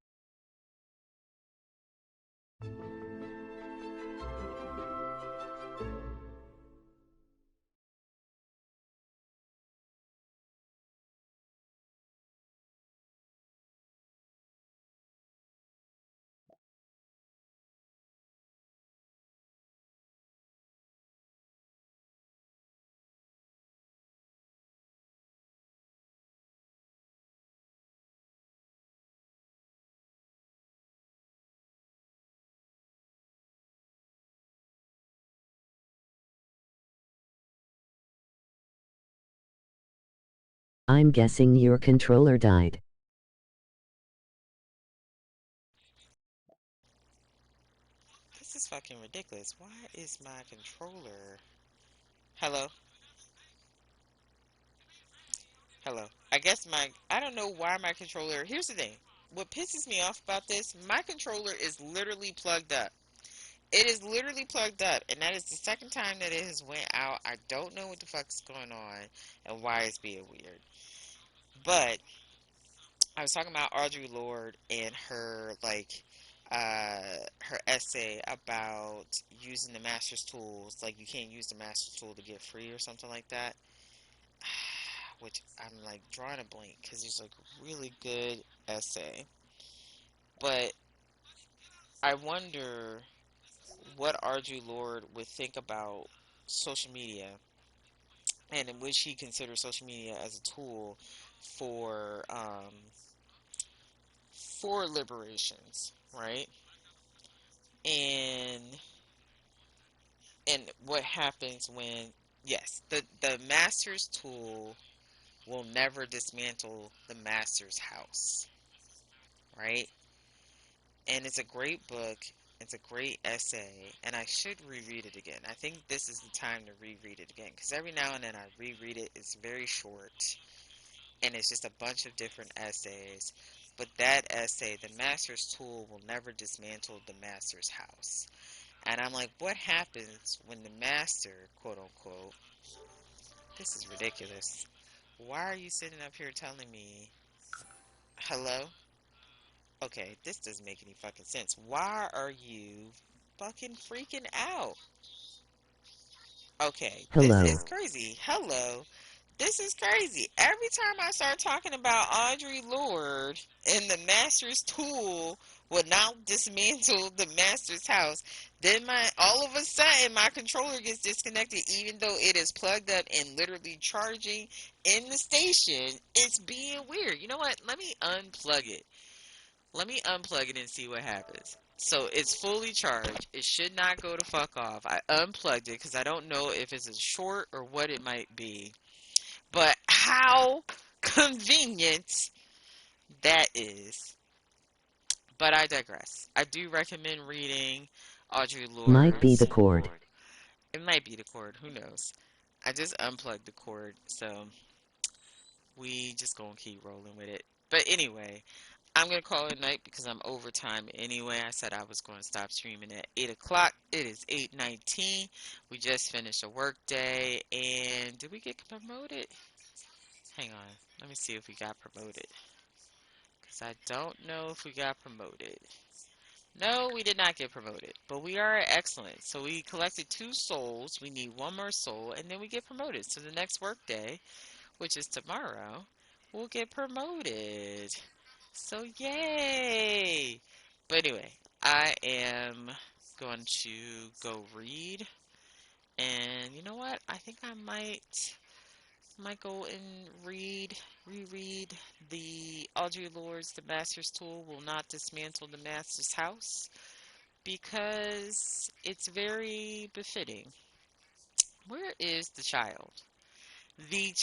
I'm guessing your controller died. This is fucking ridiculous. Why is my controller? Hello? Hello. I don't know why my controller. Here's the thing. What pisses me off about this, my controller is literally plugged up. It is literally plugged up, and that is the second time that it has went out. I don't know what the fuck is going on and why it's being weird. But I was talking about Audre Lorde and her her essay about using the master's tools. Like, you can't use the master's tool to get free or something like that. Which I'm like drawing a blank because it's like a really good essay. But I wonder what Audre Lorde would think about social media, and would she consider social media as a tool for liberations, right? And what happens when, yes, the master's tool will never dismantle the master's house, right? And it's a great book. It's a great essay, and I should reread it again. I think this is the time to reread it again, because every now and then I reread it. It's very short, and it's just a bunch of different essays. But that essay, the master's tool will never dismantle the master's house. And I'm like, what happens when the master, quote unquote, this is ridiculous. Why are you sitting up here telling me, hello? Okay, this doesn't make any fucking sense. Why are you fucking freaking out? Okay, this Hello. is crazy. Hello. This is crazy. Every time I start talking about Audre Lorde and the Master's Tool will now dismantle the master's house. Then all of a sudden my controller gets disconnected even though it is plugged up and literally charging in the station. It's being weird. You know what? Let me unplug it. Let me unplug it and see what happens. So it's fully charged. It should not go to fuck off. I unplugged it because I don't know if it's a short or what it might be. But how convenient that is. But I digress. I do recommend reading Audre Might be the Lorde's. cord. It might be the cord. Who knows? I just unplugged the cord. So we just gonna keep rolling with it. But anyway, I'm gonna call it night because I'm overtime anyway. I said I was gonna stop streaming at 8 o'clock. It is 8:19. We just finished a work day, and did we get promoted? Hang on, let me see if we got promoted. Because I don't know if we got promoted. No, we did not get promoted, but we are at excellent. So we collected 2 souls. We need 1 more soul, and then we get promoted. So the next work day, which is tomorrow, we'll get promoted. So yay! But anyway, I am going to go read, and you know what? I think I might go and reread the Audre Lorde's The Master's Tool Will Not Dismantle the Master's House because it's very befitting. Where is the child? The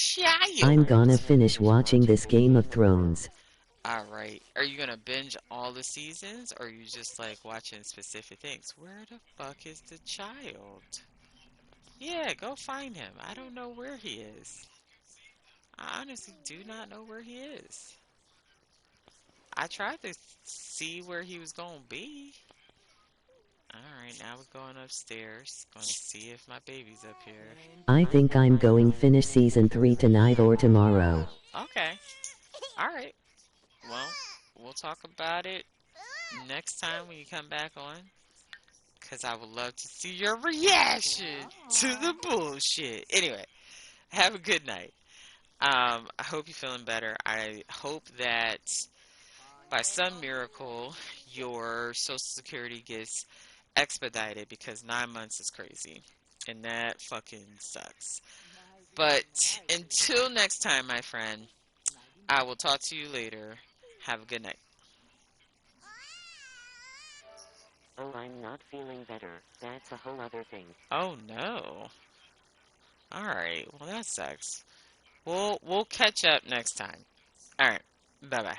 I'm gonna child! finish watching this Game of Thrones. Alright. Are you gonna binge all the seasons or are you just like watching specific things? Where the fuck is the child? Yeah, go find him. I don't know where he is. I honestly do not know where he is. I tried to see where he was gonna be. Alright, now we're going upstairs. Gonna see if my baby's up here. I think I'm going finish season 3 tonight or tomorrow. Okay. Alright. Well, we'll talk about it next time when you come back on. Because I would love to see your reaction to the bullshit. Anyway, have a good night. I hope you're feeling better. I hope that by some miracle your Social Security gets expedited because 9 months is crazy. And that fucking sucks. But until next time, my friend, I will talk to you later. Have a good night. Oh, I'm not feeling better. That's a whole other thing. Oh no. Alright, well that sucks. We'll catch up next time. Alright, bye bye.